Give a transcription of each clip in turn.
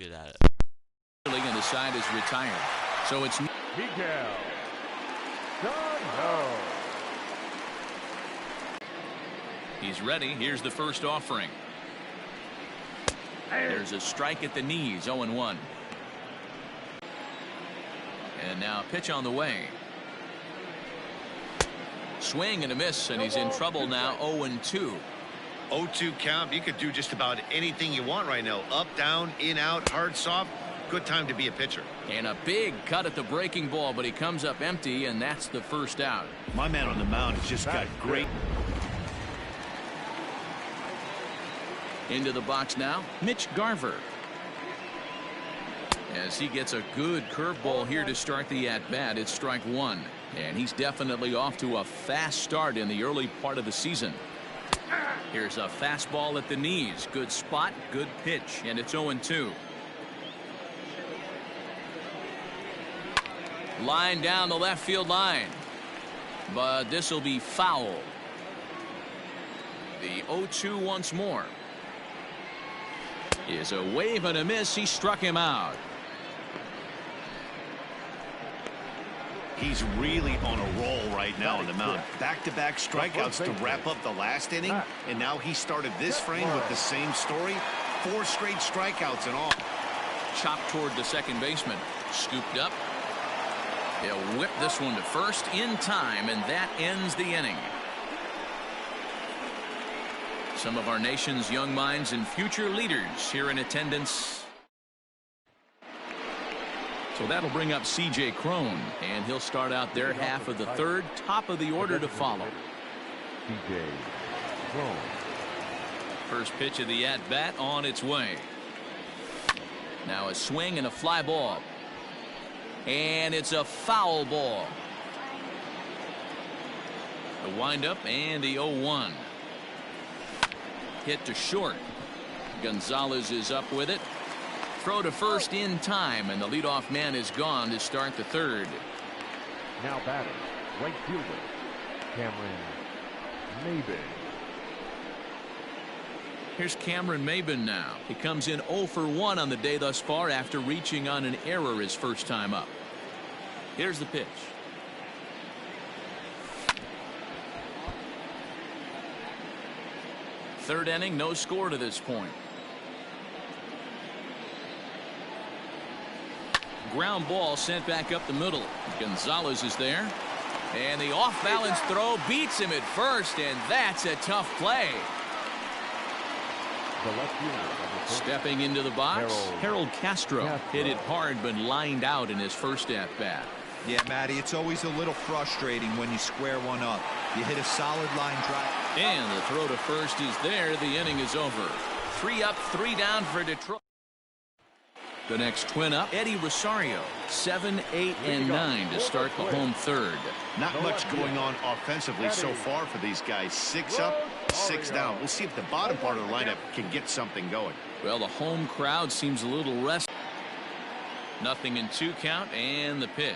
good at it. And the side is retired. So it's Miguel Sano. He's ready. Here's the first offering. There's a strike at the knees. 0-1. And now pitch on the way. Swing and a miss, and he's in trouble now. 0-2. 0-2 count. You could do just about anything you want right now. Up, down, in, out, hard, soft. Good time to be a pitcher. And a big cut at the breaking ball, but he comes up empty, and that's the first out. My man on the mound has just got great. Into the box now, Mitch Garver. As he gets a good curveball here to start the at-bat, it's strike one. And he's definitely off to a fast start in the early part of the season. Here's a fastball at the knees. Good spot, good pitch, and it's 0-2. Line down the left field line. But this will be foul. The 0-2 once more. Is a wave and a miss. He struck him out. He's really on a roll right now on the mound. Back-to-back strikeouts to wrap up the last inning, and now he started this frame with the same story. 4 straight strikeouts and all. Chopped toward the second baseman. Scooped up. He'll whip this one to first in time, and that ends the inning. Some of our nation's young minds and future leaders here in attendance. So that'll bring up C.J. Cron, and he'll start out their half of the third. Top of the order to follow. C.J. Cron. First pitch of the at-bat on its way. Now a swing and a fly ball. And it's a foul ball. The windup and the 0-1. Hit to short. Gonzalez is up with it. Throw to first in time, and the leadoff man is gone to start the third. Now batting, right fielder, Cameron Maybin. Here's Cameron Maybin now. He comes in 0 for 1 on the day thus far after reaching on an error his first time up. Here's the pitch. Third inning, no score to this point. Ground ball sent back up the middle. Gonzalez is there. And the off-balance throw beats him at first, and that's a tough play. Stepping into the box, Harold Castro hit it hard but lined out in his first at-bat. Yeah, Matty, it's always a little frustrating when you square one up. You hit a solid line drive. And the throw to first is there. The inning is over. 3 up, 3 down for Detroit. The next twin up, Eddie Rosario. 7, 8, and 9 to start the home third. Not much going on offensively so far for these guys. 6 up, 6 down. We'll see if the bottom part of the lineup can get something going. Well, the home crowd seems a little restless. Nothing in 2 count, and the pitch.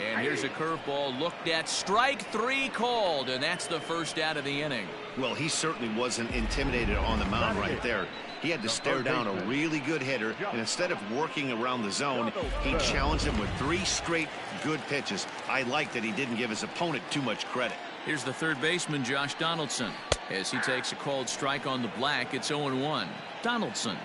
And here's a curveball looked at. Strike 3 called, and that's the first out of the inning. Well, he certainly wasn't intimidated on the mound right there. He had to stare down a really good hitter, and instead of working around the zone, he challenged him with 3 straight good pitches. I like that he didn't give his opponent too much credit. Here's the third baseman, Josh Donaldson. As he takes a called strike on the black, it's 0-1. Donaldson,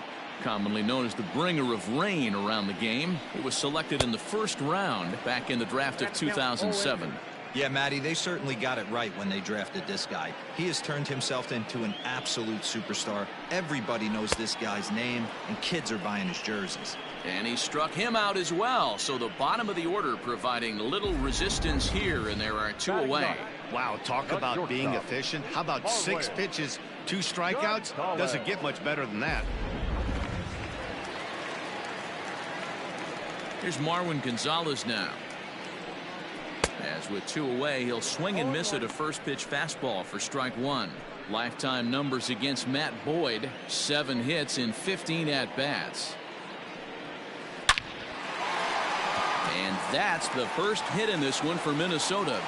commonly known as the bringer of rain around the game. He was selected in the first round back in the draft of 2007. Yeah, Matty, they certainly got it right when they drafted this guy. He has turned himself into an absolute superstar. Everybody knows this guy's name, and kids are buying his jerseys. And he struck him out as well. So the bottom of the order providing little resistance here, and there are 2 away. Wow, talk about being efficient. How about 6 pitches, 2 strikeouts? Doesn't get much better than that. Here's Marwin Gonzalez now. As with 2 away, he'll swing and miss at a first pitch fastball for strike 1. Lifetime numbers against Matt Boyd, 7 hits in 15 at-bats. And that's the first hit in this one for Minnesota.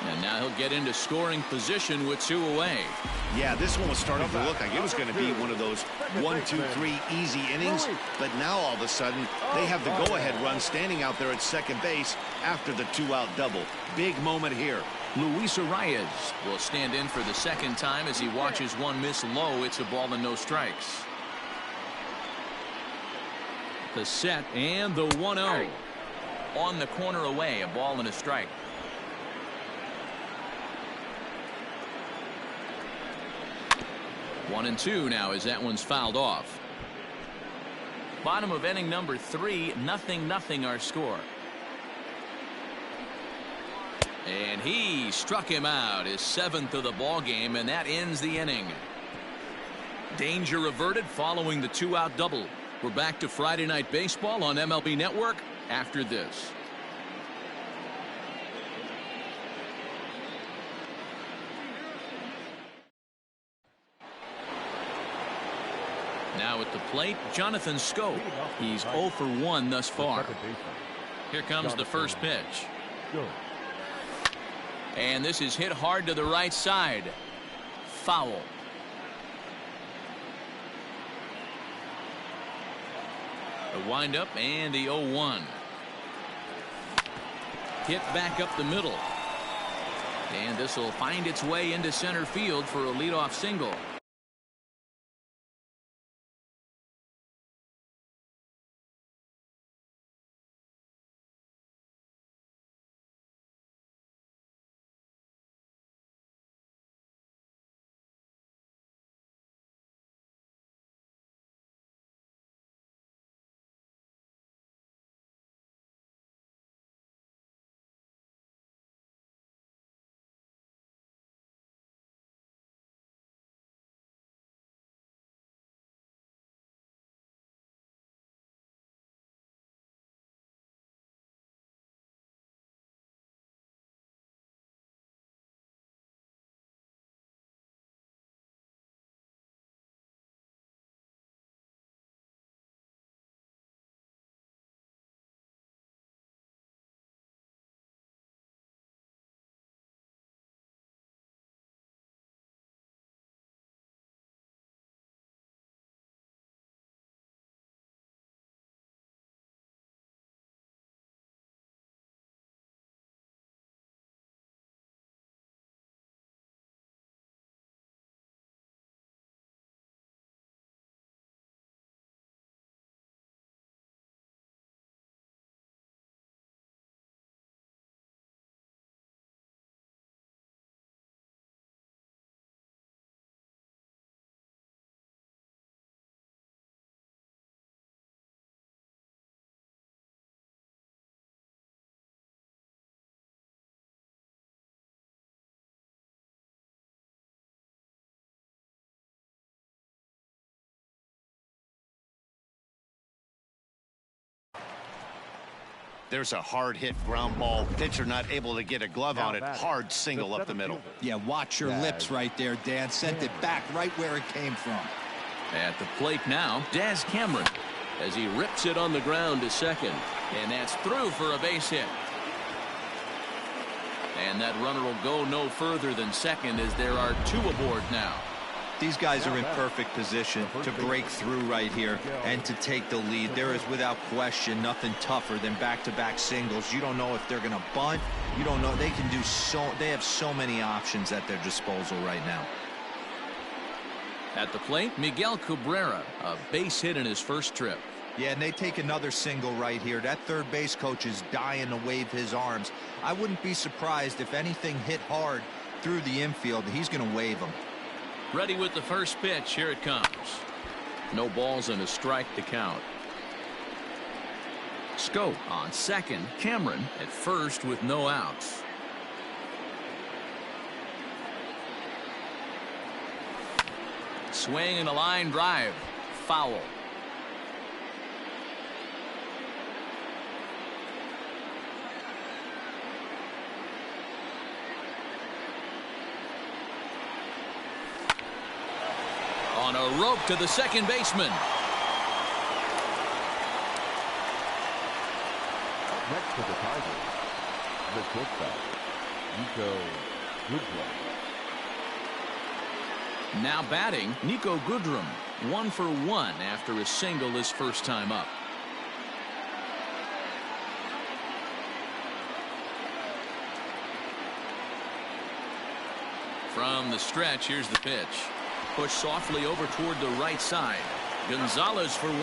And now he'll get into scoring position with 2 away. Yeah, this one was starting to look like it was going to be one of those 1, 2, 3 easy innings. But now all of a sudden, they have the go-ahead run standing out there at second base after the 2-out double. Big moment here. Luis Arias will stand in for the second time as he watches one miss low. It's a ball and no strikes. The set and the 1-0. On the corner away, a ball and a strike. One and 2 now as that one's fouled off. Bottom of inning number 3, 0-0 our score. And he struck him out, his 7th of the ball game, and that ends the inning. Danger averted following the 2-out double. We're back to Friday Night Baseball on MLB Network after this. Now at the plate, Jonathan Schoop. He's 0 for 1 thus far. Here comes the first pitch. And this is hit hard to the right side. Foul. The windup and the 0-1. Hit back up the middle. And this will find its way into center field for a leadoff single. There's a hard hit ground ball. Pitcher not able to get a glove on it. Hard single up the middle. Yeah, watch your lips right there, Dan. Sent it back right where it came from. At the plate now, Daz Cameron as he rips it on the ground to second. And that's through for a base hit. And that runner will go no further than second as there are 2 aboard now. These guys are in perfect position to break through right here and to take the lead. There is without question nothing tougher than back-to-back singles. You don't know if they're going to bunt. You don't know. They can do they have so many options at their disposal right now. At the plate, Miguel Cabrera, a base hit in his first trip. Yeah, and they take another single right here. That third base coach is dying to wave his arms. I wouldn't be surprised if anything hit hard through the infield. He's going to wave them. Ready with the first pitch. Here it comes. No balls and a strike to count. Schoop on second. Cameron at first with no outs. Swing and a line drive. Foul. On a rope to the second baseman. Next to the Tigers, the shortstop, Niko Goodrum. Now batting, Niko Goodrum. 1 for 1 after a single his first time up. From the stretch, here's the pitch. Push softly over toward the right side. Gonzalez for 1.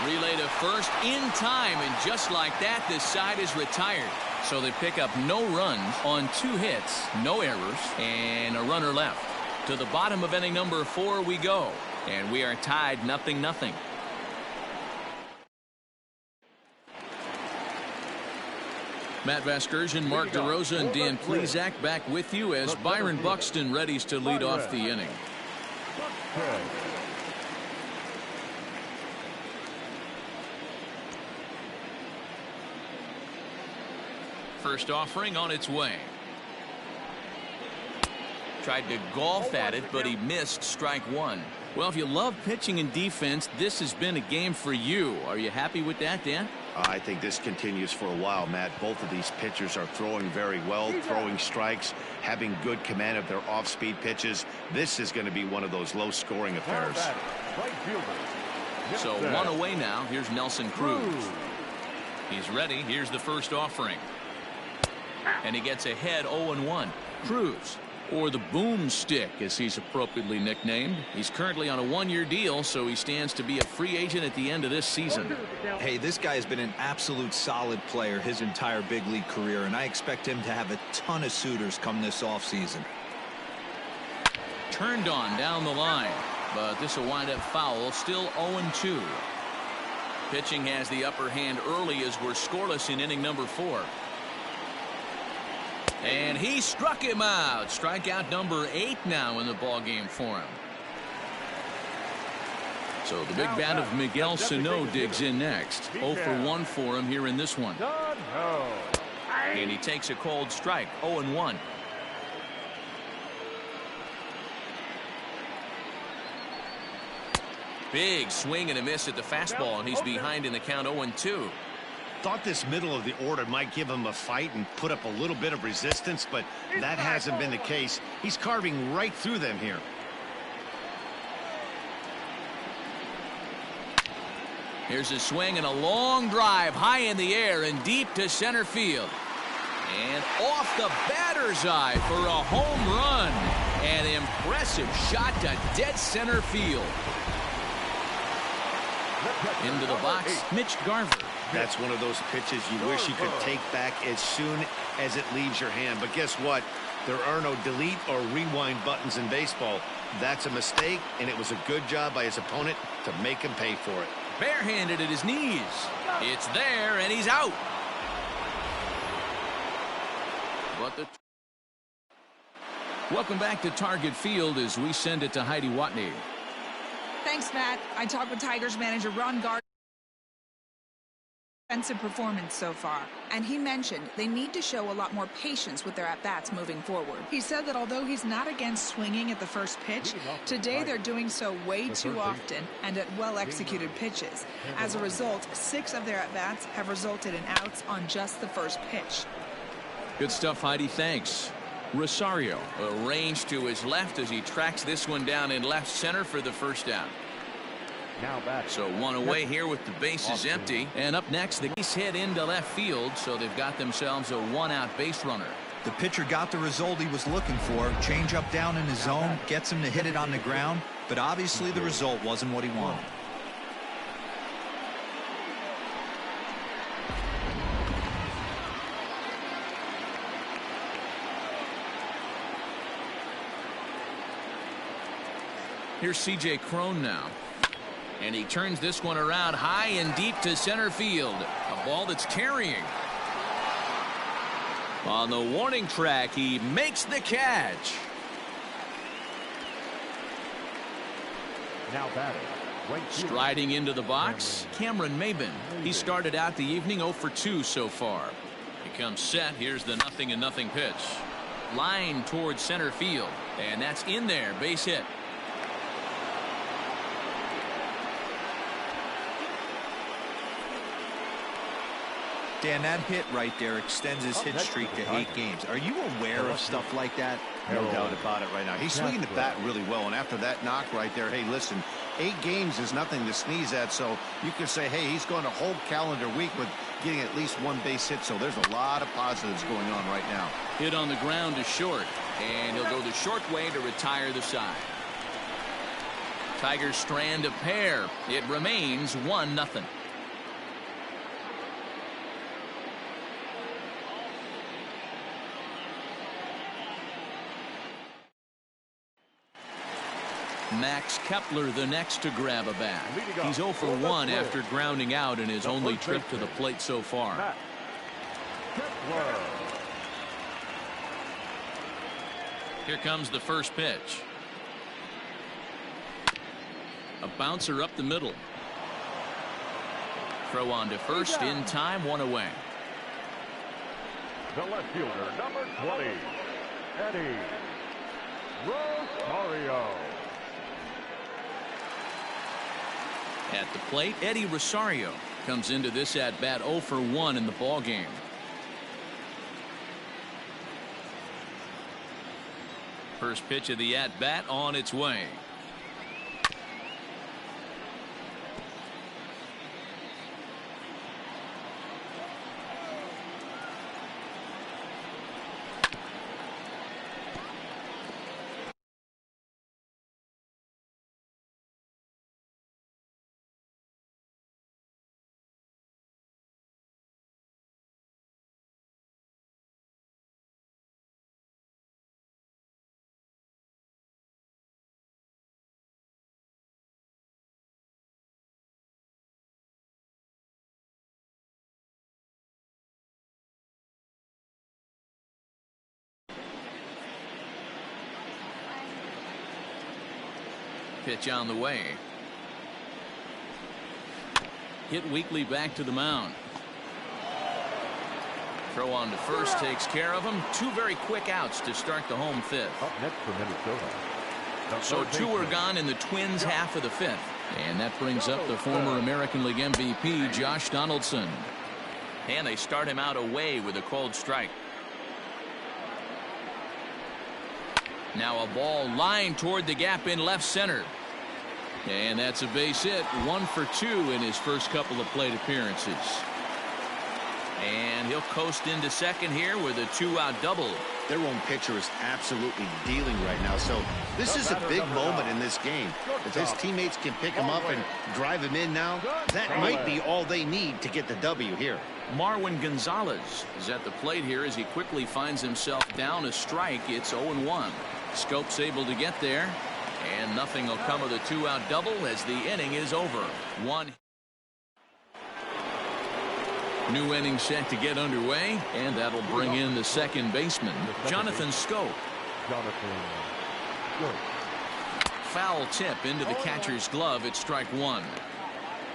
Relay to first in time, and just like that, this side is retired. So they pick up no runs on 2 hits, no errors, and a runner left. To the bottom of inning number 4 we go, and we are tied 0-0. Matt Vasgersian, Mark DeRosa, and Dan Plesac back with you as Byron Buxton readies to lead off the inning. First offering on its way. Tried to golf at it, but he missed strike 1. Well, if you love pitching and defense, this has been a game for you. Are you happy with that, Dan? I think this continues for a while, Matt. Both of these pitchers are throwing very well, throwing strikes, having good command of their off-speed pitches. This is going to be one of those low-scoring affairs. So 1 away now. Here's Nelson Cruz. He's ready. Here's the first offering. And he gets ahead 0-1. Cruz, or the boomstick as he's appropriately nicknamed. He's currently on a 1-year deal, so he stands to be a free agent at the end of this season. Hey, this guy has been an absolute solid player his entire big league career, and I expect him to have a ton of suitors come this offseason. Turned on down the line, but this will wind up foul. Still 0-2. Pitching has the upper hand early as we're scoreless in inning number 4. And he struck him out. Strikeout number 8 now in the ball game for him. So the big bat of Miguel Sano digs in next. 0 for 1 for him here in this one. And he takes a cold strike. 0-1. Big swing and a miss at the fastball, and he's behind in the count 0-2. Thought this middle of the order might give him a fight and put up a little bit of resistance, but that hasn't been the case. He's carving right through them here. Here's a swing and a long drive high in the air and deep to center field. And off the batter's eye for a home run. An impressive shot to dead center field. Into the box, Mitch Garver. That's one of those pitches you wish you could take back as soon as it leaves your hand. But guess what? There are no delete or rewind buttons in baseball. That's a mistake, and it was a good job by his opponent to make him pay for it. Barehanded at his knees. It's there, and he's out. Welcome back to Target Field as we send it to Heidi Watney. Thanks, Matt. I talked with Tigers manager Ron Gardner. Defensive performance so far, and he mentioned they need to show a lot more patience with their at-bats moving forward. He said that although he's not against swinging at the first pitch, today they're doing so way too often and at well-executed pitches. As a result, 6 of their at-bats have resulted in outs on just the first pitch. Good stuff, Heidi. Thanks. Rosario arranged to his left as he tracks this one down in left center for the first out. So 1 away here with the bases empty. And up next, the Geese head into left field, so they've got themselves a 1-out base runner. The pitcher got the result he was looking for. Change up down in his zone, gets him to hit it on the ground, but obviously the result wasn't what he wanted. Here's C.J. Cron now. And he turns this one around high and deep to center field. A ball that's carrying. On the warning track, he makes the catch. Now batting. Striding into the box, Cameron Maybin. He started out the evening 0 for 2 so far. He comes set. Here's the 0-0 pitch. Line towards center field. And that's in there. Base hit. Dan, that hit right there extends his hit streak to 8 games. Are you aware of stuff like that? No doubt about it right now. He's swinging the bat really well, and after that knock right there, hey, listen, 8 games is nothing to sneeze at, so you can say, hey, he's going a whole calendar week with getting at least 1 base hit, so there's a lot of positives going on right now. Hit on the ground to short, and he'll go the short way to retire the side. Tigers strand a pair. It remains 1-0. Max Kepler the next to grab a bat. He's 0 for 1 after grounding out in his only trip to the plate so far. Here comes the first pitch. A bouncer up the middle. Throw on to first in time, 1 away. The left fielder, number 20, Eddie Rosario. At the plate, Eddie Rosario comes into this at bat 0 for 1 in the ball game. First pitch of the at bat on its way. Pitch on the way. Hit weakly back to the mound. Throw on to first takes care of him. 2 very quick outs to start the home 5th. Up next for Minnesota. So 2 are gone in the Twins' half of the 5th. And that brings up the former American League MVP, Josh Donaldson. And they start him out away with a called strike. Now a ball lined toward the gap in left center. And that's a base hit. 1 for 2 in his first couple of plate appearances. And he'll coast into second here with a 2-out double. Their own pitcher is absolutely dealing right now, so this is a big moment in this game. If his teammates can pick him up and drive him in now, that might be all they need to get the W here. Marwin Gonzalez is at the plate here as he quickly finds himself down a strike. It's 0-1. Scope's able to get there, and nothing will come of the 2-out double as the inning is over. 1. New inning set to get underway, and that'll bring in the second baseman, Jonathan Schoop. Foul tip into the catcher's glove at strike 1.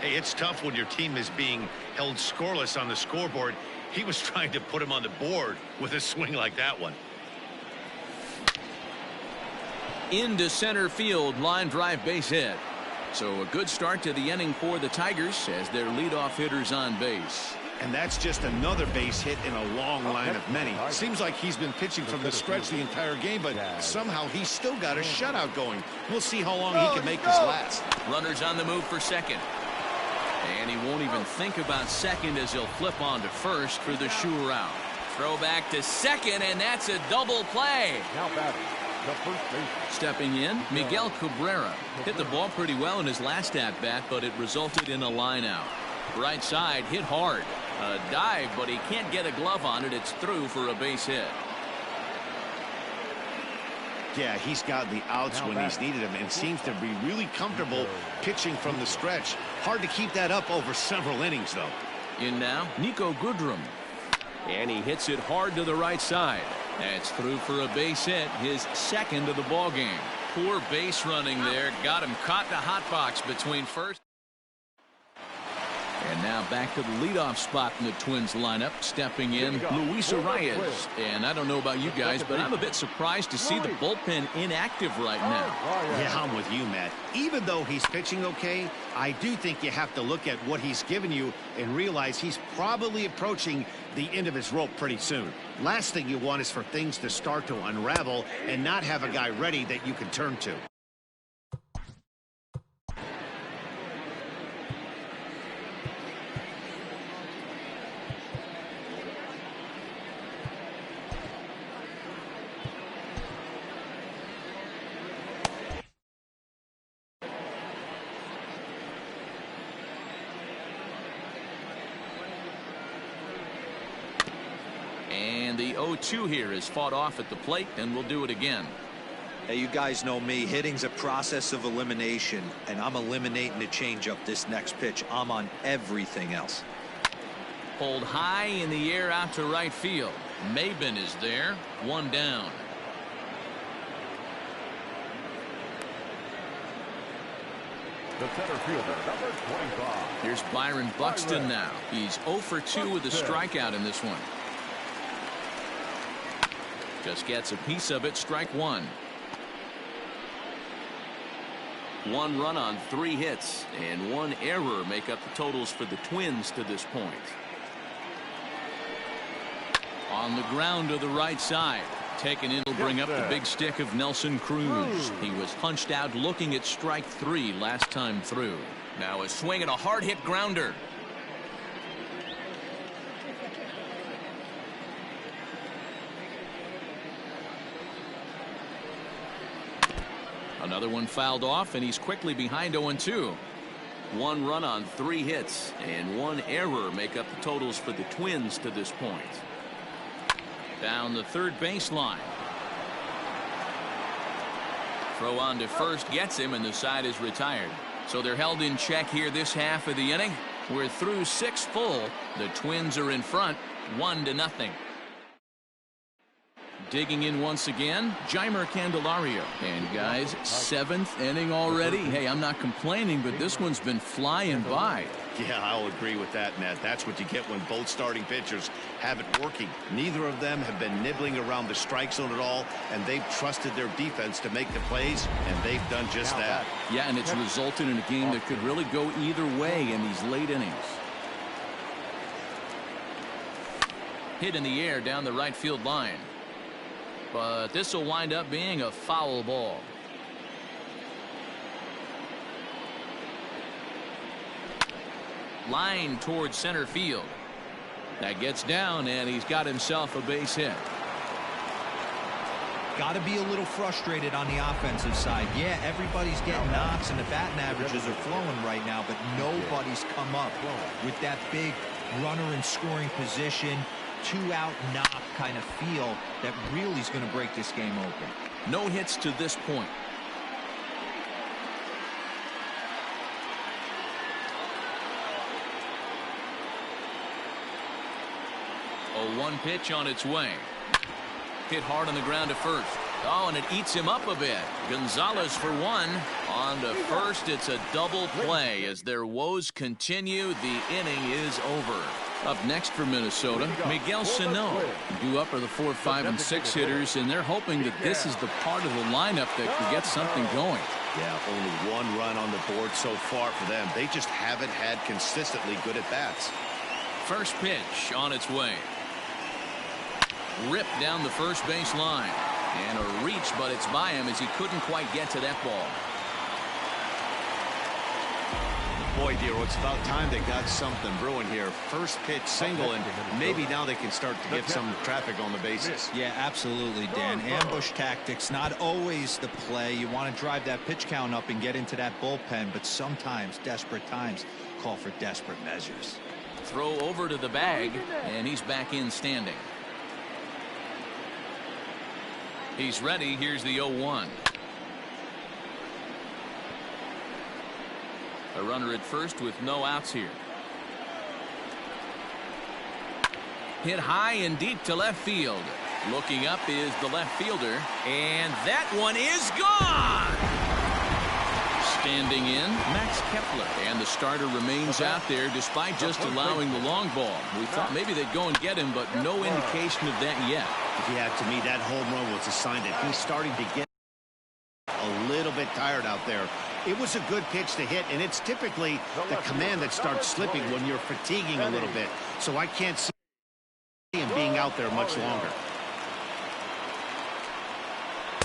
Hey, it's tough when your team is being held scoreless on the scoreboard. He was trying to put him on the board with a swing like that one. Into center field, line drive base hit. So a good start to the inning for the Tigers as their leadoff hitter's on base. And that's just another base hit in a long line of many. Seems like he's been pitching from the stretch the entire game, but somehow he's still got a shutout going. We'll see how long he can make this last. Runners on the move for second. And he won't even think about second as he'll flip on to first for the sure out. Throw back to second, and that's a double play. Now batting, the first baseman. Stepping in, Miguel Cabrera hit the ball pretty well in his last at-bat, but it resulted in a line out. Right side hit hard. A dive, but he can't get a glove on it. It's through for a base hit. Yeah, he's got the outs when he's needed him and seems to be really comfortable pitching from the stretch. Hard to keep that up over several innings, though. In now, Niko Goodrum. And he hits it hard to the right side. That's through for a base hit, his second of the ball game. Poor base running there. Got him caught in a hot box between first. And now back to the leadoff spot in the Twins lineup. Stepping in, Luis Arias. And I don't know about you guys, but I'm a bit surprised to see the bullpen inactive right now. Yeah, I'm with you, Matt. Even though he's pitching okay, I do think you have to look at what he's given you and realize he's probably approaching the end of his rope pretty soon. Last thing you want is for things to start to unravel and not have a guy ready that you can turn to. And the 0-2 here is fought off at the plate, and we'll do it again. Hey, you guys know me. Hitting's a process of elimination, and I'm eliminating the changeup this next pitch. I'm on everything else. Pulled high in the air out to right field. Maben is there. One down. The center fielder, number 25. Here's Byron Buxton now. He's 0 for 2 with a strikeout in this one. Just gets a piece of it. Strike one. 1 run on 3 hits and 1 error make up the totals for the Twins to this point. On the ground to the right side. Taken in will bring up the big stick of Nelson Cruz. He was punched out looking at strike 3 last time through. Now a swing and a hard hit grounder. Another one fouled off, and he's quickly behind 0-2. 1 run on 3 hits and 1 error make up the totals for the Twins to this point. Down the third baseline. Throw on to first gets him, and the side is retired. So they're held in check here this half of the inning. We're through 6 full. The Twins are in front 1-0. Digging in once again, Jeimer Candelario. And guys, 7th inning already. Hey, I'm not complaining, but this one's been flying by. Yeah, I'll agree with that, Matt. That's what you get when both starting pitchers have it working. Neither of them have been nibbling around the strike zone at all, and they've trusted their defense to make the plays, and they've done just that. Yeah, and it's resulted in a game that could really go either way in these late innings. Hit in the air down the right field line. But this will wind up being a foul ball. Line towards center field. That gets down, and he's got himself a base hit. Got to be a little frustrated on the offensive side. Yeah, everybody's getting knocks, and the batting averages are flowing right now, but nobody's come up with that big runner in scoring position, 2-out knock kind of feel that really is going to break this game open. No hits to this point. A 1 pitch on its way. Hit hard on the ground to first. Oh, and it eats him up a bit. Gonzalez for 1. On to first, it's a double play. As their woes continue, the inning is over. Up next for Minnesota, Miguel Sano. Due up are the 4, 5, and 6 hitters, and they're hoping that this is the part of the lineup that can get something going. Yeah, only 1 run on the board so far for them. They just haven't had consistently good at-bats. First pitch on its way. Ripped down the first base line. And a reach, but it's by him as he couldn't quite get to that ball. Boy, dear, it's about time they got something brewing here. First pitch single, and maybe now they can start to get some traffic on the bases. Yeah, absolutely, Dan. Ambush tactics, not always the play. You want to drive that pitch count up and get into that bullpen, but sometimes desperate times call for desperate measures. Throw over to the bag, and he's back in standing. He's ready. Here's the 0-1. A runner at first with no outs here. Hit high and deep to left field. Looking up is the left fielder, and that one is gone. Standing in, Max Kepler. And the starter remains out there despite just allowing the long ball. We thought maybe they'd go and get him, but no indication of that yet. Yeah, to me, that home run was a sign that he's starting to get a little bit tired out there. It was a good pitch to hit, and it's typically the command that starts slipping when you're fatiguing a little bit. So I can't see him being out there much longer.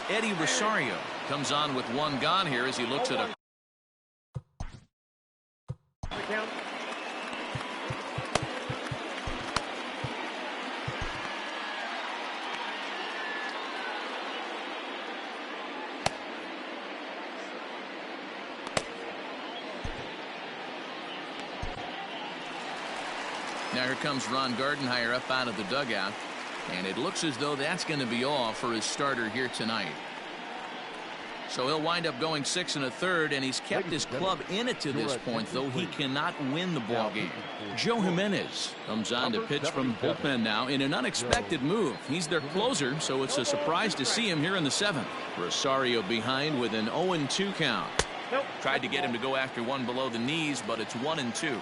Eddie Rosario comes on with one gone here as he looks at a Now here comes Ron Gardenhire up out of the dugout, and it looks as though that's going to be all for his starter here tonight. So he'll wind up going 6 1/3, and he's kept his club in it to this point, though he cannot win the ball game. Joe Jimenez comes on to pitch from the bullpen now in an unexpected move. He's their closer, so it's a surprise to see him here in the 7th. Rosario behind with an 0-2 count. Tried to get him to go after one below the knees, but it's 1-2.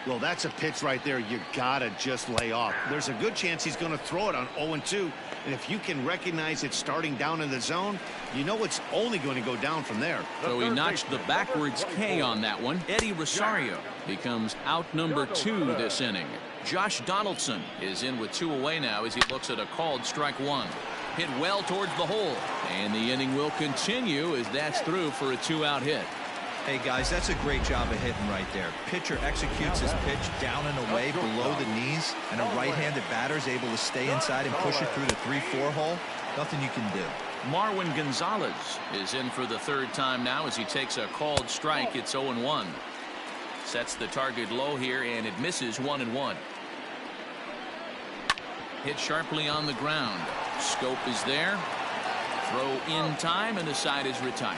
Well, that's a pitch right there you gotta just lay off. There's a good chance he's going to throw it on 0-2, and if you can recognize it starting down in the zone, you know it's only going to go down from there. So he notched the backwards K on that one. Eddie Rosario becomes out number 2 this inning. Josh Donaldson is in with 2 away now as he looks at a called strike 1. Hit well towards the hole, and the inning will continue as that's through for a 2-out hit. Hey, guys, that's a great job of hitting right there. Pitcher executes his pitch down and away below the knees, and a right-handed batter is able to stay inside and push it through the 3-4 hole. Nothing you can do. Marwin Gonzalez is in for the 3rd time now as he takes a called strike. It's 0-1. Sets the target low here, and it misses 1-1. Hit sharply on the ground. Scope is there. Throw in time, and the side is retired.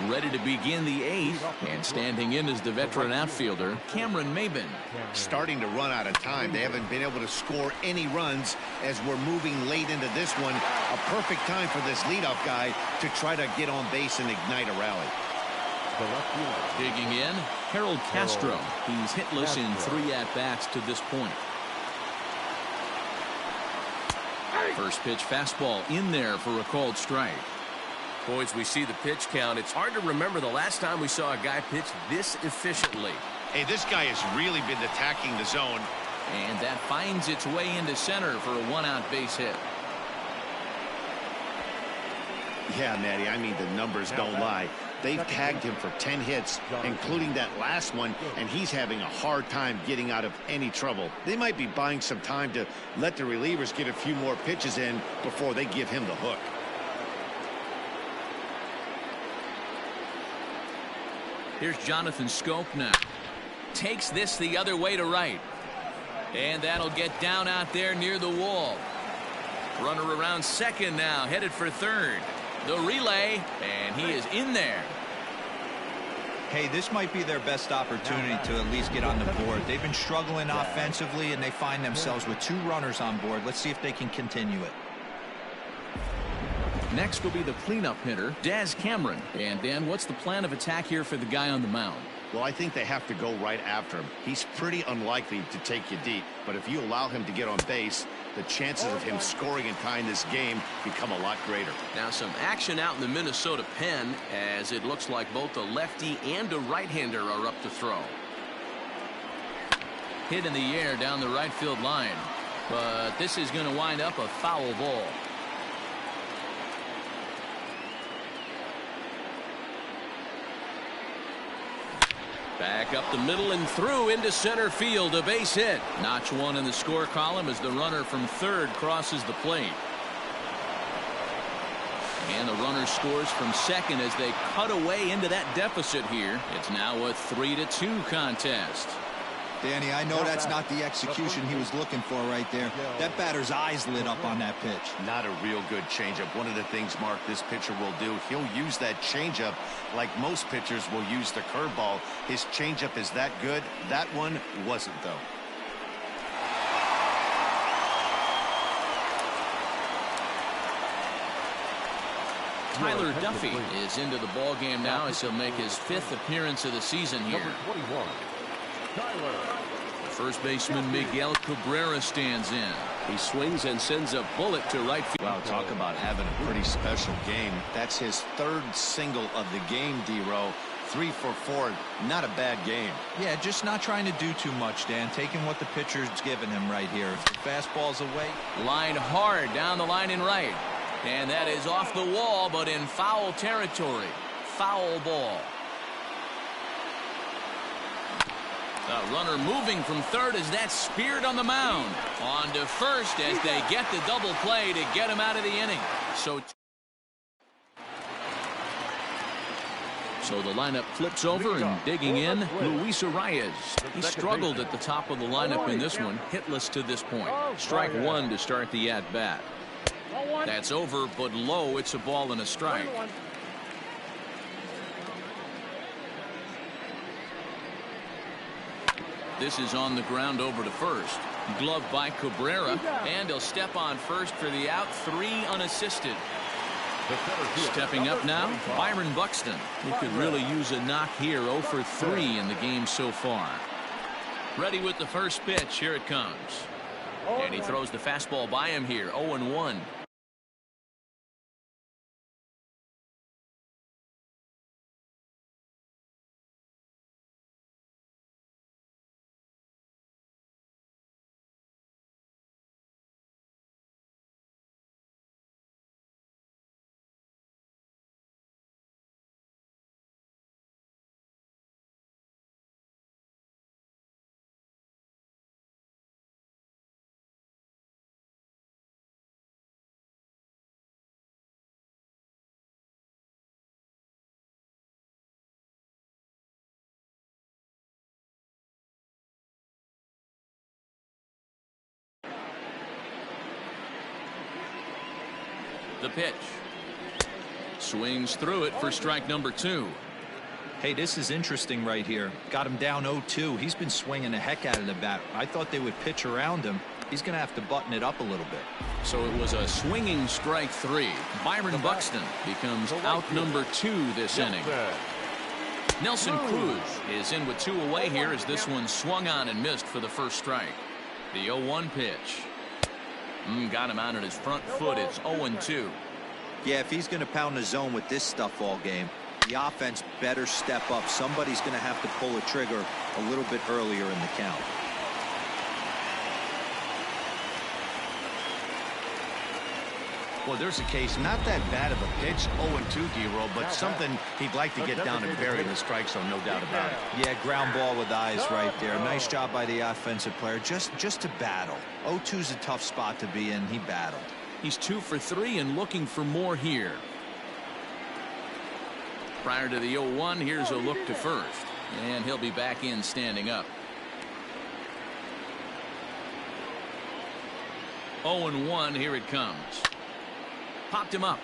Ready to begin the 8th, and standing in is the veteran outfielder, Cameron Maybin. Starting to run out of time. They haven't been able to score any runs as we're moving late into this one. A perfect time for this leadoff guy to try to get on base and ignite a rally. Digging in, Harold Castro. He's hitless in 3 at-bats to this point. First pitch fastball in there for a called strike. Boys, we see the pitch count. It's hard to remember the last time we saw a guy pitch this efficiently. Hey, this guy has really been attacking the zone. And that finds its way into center for a 1-out base hit. Yeah, Matty, I mean, the numbers don't lie. They've tagged him for 10 hits, including that last one, and he's having a hard time getting out of any trouble. They might be buying some time to let the relievers get a few more pitches in before they give him the hook. Here's Jonathan Schoop now. Takes this the other way to right. And that'll get down out there near the wall. Runner around second now, headed for third. The relay, and he is in there. Hey, this might be their best opportunity to at least get on the board. They've been struggling offensively, and they find themselves with 2 runners on board. Let's see if they can continue it. Next will be the cleanup hitter, Daz Cameron. And Dan, what's the plan of attack here for the guy on the mound? Well, I think they have to go right after him. He's pretty unlikely to take you deep, but if you allow him to get on base, the chances of him scoring and tying this game become a lot greater. Now some action out in the Minnesota pen as it looks like both a lefty and a right-hander are up to throw. Hit in the air down the right field line, but this is going to wind up a foul ball. Back up the middle and through into center field, a base hit. Notch 1 in the score column as the runner from third crosses the plate. And the runner scores from second as they cut away into that deficit here. It's now a 3-2 contest. Danny, I know that's not the execution he was looking for right there. That batter's eyes lit up on that pitch. Not a real good changeup. One of the things, Mark, this pitcher will do, he'll use that changeup like most pitchers will use the curveball. His changeup is that good. That one wasn't, though. Tyler Duffy is into the ball game now as he'll make his 5th appearance of the season here. First baseman Miguel Cabrera stands in. He swings and sends a bullet to right field. Wow, talk about having a pretty special game. That's his 3rd single of the game, D-Row. 3 for 4, not a bad game. Yeah, just not trying to do too much, Dan. Taking what the pitcher's giving him right here. If the fastball's away. Line hard down the line in right. And that is off the wall, but in foul territory. Foul ball. The runner moving from third as that's speared on the mound. On to first as they get the double play to get him out of the inning. So the lineup flips over, and digging in, Luis Arias. He struggled at the top of the lineup in this one, hitless to this point. Strike 1 to start the at-bat. That's over, but low. It's a ball and a strike. This is on the ground over to first. Glove by Cabrera, and he'll step on first for the out. 3 unassisted. Stepping up now, Byron Buxton. He could really use a knock here. 0 for 3 in the game so far. Ready with the first pitch. Here it comes. And he throws the fastball by him here. 0-1. The pitch. Swings through it for strike number 2. Hey, this is interesting right here. Got him down 0-2. He's been swinging the heck out of the bat. I thought they would pitch around him. He's going to have to button it up a little bit. So it was a swinging strike 3. Byron Buxton becomes out number 2 this inning. Nelson Cruz is in with 2 away here as this one swung on and missed for the first strike. The 0-1 pitch. Got him out on his front foot. It's 0-2. Yeah, if he's going to pound the zone with this stuff all game, the offense better step up. Somebody's going to have to pull a trigger a little bit earlier in the count. Well, there's a case, not that bad of a pitch, 0-2, D-Row, but something he'd like to get down and bury the strike zone, no doubt about it. Yeah, ground ball with eyes right there. Nice job by the offensive player, just to battle. 0-2's a tough spot to be in. He battled. He's 2 for 3 and looking for more here. Prior to the 0-1, here's a look to first, and he'll be back in standing up. 0-1, here it comes. Popped him up.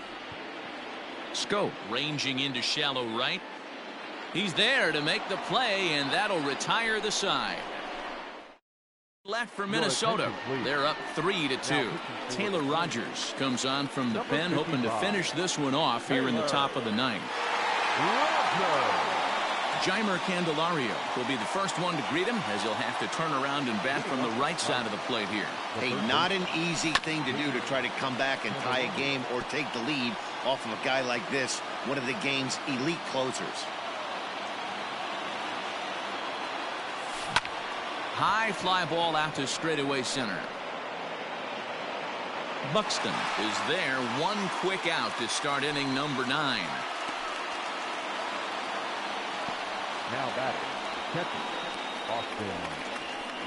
Scope ranging into shallow right. He's there to make the play, and that'll retire the side. Left for Minnesota. They're up 3-2. Taylor Rogers comes on from the pen, hoping to finish this one off here in the top of the 9th. Jeimer Candelario will be the first one to greet him as he'll have to turn around and bat from the right side of the plate here. Hey, not an easy thing to do to try to come back and tie a game or take the lead off of a guy like this, one of the game's elite closers. High fly ball out to straightaway center. Buxton is there, 1 quick out to start inning number 9. Now batting, catcher, Austin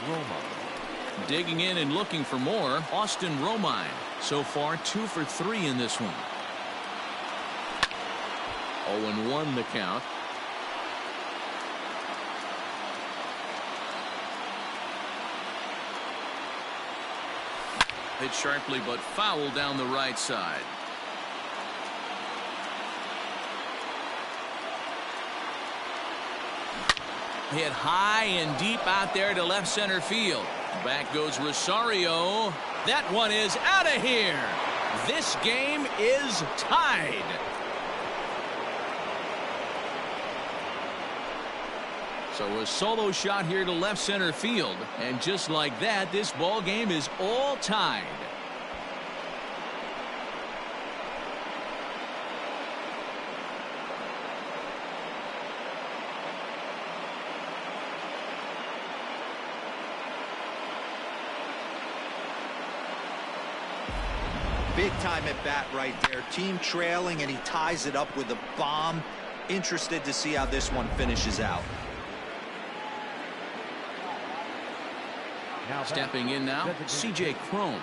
Romine. Digging in and looking for more, Austin Romine. So far 2 for 3 in this one. 0-1 the count. Hit sharply but foul down the right side. Hit high and deep out there to left center field. Back goes Rosario. That one is out of here. This game is tied. So a solo shot here to left center field. And just like that, this ball game is all tied. Big time at bat right there. Team trailing, and he ties it up with a bomb. Interested to see how this one finishes out. Stepping in now, C.J. Cron.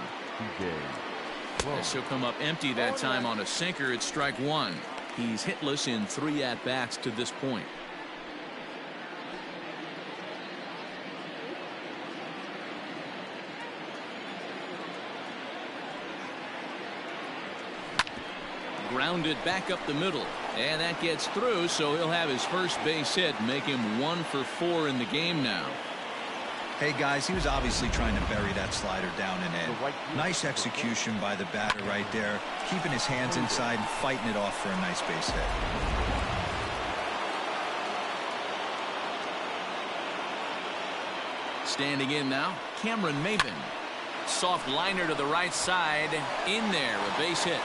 As he'll come up empty that time on a sinker. It's strike one. He's hitless in 3 at-bats to this point. Grounded back up the middle, and that gets through, so he'll have his first base hit, make him 1 for 4 in the game now. Hey guys, he was obviously trying to bury that slider down and in. Nice execution by the batter right there, keeping his hands inside and fighting it off for a nice base hit. Standing in now, Cameron Maybin. Soft liner to the right side, in there, a base hit.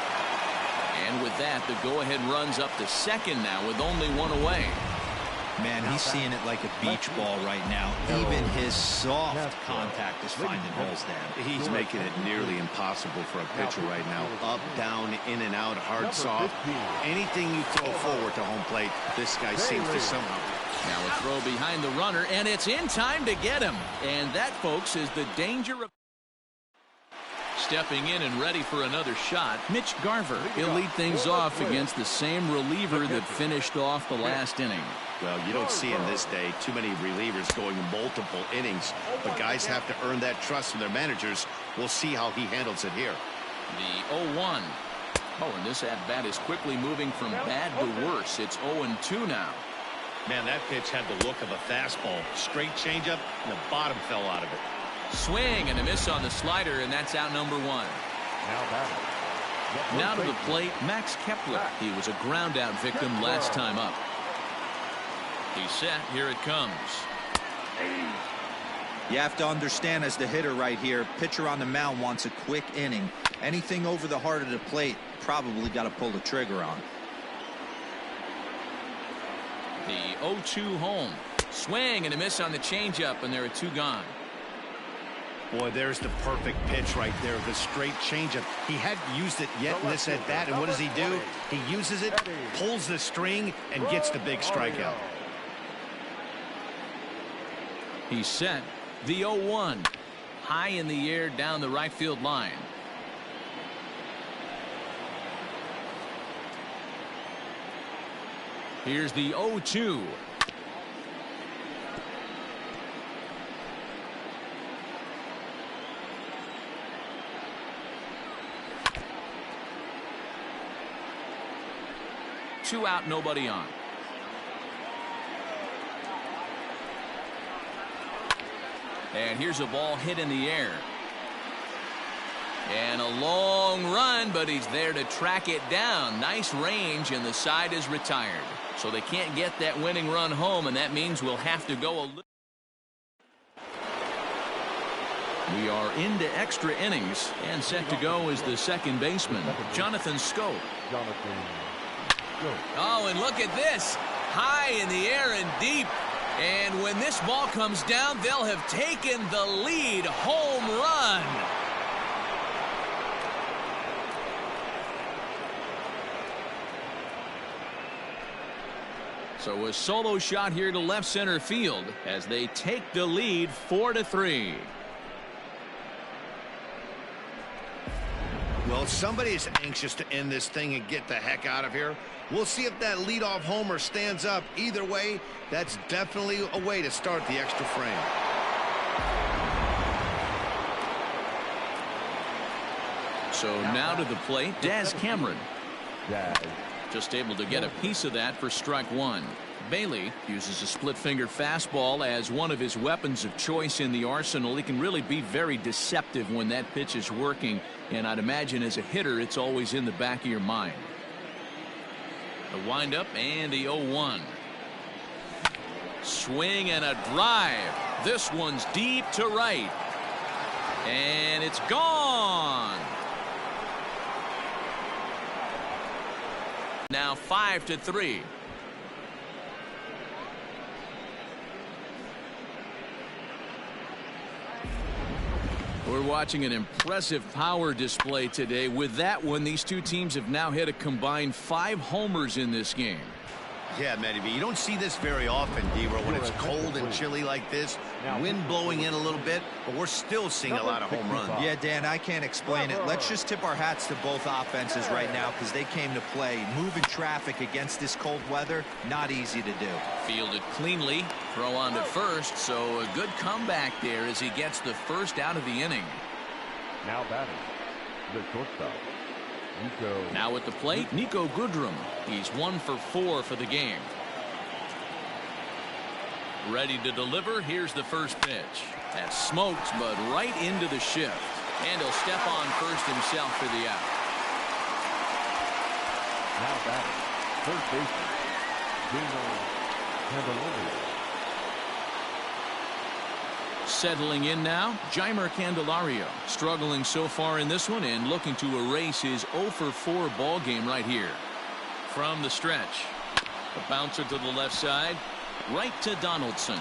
And with that, the go-ahead runs up to second now with only 1 away. Man, he's seeing it like a beach ball right now. Even his soft contact is finding holes there. He's making it nearly impossible for a pitcher right now. Up, down, in and out, hard, soft. Anything you throw forward to home plate, this guy seems to somehow. Now a throw behind the runner, and it's in time to get him. And that, folks, is the danger of... Stepping in and ready for another shot, Mitch Garver. He'll lead things off against the same reliever that finished off the last inning. Well, you don't see in this day too many relievers going multiple innings, but guys have to earn that trust from their managers. We'll see how he handles it here. The 0-1. Oh, and this at-bat is quickly moving from bad to worse. It's 0-2 now. Man, that pitch had the look of a fastball. Straight changeup, and the bottom fell out of it. Swing and a miss on the slider, and that's out number 1. Now to the plate, Max Kepler. He was a ground-out victim last time up. He's set. Here it comes. You have to understand, as the hitter right here, pitcher on the mound wants a quick inning. Anything over the heart of the plate, probably got to pull the trigger on. The 0-2 home. Swing and a miss on the changeup, and there are 2 gone. Boy, there's the perfect pitch right there, the straight changeup. He hadn't used it yet in this at-bat, and what does he do? He uses it, pulls the string, and gets the big strikeout. He's set. The 0-1. High in the air down the right field line. Here's the 0-2. Two out, nobody on. And here's a ball hit in the air. And a long run, but he's there to track it down. Nice range, and the side is retired. So they can't get that winning run home, and that means we'll have to go a little. We are into extra innings, and set to go is the second baseman, Jonathan Schoop. Oh, and look at this. High in the air and deep. And when this ball comes down, they'll have taken the lead. Home run. So a solo shot here to left center field as they take the lead 4-3. Well, somebody is anxious to end this thing and get the heck out of here. We'll see if that leadoff homer stands up. Either way, that's definitely a way to start the extra frame. So now to the plate, Daz Cameron. Just able to get a piece of that for strike 1. Bailey uses a split-finger fastball as one of his weapons of choice in the arsenal. He can really be very deceptive when that pitch is working, and I'd imagine as a hitter it's always in the back of your mind. The windup and the 0-1. Swing and a drive. This one's deep to right. And it's gone. Now 5-3. We're watching an impressive power display today. With that one, these two teams have now hit a combined 5 homers in this game. Yeah, Matty B, you don't see this very often, D-Row, when it's cold and chilly like this. Wind blowing in a little bit, but we're still seeing a lot of home runs. Yeah, Dan, I can't explain it. Let's just tip our hats to both offenses right now because they came to play. Moving traffic against this cold weather, not easy to do. Fielded cleanly. Throw on to first, so a good comeback there as he gets the first out of the inning. Now batting, the shortstop, Nico. Now at the plate, Nico Goodrum. He's 1 for 4 for the game. Ready to deliver. Here's the first pitch. That smoked, but right into the shift. And he'll step on first himself for the out. Now batting, third baseman, Gino Candelario. Settling in now, Jeimer Candelario. Struggling so far in this one and looking to erase his 0 for 4 ball game right here. From the stretch. The bouncer to the left side. Right to Donaldson.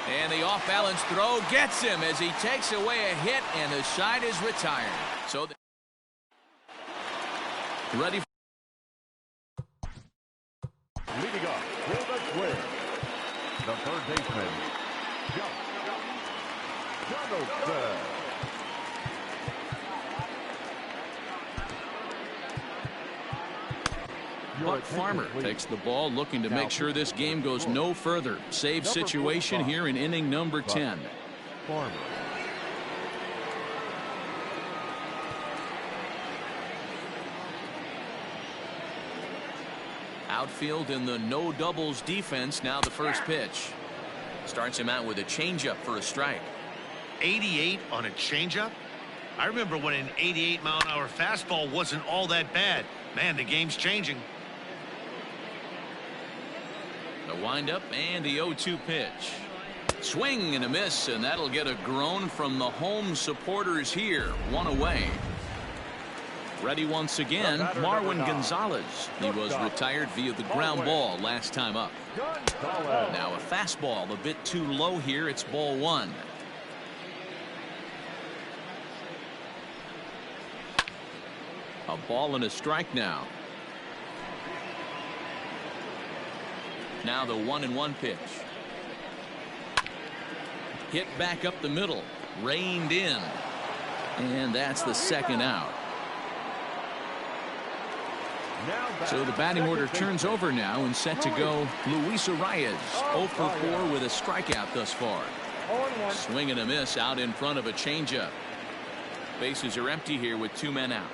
And the off-balance throw gets him as he takes away a hit, and the side is retired. So ready. Leading up for the Twins, the third baseman, Donaldson. Buck Farmer takes the ball, looking to make sure this game goes no further. Save situation here in inning number 10. Farmer. Outfield in the no doubles defense. Now the first pitch. Starts him out with a changeup for a strike. 88 on a changeup? I remember when an 88-mile-an-hour fastball wasn't all that bad. Man, the game's changing. The windup and the 0-2 pitch. Swing and a miss, and that'll get a groan from the home supporters here. 1 away. Ready once again, Marwin Gonzalez. He was retired via the ground ball last time up. Now a fastball a bit too low here. It's ball 1. A ball and a strike now. Now the 1-1 pitch. Hit back up the middle. Reined in. And that's the second out. So the batting order turns over now and set to go Luis Arias. 0 for 4 with a strikeout thus far. Swing and a miss out in front of a changeup. Bases are empty here with 2 men out.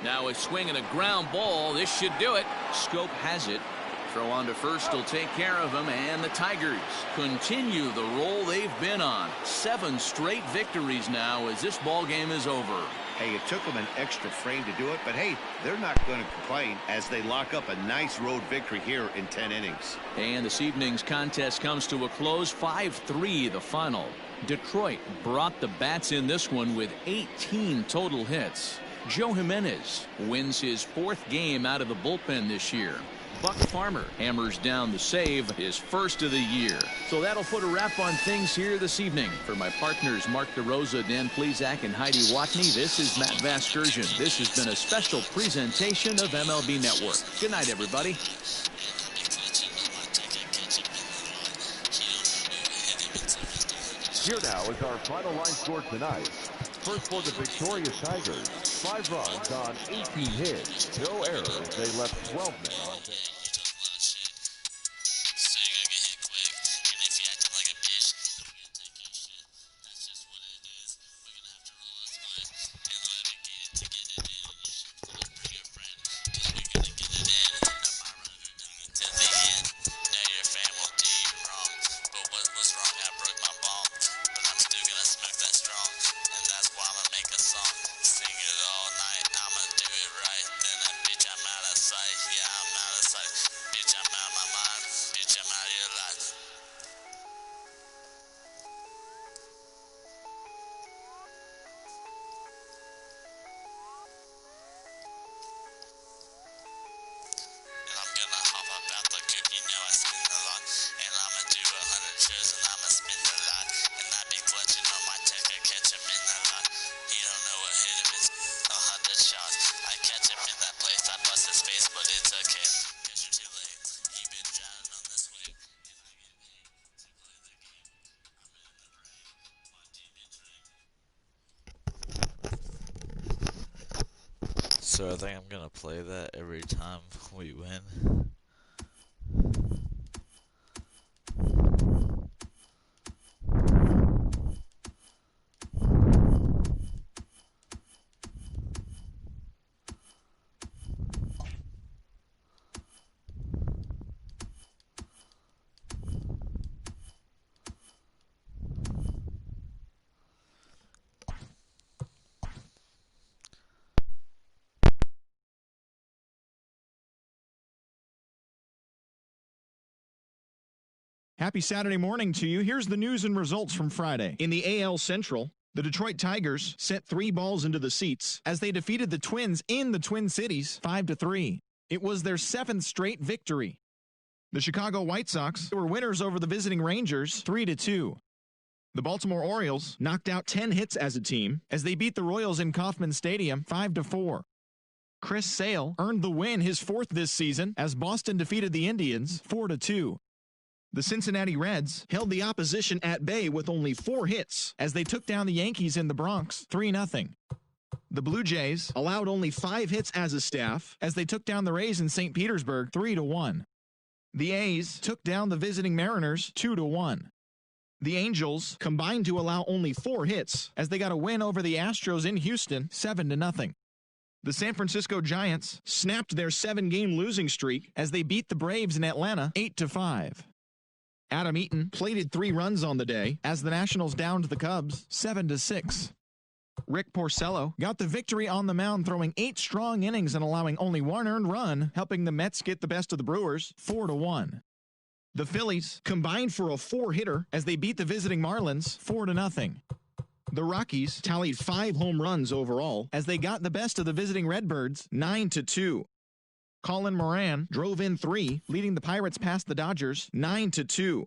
Now a swing and a ground ball. This should do it. Scope has it. Throw on to first will take care of him, and the Tigers continue the roll they've been on. 7 straight victories now as this ball game is over. Hey, it took them an extra frame to do it, but hey, they're not going to complain as they lock up a nice road victory here in 10 innings. And this evening's contest comes to a close. 5-3 the final. Detroit brought the bats in this one with 18 total hits. Joe Jimenez wins his 4th game out of the bullpen this year. Buck Farmer hammers down the save, his first of the year. So that'll put a wrap on things here this evening. For my partners Mark DeRosa, Dan Plesac, and Heidi Watney, this is Matt Vasgersian. This has been a special presentation of MLB Network. Good night, everybody. Here now is our final line score tonight. First for the victorious Tigers, 5 runs on 18 hits. No errors. They left 12 men on base. Sing it all night, I'ma do it right. Then that bitch I'm out of sight. Yeah, I'm So I think I'm gonna play that every time we win. Happy Saturday morning to you. Here's the news and results from Friday. In the AL Central, the Detroit Tigers sent 3 balls into the seats as they defeated the Twins in the Twin Cities 5-3. It was their 7th straight victory. The Chicago White Sox were winners over the visiting Rangers 3-2. The Baltimore Orioles knocked out 10 hits as a team as they beat the Royals in Kauffman Stadium 5-4. Chris Sale earned the win, his 4th this season, as Boston defeated the Indians 4-2. The Cincinnati Reds held the opposition at bay with only 4 hits as they took down the Yankees in the Bronx 3-0. The Blue Jays allowed only 5 hits as a staff as they took down the Rays in St. Petersburg 3-1. The A's took down the visiting Mariners 2-1. The Angels combined to allow only 4 hits as they got a win over the Astros in Houston 7-0. The San Francisco Giants snapped their 7-game losing streak as they beat the Braves in Atlanta 8-5. Adam Eaton plated 3 runs on the day as the Nationals downed the Cubs 7-6. Rick Porcello got the victory on the mound, throwing 8 strong innings and allowing only 1 earned run, helping the Mets get the best of the Brewers 4-1. The Phillies combined for a 4-hitter as they beat the visiting Marlins 4-0. The Rockies tallied 5 home runs overall as they got the best of the visiting Redbirds 9-2. Colin Moran drove in 3, leading the Pirates past the Dodgers 9-2.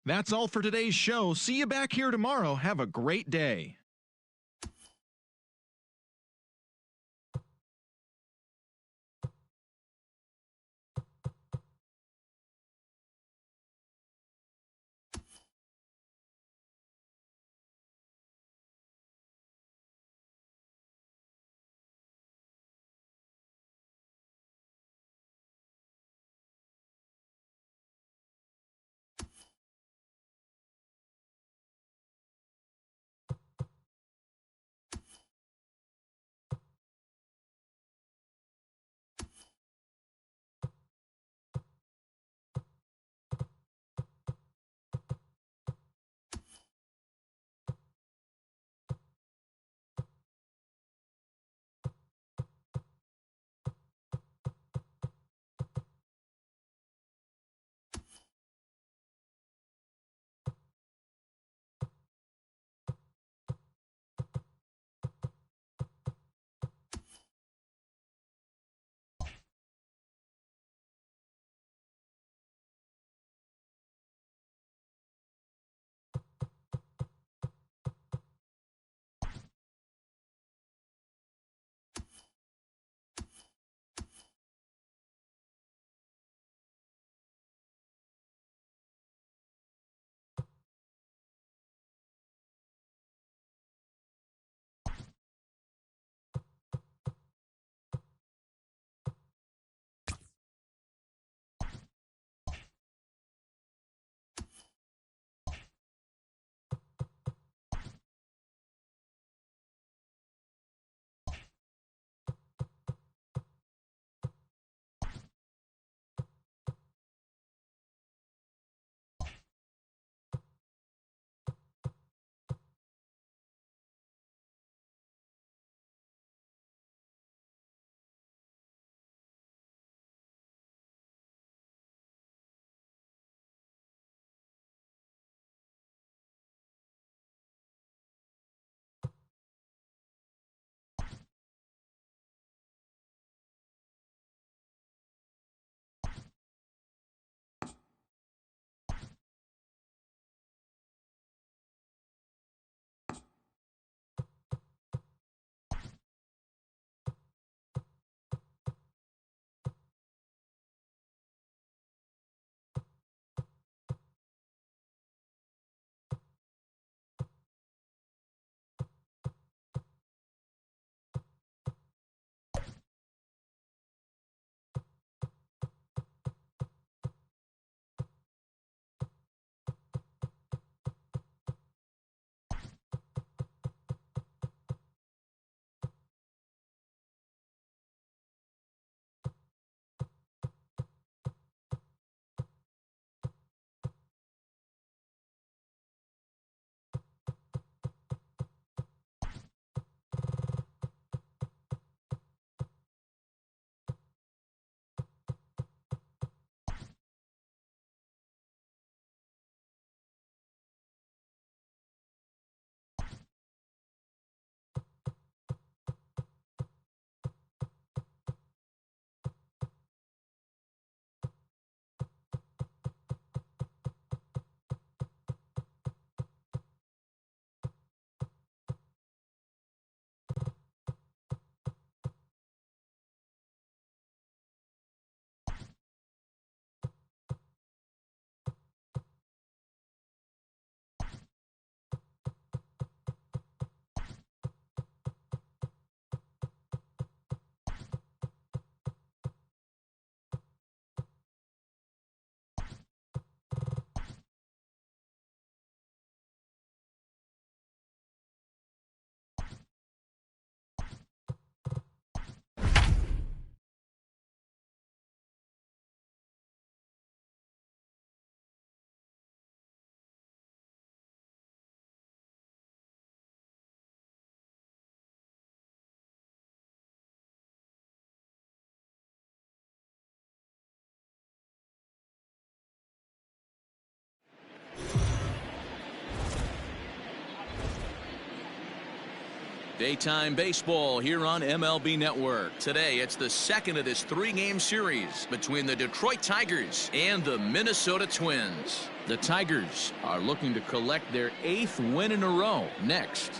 That's all for today's show. See you back here tomorrow. Have a great day. Daytime baseball here on MLB Network. Today, it's the second of this three-game series between the Detroit Tigers and the Minnesota Twins. The Tigers are looking to collect their 8th win in a row next.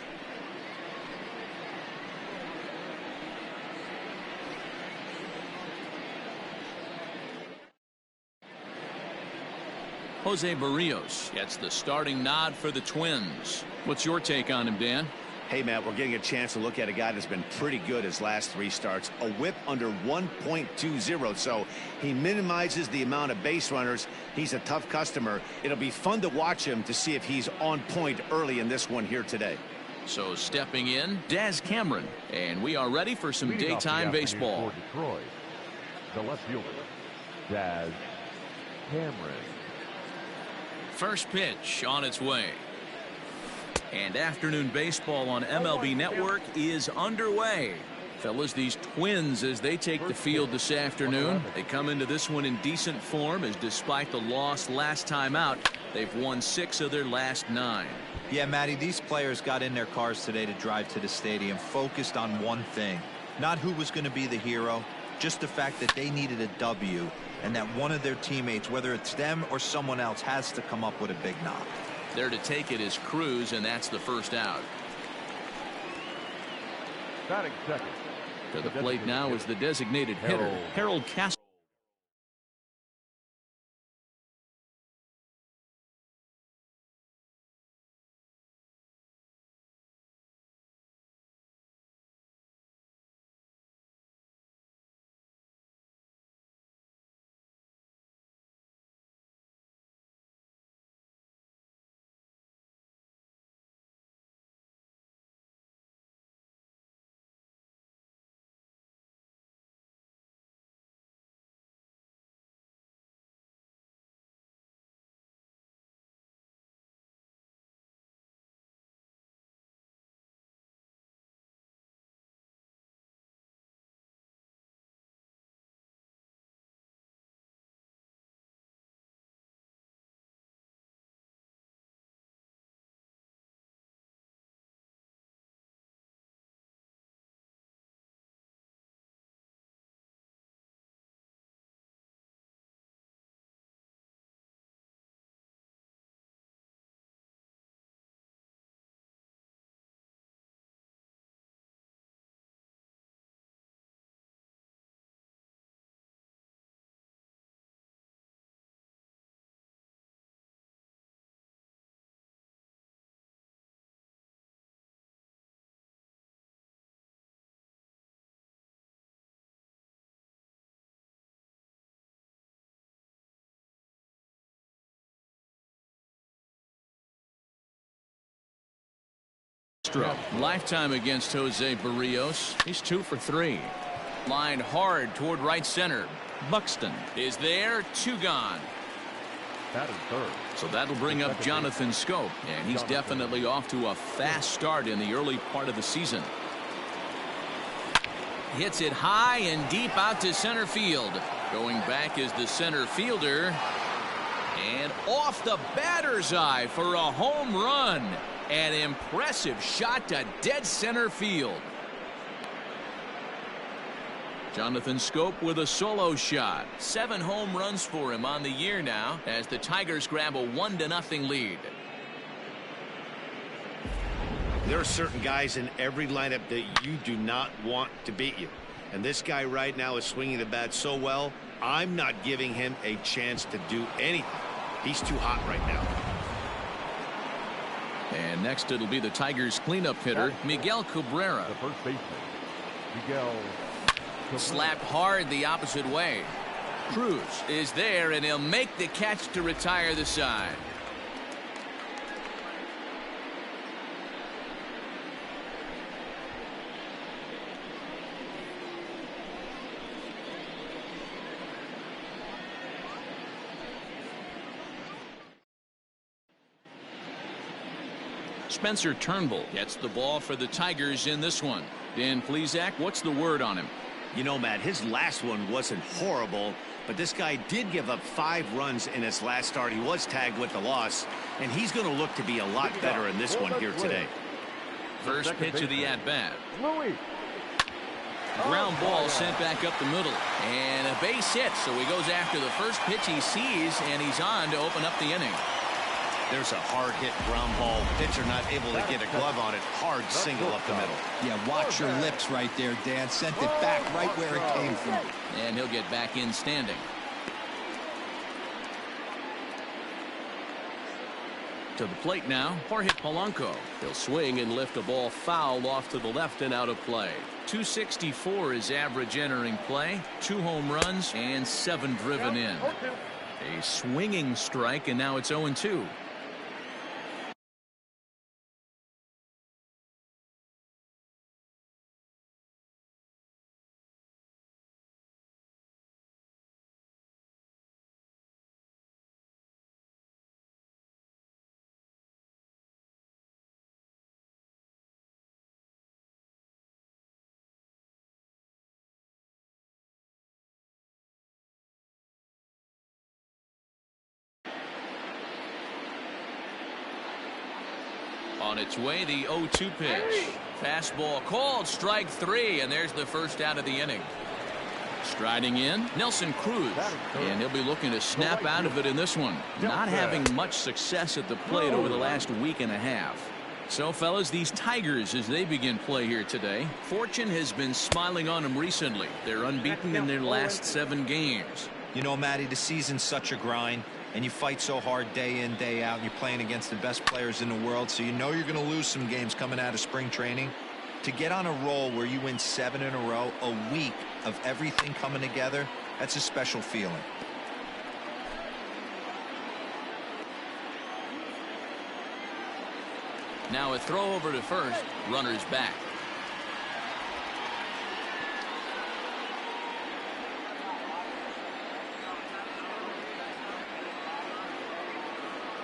Jose Barrios gets the starting nod for the Twins. What's your take on him, Dan? Hey, Matt, we're getting a chance to look at a guy that's been pretty good his last 3 starts. A whip under 1.20, so he minimizes the amount of base runners. He's a tough customer. It'll be fun to watch him to see if he's on point early in this one here today. So stepping in, Daz Cameron, and we are ready for some daytime baseball. For Detroit, the left fielder, Daz Cameron. First pitch on its way. And afternoon baseball on MLB Network is underway. Fellas, these Twins, as they take the field this afternoon, they come into this one in decent form, as despite the loss last time out, they've won 6 of their last 9. Yeah, Matty, these players got in their cars today to drive to the stadium focused on one thing. Not who was going to be the hero, just the fact that they needed a W, and that one of their teammates, whether it's them or someone else, has to come up with a big knock. There to take it is Cruz, and that's the first out. Batting second. To the plate now is the designated hitter, Harold Castro. Lifetime against Jose Barrios. He's 2 for 3. Lined hard toward right center. Buxton is there. 2 gone. Batting third. So that'll bring up Jonathan Schoop, and he's definitely off to a fast start in the early part of the season. Hits it high and deep out to center field. Going back is the center fielder. And off the batter's eye for a home run. An impressive shot to dead center field. Jonathan Schoop with a solo shot. 7 home runs for him on the year now, as the Tigers grab a 1-0 lead. There are certain guys in every lineup that you do not want to beat you. And this guy right now is swinging the bat so well, I'm not giving him a chance to do anything. He's too hot right now. And next it'll be the Tigers cleanup hitter, Miguel Cabrera. The first baseman, Miguel Cabrera. Slapped hard the opposite way. Cruz is there, and he'll make the catch to retire the side. Spencer Turnbull gets the ball for the Tigers in this one. Dan Plesac, what's the word on him? You know, Matt, his last one wasn't horrible, but this guy did give up 5 runs in his last start. He was tagged with the loss, and he's going to look to be a lot better in this one here today. First pitch of the at-bat. Louis. Ground ball sent back up the middle. And a base hit, so he goes after the first pitch he sees, and he's on to open up the inning. There's a hard hit ground ball. Pitcher not able to get a glove on it. Hard single up the middle. Yeah, watch your lips right there, Dan. Sent it back right where it came from. And he'll get back in standing. To the plate now, Jorge Polanco. He'll swing and lift a ball foul off to the left and out of play. 264 is average entering play. 2 home runs and 7 driven in. A swinging strike, and now it's 0-2. On its way, the 0-2 pitch. Fastball called, strike 3, and there's the first out of the inning. Striding in, Nelson Cruz, and he'll be looking to snap out of it in this one. Not having much success at the plate over the last week and a half. So, fellas, these Tigers, as they begin play here today, fortune has been smiling on them recently. They're unbeaten in their last 7 games. You know, Matty, the season's such a grind. And you fight so hard day in, day out, and you're playing against the best players in the world, so you know you're going to lose some games coming out of spring training. To get on a roll where you win 7 in a row, a week of everything coming together, that's a special feeling. Now a throw over to first, runners back.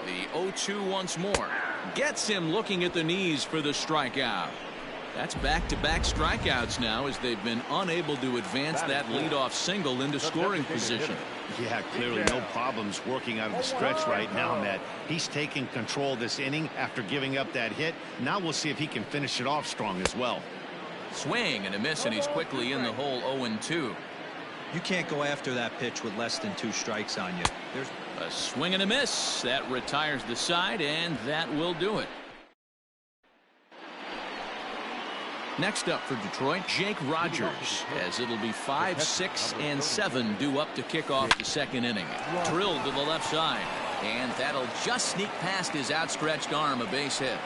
The 0-2 once more. Gets him looking at the knees for the strikeout. That's back-to-back strikeouts now as they've been unable to advance that leadoff single into scoring position. Yeah, clearly no problems working out of the stretch right now, Matt. He's taking control this inning after giving up that hit. Now we'll see if he can finish it off strong as well. Swing and a miss, and he's quickly in the hole 0-2. You can't go after that pitch with less than 2 strikes on you. There's a swing and a miss. That retires the side, and that will do it. Next up for Detroit, Jake Rogers, as it'll be 5, 6, and 7 due up to kick off the second inning. Drilled to the left side, and that'll just sneak past his outstretched arm, a base hit.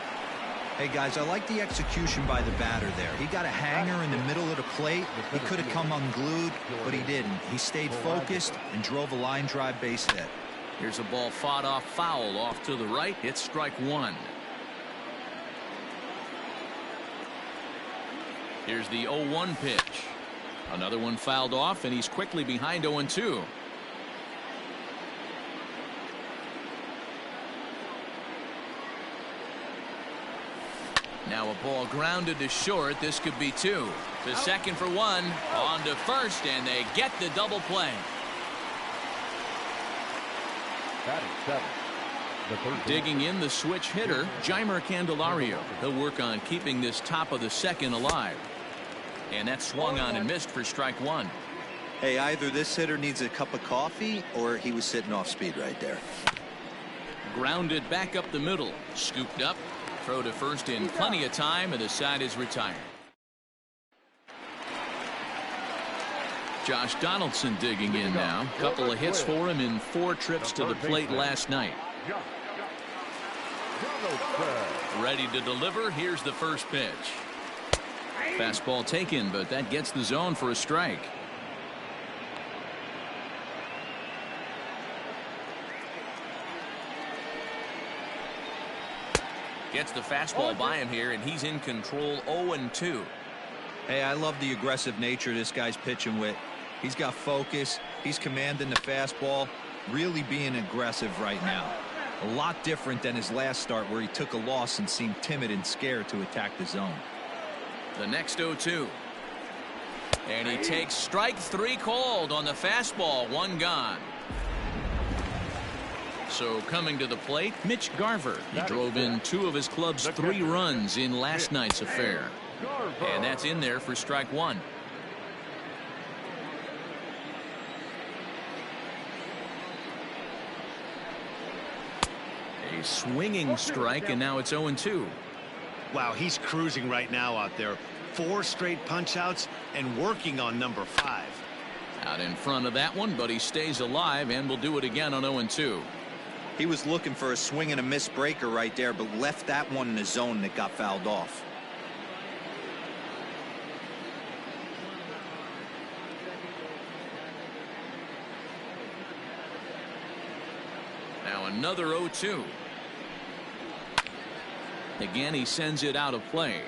Hey, guys, I like the execution by the batter there. He got a hanger in the middle of the plate. He could have come unglued, but he didn't. He stayed focused and drove a line drive base hit. Here's a ball fought off foul off to the right. It's strike 1. Here's the 0-1 pitch. Another one fouled off, and he's quickly behind 0-2. Now a ball grounded to short. This could be 2. To second for 1. On to first, and they get the double play. Digging in the switch hitter, Jeimer Candelario. He'll work on keeping this top of the second alive. And that swung on and missed for strike 1. Hey, either this hitter needs a cup of coffee or he was sitting off speed right there. Grounded back up the middle. Scooped up. Throw to first in plenty of time, and the side is retired. Josh Donaldson digging in now. Couple of hits for him in 4 trips to the plate last night. Ready to deliver. Here's the first pitch. Fastball taken, but that gets the zone for a strike. Gets the fastball by him here, and he's in control 0-2. Hey, I love the aggressive nature this guy's pitching with. He's got focus. He's commanding the fastball. Really being aggressive right now. A lot different than his last start where he took a loss and seemed timid and scared to attack the zone. The next 0-2. And he takes strike 3 called on the fastball. 1 gone. So coming to the plate, Mitch Garver. He drove in 2 of his club's 3 runs in last night's affair. And that's in there for strike 1. A swinging strike, and now it's 0-2. Wow, he's cruising right now out there. 4 straight punch-outs and working on number 5. Out in front of that one, but he stays alive and will do it again on 0-2. He was looking for a swing and a miss breaker right there, but left that one in the zone that got fouled off. Now another 0-2. Again, he sends it out of play.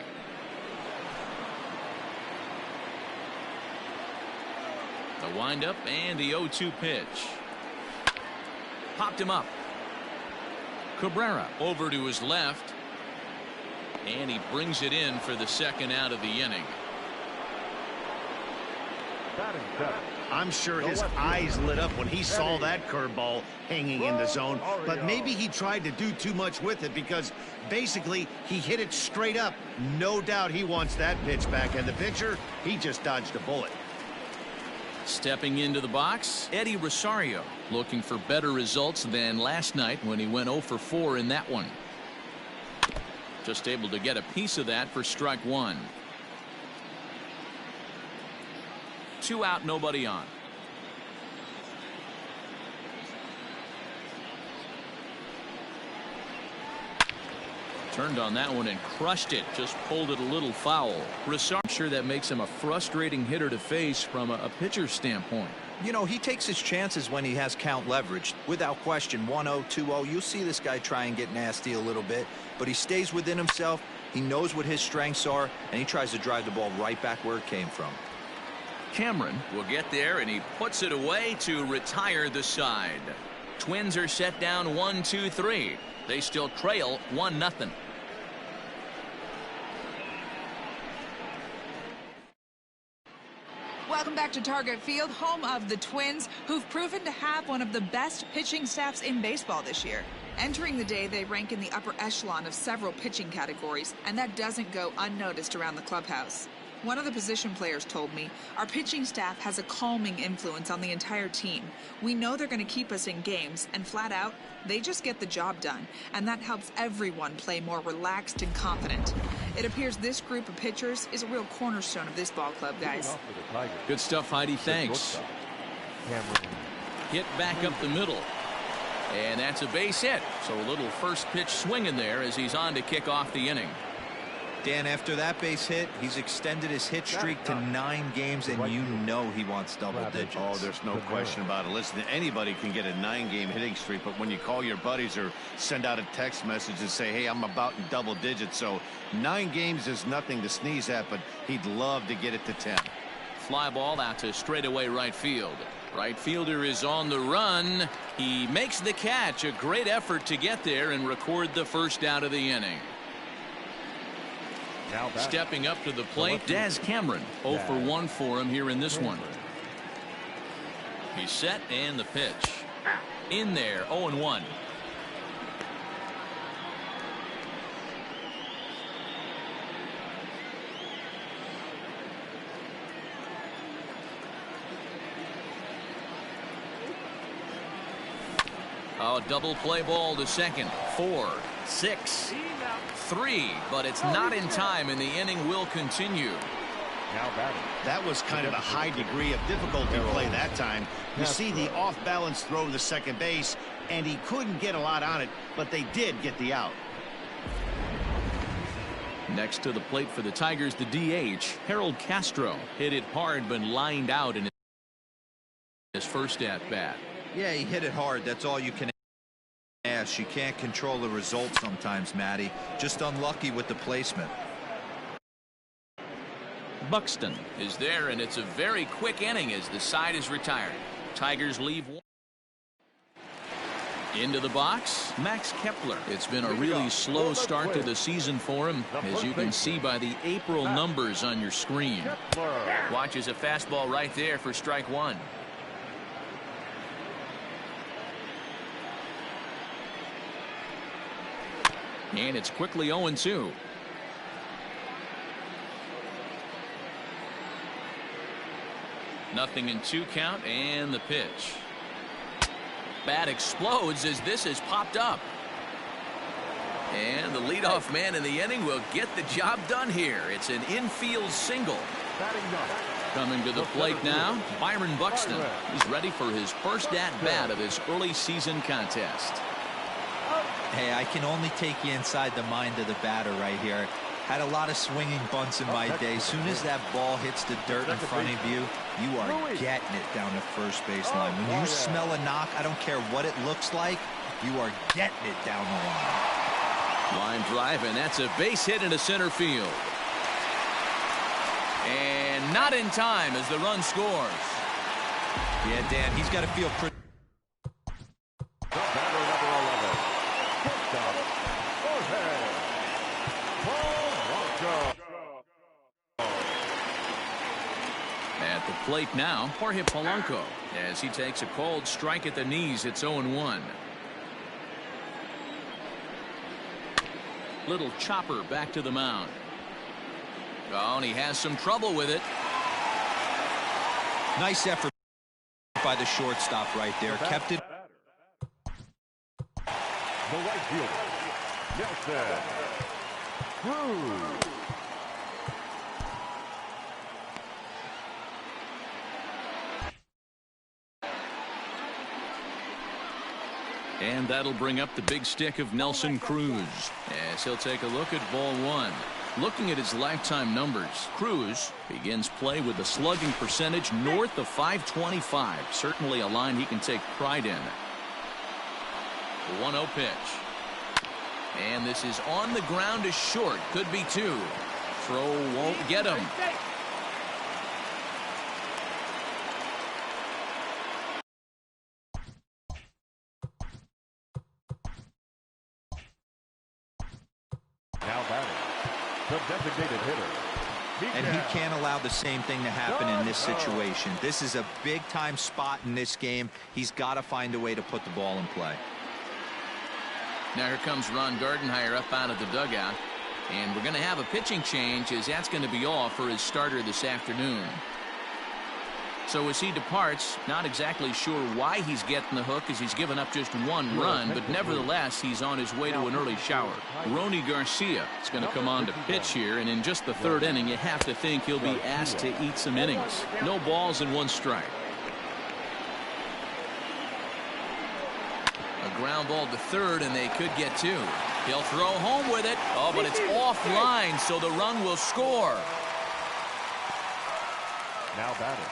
The windup and the 0-2 pitch. Popped him up. Cabrera over to his left. And he brings it in for the second out of the inning. I'm sure his eyes lit up when he saw that curveball hanging in the zone, but maybe he tried to do too much with it because basically he hit it straight up. No doubt he wants that pitch back, and the pitcher, he just dodged a bullet. Stepping into the box, Eddie Rosario, looking for better results than last night when he went 0 for 4 in that one. Just able to get a piece of that for strike 1. 2 out, nobody on. Turned on that one and crushed it. Just pulled it a little foul. Rosario, I'm sure that makes him a frustrating hitter to face from a pitcher's standpoint. You know, he takes his chances when he has count leverage. Without question, 1-0, 2-0. You'll see this guy try and get nasty a little bit, but he stays within himself. He knows what his strengths are, and he tries to drive the ball right back where it came from. Cameron will get there, and he puts it away to retire the side. Twins are set down 1-2-3. They still trail 1-0. Welcome back to Target Field, home of the Twins, who've proven to have one of the best pitching staffs in baseball this year. Entering the day, they rank in the upper echelon of several pitching categories, and that doesn't go unnoticed around the clubhouse. One of the position players told me, our pitching staff has a calming influence on the entire team. We know they're going to keep us in games, and flat out, they just get the job done, and that helps everyone play more relaxed and confident. It appears this group of pitchers is a real cornerstone of this ball club, guys. Good stuff, Heidi. Thanks. Hit back up the middle. And that's a base hit. So a little first pitch swing in there as he's on to kick off the inning. Dan, after that base hit, he's extended his hit streak to 9 games, and you know he wants double digits. Oh, there's no question about it. Listen, anybody can get a 9-game hitting streak, but when you call your buddies or send out a text message and say, hey, I'm about in double digits, so 9 games is nothing to sneeze at, but he'd love to get it to 10. Fly ball out to straightaway right field. Right fielder is on the run. He makes the catch. A great effort to get there and record the first out of the inning. Stepping up to the plate, Daz Cameron. 0 for 1 for him here in this one. He's set, and the pitch. In there, 0-1. Oh, double play ball to second. 4, 6, 3, but it's not in time, and the inning will continue. That was kind of a high degree of difficulty play that time. You see the off-balance throw to second base, and he couldn't get a lot on it, but they did get the out. Next to the plate for the Tigers, the DH, Harold Castro. Hit it hard, but lined out in his first at-bat. Yeah, he hit it hard. That's all you can ask. You can't control the result sometimes, Matty. Just unlucky with the placement. Buxton is there, and it's a very quick inning as the side is retired. Tigers leave one. Into the box, Max Kepler. It's been a really slow start to the season for him, as you can see by the April numbers on your screen. Watches a fastball right there for strike 1. And it's quickly 0-2. Nothing in 2 count, and the pitch. Bat explodes as this is popped up. And the leadoff man in the inning will get the job done here. It's an infield single. Coming to the plate now, Byron Buxton. He's ready for his first at-bat of this early season contest. Hey, I can only take you inside the mind of the batter right here. Had a lot of swinging bunts in my day. Soon as that ball hits the dirt in front of you, you are getting it down the first baseline. When you smell a knock, I don't care what it looks like, you are getting it down the line. Line drive, and that's a base hit into center field. And not in time as the run scores. Yeah, Dan, he's got to feel pretty. At the plate now, Jorge Polanco, as he takes a cold strike at the knees. It's 0-1. Little chopper back to the mound. Oh, and he has some trouble with it. Nice effort by the shortstop right there. Kept it. The right fielder, Nelson Cruz. And that'll bring up the big stick of Nelson Cruz as he'll take a look at ball 1. Looking at his lifetime numbers, Cruz begins play with a slugging percentage north of .525. Certainly a line he can take pride in. 1-0 pitch. And this is on the ground to short. Could be 2. Throw won't get him. The designated hitter. And he can't allow the same thing to happen in this situation. This is a big-time spot in this game. He's got to find a way to put the ball in play. Now here comes Ron Gardenhire up out of the dugout. And we're going to have a pitching change as that's going to be all for his starter this afternoon. So as he departs, not exactly sure why he's getting the hook as he's given up just 1 run, but nevertheless he's on his way to an early shower. Rony Garcia is going to come on to pitch here, and in just the 3rd inning you have to think he'll be asked to eat some innings. No balls and 1 strike. A ground ball to 3rd, and they could get 2. He'll throw home with it. Oh, but it's offline, so the run will score. Now batting.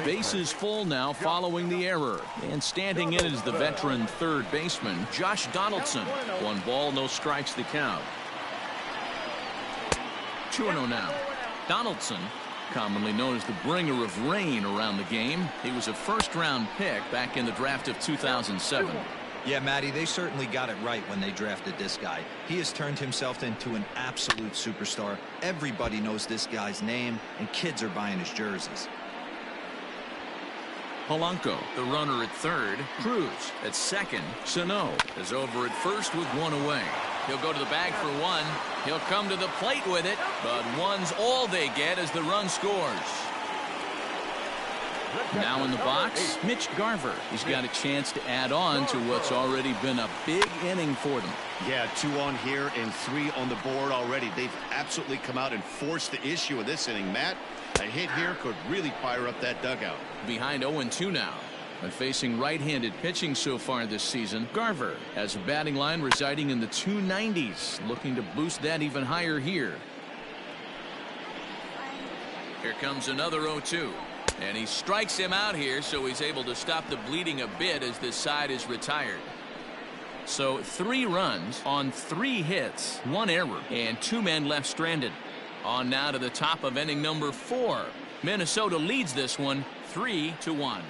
Bases full now following the error, and standing in is the veteran 3rd baseman Josh Donaldson. 1 ball, no strikes the count. 2-0 now. Donaldson, commonly known as the bringer of rain around the game. He was a 1st-round pick back in the draft of 2007. Yeah, Matty, they certainly got it right when they drafted this guy. He has turned himself into an absolute superstar. Everybody knows this guy's name, and kids are buying his jerseys. Polanco, the runner at 3rd. Cruz at 2nd. Sano is over at 1st with 1 away. He'll go to the bag for 1. He'll come to the plate with it, but 1's all they get as the run scores. Now in the box, Mitch Garver. He's got a chance to add on to what's already been a big inning for them. Yeah, 2 on here and 3 on the board already. They've absolutely come out and forced the issue of this inning, Matt. A hit here could really fire up that dugout. Behind 0-2 now. But facing right-handed pitching so far this season, Garver has a batting line residing in the 290s. Looking to boost that even higher here. Here comes another 0-2. And he strikes him out here, so he's able to stop the bleeding a bit as this side is retired. So 3 runs on 3 hits, 1 error, and 2 men left stranded. On now to the top of inning number 4. Minnesota leads this one 3-1.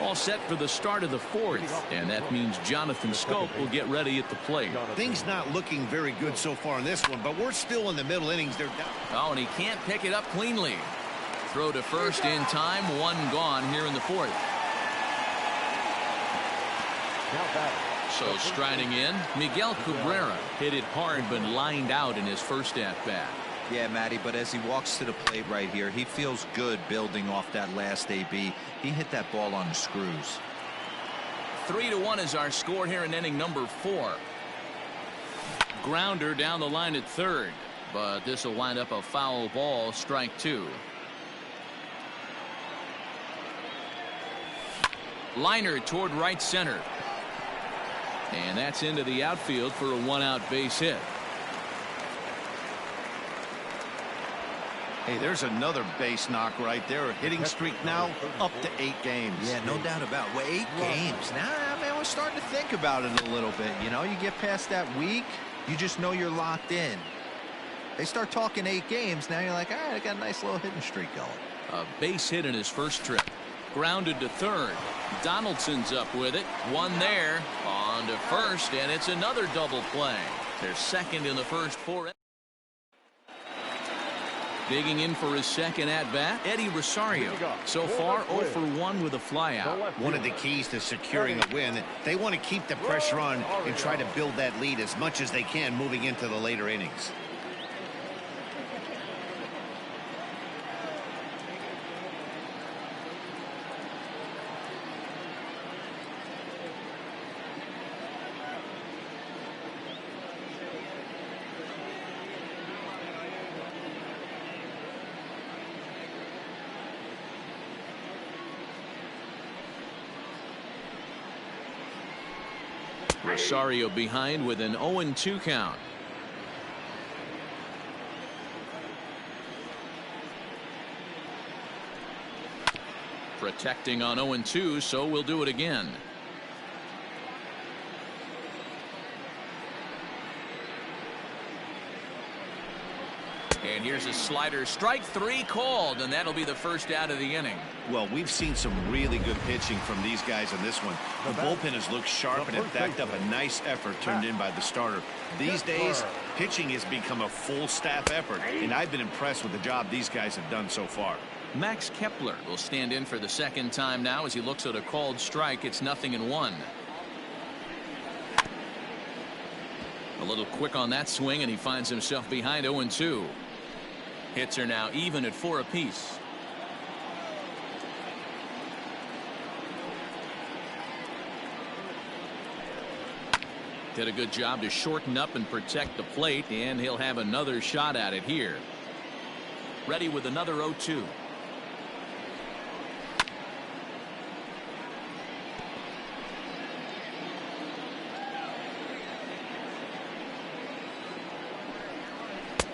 All set for the start of the 4th, and that means Jonathan Schoop will get ready at the plate. Things not looking very good so far in this one, but we're still in the middle innings. They're down. Oh, and he can't pick it up cleanly. Throw to 1st in time, 1 gone here in the 4th. So striding in, Miguel Cabrera hit it hard but lined out in his first at-bat. Yeah, Matty, but as he walks to the plate right here, he feels good building off that last AB. He hit that ball on the screws. 3-1 is our score here in inning number 4. Grounder down the line at third, but this will wind up a foul ball, strike 2. Liner toward right center. And that's into the outfield for a 1-out base hit. Hey, there's another base knock right there. A hitting streak now up to 8 games. Yeah, no doubt about it. Well, 8 games. Now, I mean, we're starting to think about it a little bit. You know, you get past that week, you just know you're locked in. They start talking 8 games, now you're like, all right, I got a nice little hitting streak going. A base hit in his first trip. Grounded to third. Donaldson's up with it. One there. On to first, and it's another double play. They're second in the first 4. Digging in for his second at-bat, Eddie Rosario. So far, 0 for 1 with a flyout. One of the keys to securing a win, they want to keep the pressure on and try to build that lead as much as they can moving into the later innings. Rosario behind with an 0-2 count. Protecting on 0-2, so we'll do it again. And here's a slider, strike 3 called, and that'll be the first out of the inning. Well, we've seen some really good pitching from these guys in this one. The bullpen has looked sharp and it backed up a nice effort turned in by the starter. These days, pitching has become a full staff effort, and I've been impressed with the job these guys have done so far. Max Kepler will stand in for the second time now as he looks at a called strike. It's 0-1. A little quick on that swing, and he finds himself behind 0-2. Hits are now even at 4 apiece. Did a good job to shorten up and protect the plate, and he'll have another shot at it here. Ready with another 0-2.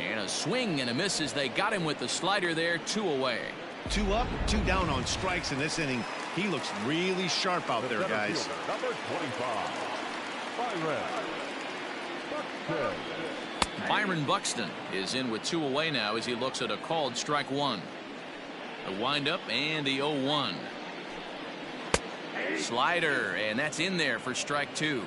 And a swing and a miss as they got him with the slider there. 2 away. 2 up, 2 down on strikes in this inning. He looks really sharp out there, guys. Number 25. Byron Buxton is in with 2 away now as he looks at a called strike 1. The windup and the 0-1. Slider, and that's in there for strike 2.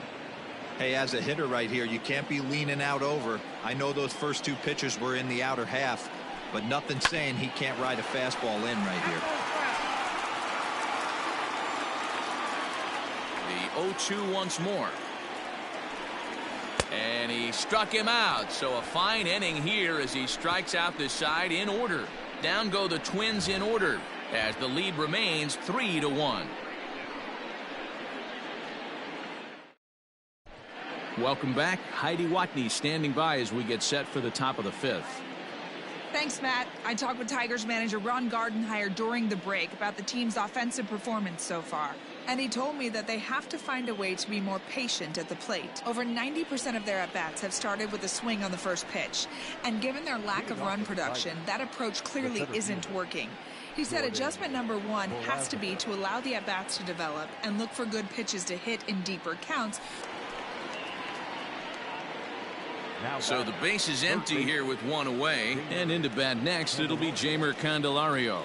Hey, as a hitter right here, you can't be leaning out over. I know those first 2 pitches were in the outer half, but nothing saying he can't ride a fastball in right here. The 0-2 once more. And he struck him out. So a fine inning here as he strikes out the side in order. Down go the Twins in order as the lead remains 3-1. Welcome back. Heidi Watney standing by as we get set for the top of the 5th. Thanks, Matt. I talked with Tigers manager Ron Gardenhire during the break about the team's offensive performance so far. And he told me that they have to find a way to be more patient at the plate. Over 90% of their at-bats have started with a swing on the first pitch. And given their lack of run production, that approach clearly isn't working. He said adjustment number 1 has to be to allow the at-bats to develop and look for good pitches to hit in deeper counts. So the base is empty here with 1 away, and into bat next it'll be Jeimer Candelario.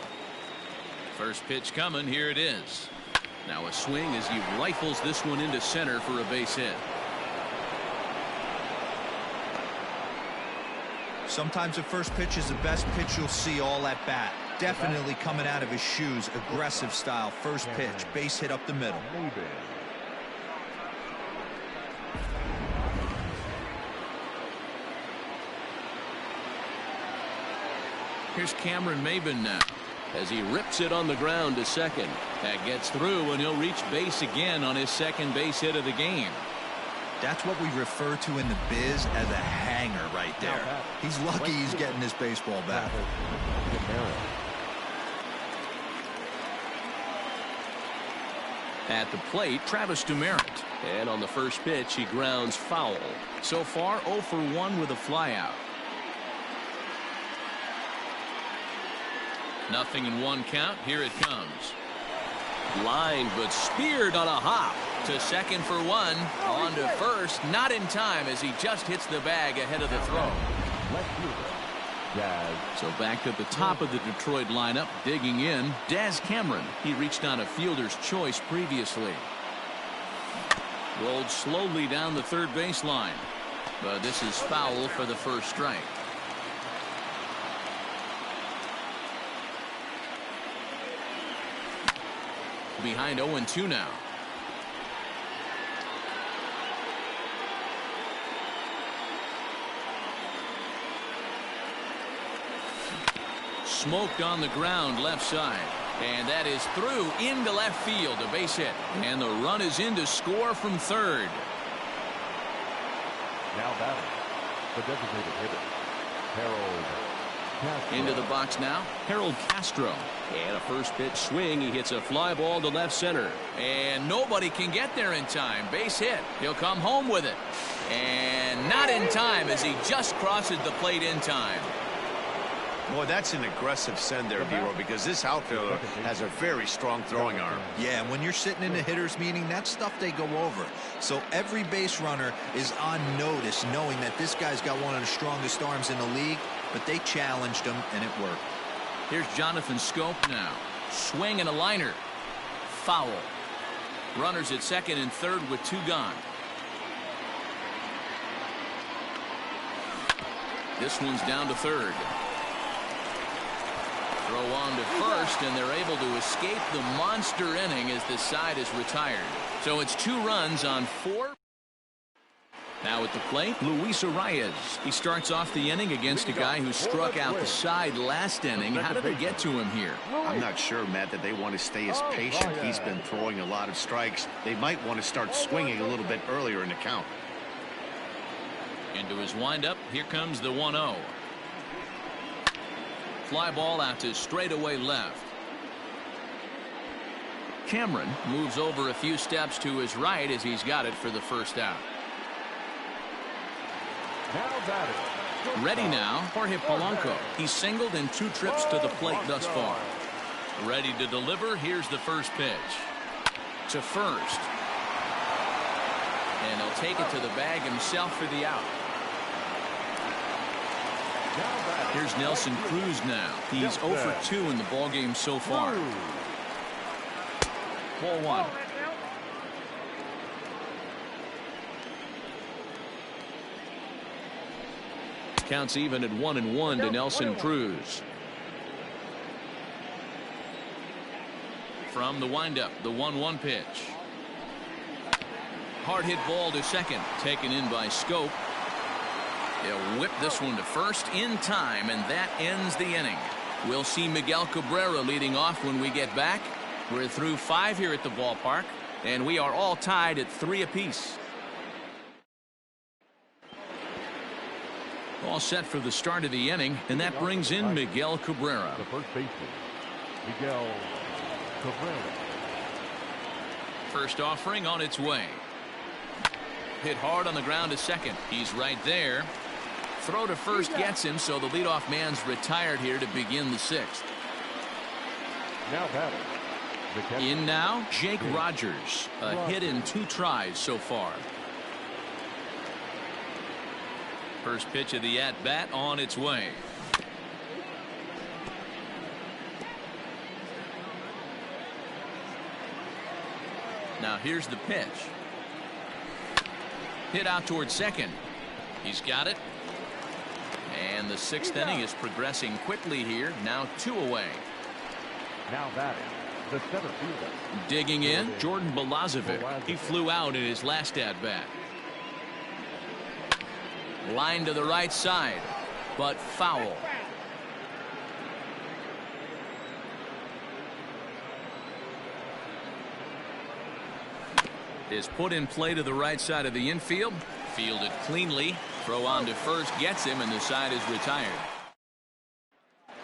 First pitch coming, here it is. Now a swing as he rifles this one into center for a base hit. Sometimes the first pitch is the best pitch you'll see all at bat. Definitely coming out of his shoes, aggressive style, first pitch, base hit up the middle. Here's Cameron Maybin now as he rips it on the ground to second. That gets through, and he'll reach base again on his second base hit of the game. That's what we refer to in the biz as a hanger right there. He's lucky he's getting this baseball back. At the plate, Travis Demeritte. And on the first pitch, he grounds foul. So far, 0 for 1 with a flyout. Nothing in 1 count. Here it comes. Line, but speared on a hop. To second for 1. On to first. Not in time as he just hits the bag ahead of the throw. So back to the top of the Detroit lineup, digging in, Daz Cameron. He reached on a fielder's choice previously. Rolled slowly down the third baseline. But this is foul for the first strike. Behind 0-2 now. Smoked on the ground left side. And that is through into left field. A base hit. And the run is in to score from third. Now batting, the designated hitter, Harold Castro. Into the box now, Harold Castro. And a first pitch swing. He hits a fly ball to left center. And nobody can get there in time. Base hit. He'll come home with it. And not in time as he just crosses the plate in time. Boy, that's an aggressive send there, Dero, because this outfielder has a very strong throwing arm. Yeah, when you're sitting in a hitter's meeting, that's stuff they go over. So every base runner is on notice, knowing that this guy's got one of the strongest arms in the league, but they challenged him, and it worked. Here's Jonathan Schoop now. Swing and a liner. Foul. Runners at second and third with 2 gone. This one's down to third. Throw on to first, and they're able to escape the monster inning as the side is retired. So it's 2 runs on 4. Now at the plate, Luis Arias. He starts off the inning against a guy who struck out the side last inning. How did they get to him here? I'm not sure, Matt, that they want to stay as patient. He's been throwing a lot of strikes. They might want to start swinging a little bit earlier in the count. Into his windup, here comes the 1-0. Fly ball out to straightaway left. Cameron moves over a few steps to his right as he's got it for the first out. Ready now, Jorge Polanco. He's singled in 2 trips to the plate thus far. Ready to deliver. Here's the first pitch. To first. And he'll take it to the bag himself for the out. Here's Nelson Cruz now. He's 0 for 2 in the ballgame so far. 4-1. Counts even at 1-1 to Nelson Cruz. From the windup, the 1-1 pitch. Hard hit ball to second, taken in by Schoop. They'll whip this one to first in time, and that ends the inning. We'll see Miguel Cabrera leading off when we get back. We're through 5 here at the ballpark, and we are all tied at 3 apiece. All set for the start of the inning, and that brings in Miguel Cabrera. The first baseman, Miguel Cabrera. First offering on its way. Hit hard on the ground to second. He's right there. Throw to first gets him, so the leadoff man's retired here to begin the 6th. Now batting. In now, Jake Rogers. A hit in 2 tries so far. First pitch of the at-bat on its way. Now here's the pitch. Hit out towards second. He's got it. And the 6th inning is progressing quickly here. Now 2 away. Now batting, the center fielder. Digging in, Jordan Balazovic. He flew out in his last at-bat. Line to the right side, but foul. is put in play to the right side of the infield. Fielded cleanly. Throw on to first gets him, and the side is retired.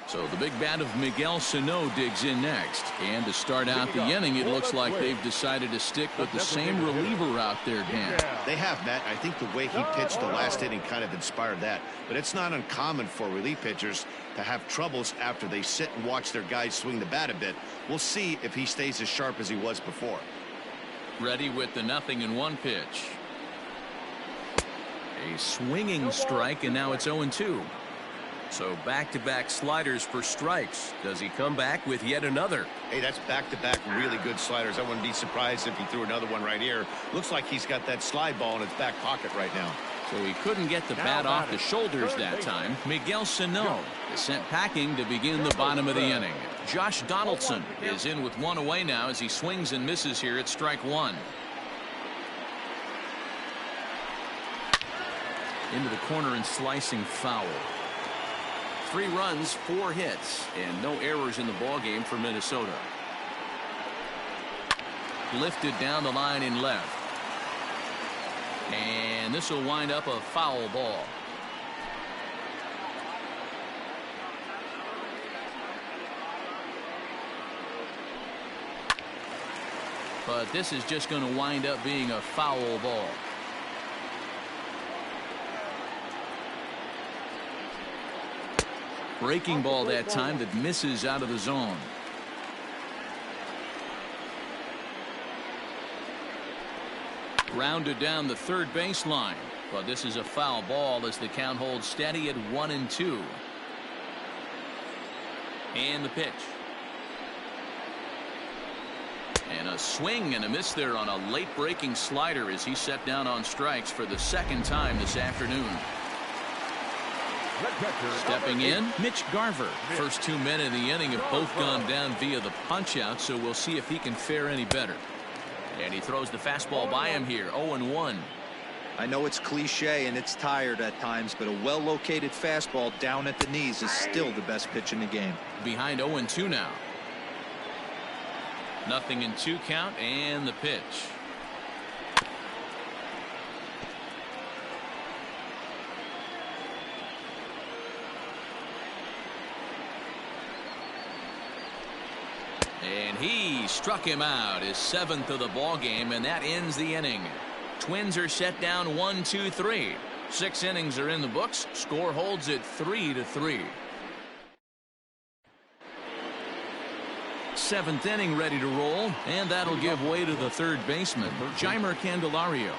So the big bat of Miguel Sano digs in next. And to start out the inning, it looks like they've decided to stick with the same reliever out there, Dan. They have, Matt. I think the way he pitched the last inning kind of inspired that. But it's not uncommon for relief pitchers to have troubles after they sit and watch their guys swing the bat a bit. We'll see if he stays as sharp as he was before. Ready with the 0-1 pitch. A swinging strike, and now it's 0-2. So back-to-back sliders for strikes. Does he come back with yet another? Hey, that's back-to-back really good sliders. I wouldn't be surprised if he threw another one right here. Looks like he's got that slide ball in his back pocket right now. So he couldn't get the bat off the shoulders that time. Miguel Sano is sent packing to begin the bottom of the inning. Josh Donaldson is in with one away now as he swings and misses here at strike one. Into the corner and slicing foul. 3 runs, 4 hits, and no errors in the ballgame for Minnesota. Lifted down the line in left. And this will wind up a foul ball. But this is just going to wind up being a foul ball. Breaking ball that time that misses out of the zone. Grounded down the third baseline. But this is a foul ball as the count holds steady at 1-2. And the pitch. And a swing and a miss there on a late breaking slider as he set down on strikes for the second time this afternoon. Stepping in, Mitch Garver. First 2 men in the inning have both gone down via the punch-out, so we'll see if he can fare any better. And he throws the fastball by him here, 0-1. I know it's cliche and it's tired at times, but a well-located fastball down at the knees is still the best pitch in the game. Behind 0-2 now. 0-2 count and the pitch. And he struck him out, his 7th of the ball game, and that ends the inning. Twins are set down 1-2-3. 6 innings are in the books. Score holds at 3-3. 7th inning ready to roll, and that'll give way to the third baseman, Jeimer Candelario.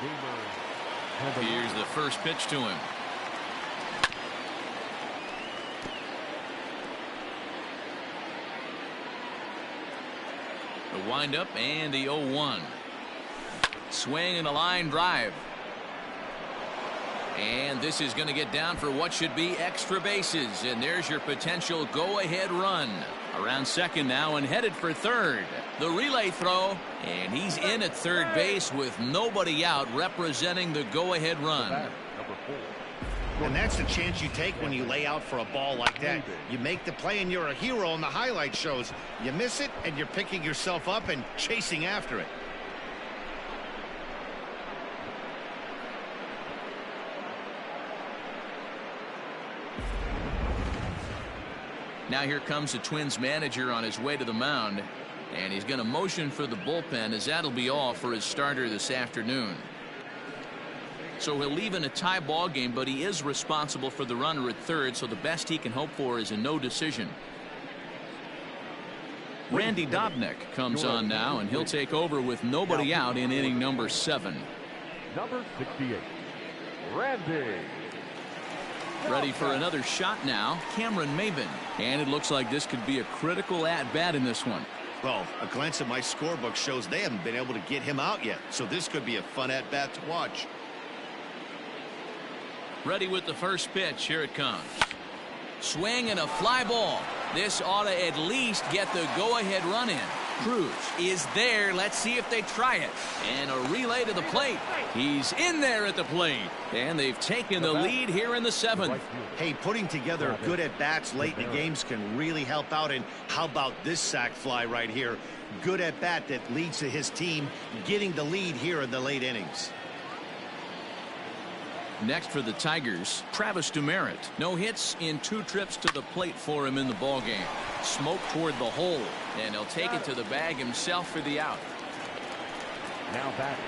Here's the first pitch to him. The windup and the 0-1. Swing and a line drive. And this is going to get down for what should be extra bases. And there's your potential go-ahead run. Around second now and headed for third. The relay throw. And he's in at third base with nobody out, representing the go-ahead run. And that's the chance you take when you lay out for a ball like that. You make the play and you're a hero in the highlight shows. You miss it and you're picking yourself up and chasing after it. Now here comes the Twins manager on his way to the mound, and he's going to motion for the bullpen, as that'll be all for his starter this afternoon. So he'll leave in a tie ball game, but he is responsible for the runner at third, so the best he can hope for is a no decision. Randy Dobnak comes on now, and he'll take over with nobody out in inning number 7. Number 68, Randy. Ready for another shot now, Cameron Maybin. And it looks like this could be a critical at-bat in this one. Well, a glance at my scorebook shows they haven't been able to get him out yet, so this could be a fun at-bat to watch. Ready with the first pitch. Here it comes. Swing and a fly ball. This ought to at least get the go-ahead run in. Cruz is there. Let's see if they try it. And a relay to the plate. He's in there at the plate. And they've taken the lead here in the 7th. Hey, putting together good at-bats late in the games can really help out. And how about this sac fly right here? Good at-bat that leads to his team getting the lead here in the late innings. Next for the Tigers, Travis Demeritte. No hits in 2 trips to the plate for him in the ballgame. Smoke toward the hole, and he'll take it to the bag himself for the out. Now back,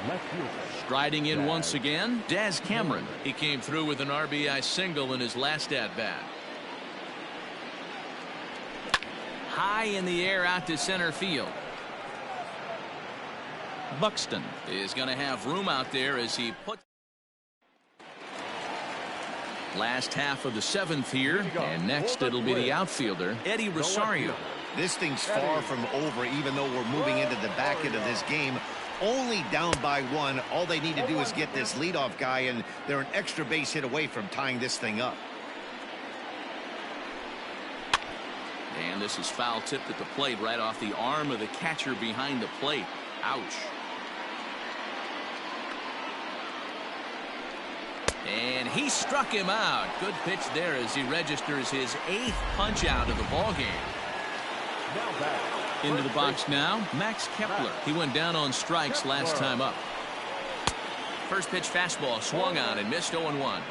left fielder. Striding in once again, Daz Cameron. He came through with an RBI single in his last at-bat. High in the air out to center field. Buxton is going to have room out there as he puts. Last half of the 7th here, and next it'll be the outfielder, Eddie Rosario. This thing's far from over, even though we're moving into the back end of this game. Only down by 1. All they need to do is get this leadoff guy, and they're an extra base hit away from tying this thing up. And this is foul tipped at the plate right off the arm of the catcher behind the plate. Ouch. And he struck him out. Good pitch there as he registers his 8th punch out of the ball game. Into the box now, Max Kepler. He went down on strikes last time up. First pitch fastball swung on and missed 0-1.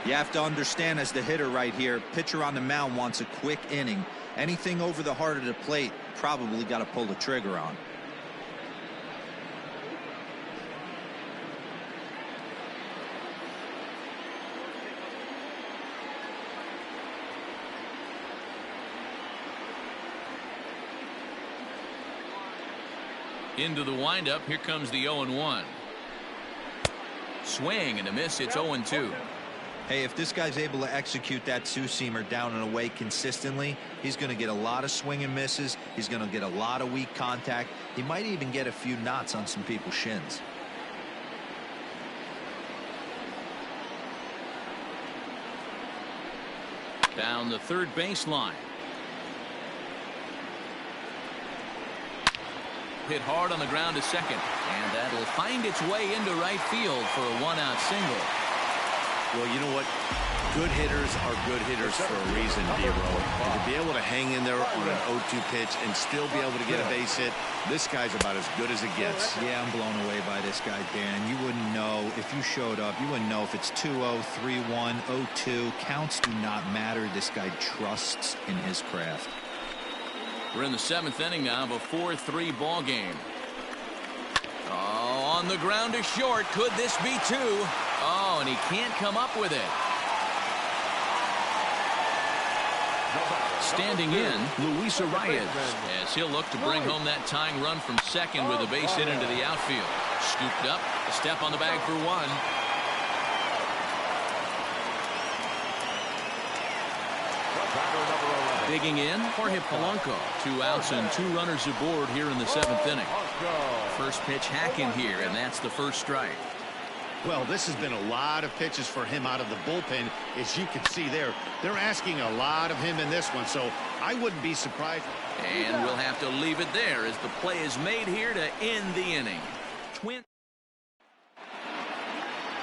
You have to understand, as the hitter right here, pitcher on the mound wants a quick inning. Anything over the heart of the plate, probably got to pull the trigger on. Into the windup. Here comes the 0-1. Swing and a miss. It's 0-2. Hey, if this guy's able to execute that 2-seamer down and away consistently, he's going to get a lot of swing and misses. He's going to get a lot of weak contact. He might even get a few knots on some people's shins. Down the third baseline. Hit hard on the ground to second, and that'll find its way into right field for a 1-out single. Well, you know what? Good hitters are good hitters for a reason, D-Row. And to be able to hang in there on an 0-2 pitch and still be able to get a base hit, this guy's about as good as it gets. Yeah, I'm blown away by this guy, Dan. You wouldn't know if you showed up. You wouldn't know if it's 2-0, 3-1, 0-2. Counts do not matter. This guy trusts in his craft. We're in the 7th inning now of a 4-3 ball game. Oh, on the ground to short. Could this be 2? Oh, and he can't come up with it. Standing in, Luis Arias, as he'll look to bring home that tying run from second with a base hit into the outfield. Scooped up, a step on the bag for 1. Digging in, Jorge Polanco. 2 outs and 2 runners aboard here in the 7th inning. First pitch hacking here, and that's the first strike. Well, this has been a lot of pitches for him out of the bullpen. As you can see there, they're asking a lot of him in this one, so I wouldn't be surprised. And we'll have to leave it there as the play is made here to end the inning.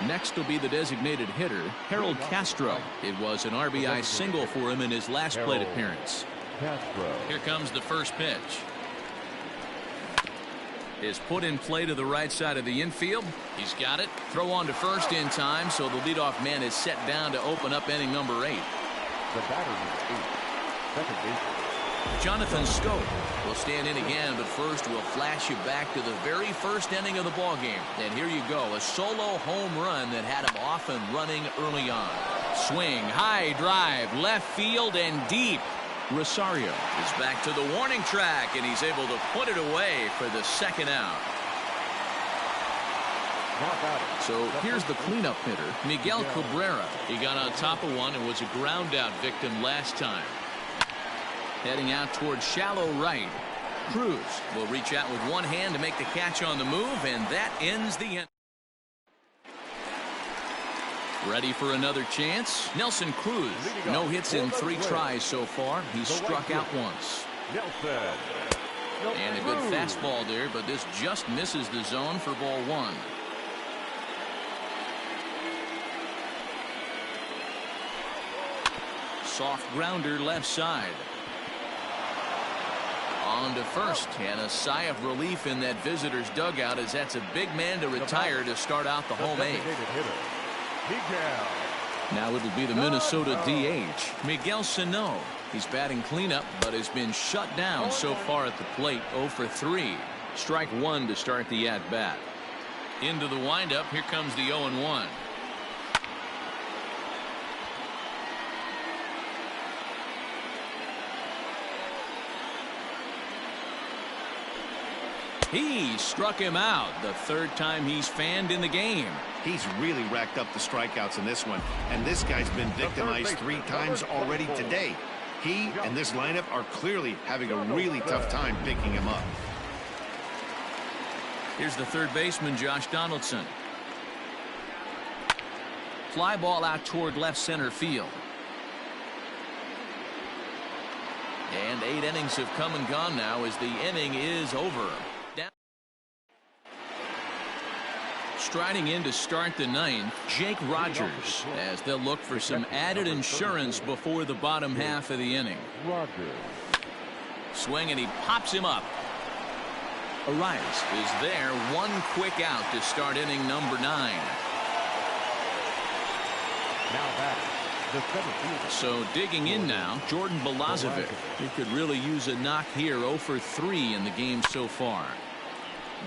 Next will be the designated hitter, Harold Castro. It was an RBI single for him in his last plate appearance. Here comes the first pitch. Is put in play to the right side of the infield. He's got it. Throw on to first in time, so the leadoff man is set down to open up inning number 8. The batter is 8. Second baseman. Jonathan Schoop will stand in again, but first we'll flash you back to the very first inning of the ball game. And here you go, a solo home run that had him off and running early on. Swing, high drive, left field and deep. Rosario is back to the warning track, and he's able to put it away for the second out. So here's the cleanup hitter, Miguel Cabrera. He got on top of one and was a ground out victim last time. Heading out towards shallow right. Cruz will reach out with one hand to make the catch on the move, and that ends the inning. Ready for another chance? Nelson Cruz. No hits in 3 tries so far. He's struck out once. And a good fastball there, but this just misses the zone for ball one. Soft grounder left side. On to first, and a sigh of relief in that visitor's dugout, as that's a big man to retire to start out the home eighth. Now it'll be the Minnesota DH, Miguel Sano. He's batting cleanup, but has been shut down so far at the plate. 0 for 3. Strike one to start the at-bat. Into the windup, here comes the 0-1. He struck him out, the third time he's fanned in the game. He's really racked up the strikeouts in this one, and this guy's been victimized 3 times already today. He and this lineup are clearly having a really tough time picking him up. Here's the third baseman, Josh Donaldson. Fly ball out toward left center field. And 8 innings have come and gone now as the inning is over. Striding in to start the 9th, Jake Rogers, as they'll look for some added insurance before the bottom half of the inning. Swing, and he pops him up. Arias is there, one quick out to start inning number 9. Now back, the 7th. So digging in now, Jordan Balazovic. He could really use a knock here. 0 for 3 in the game so far.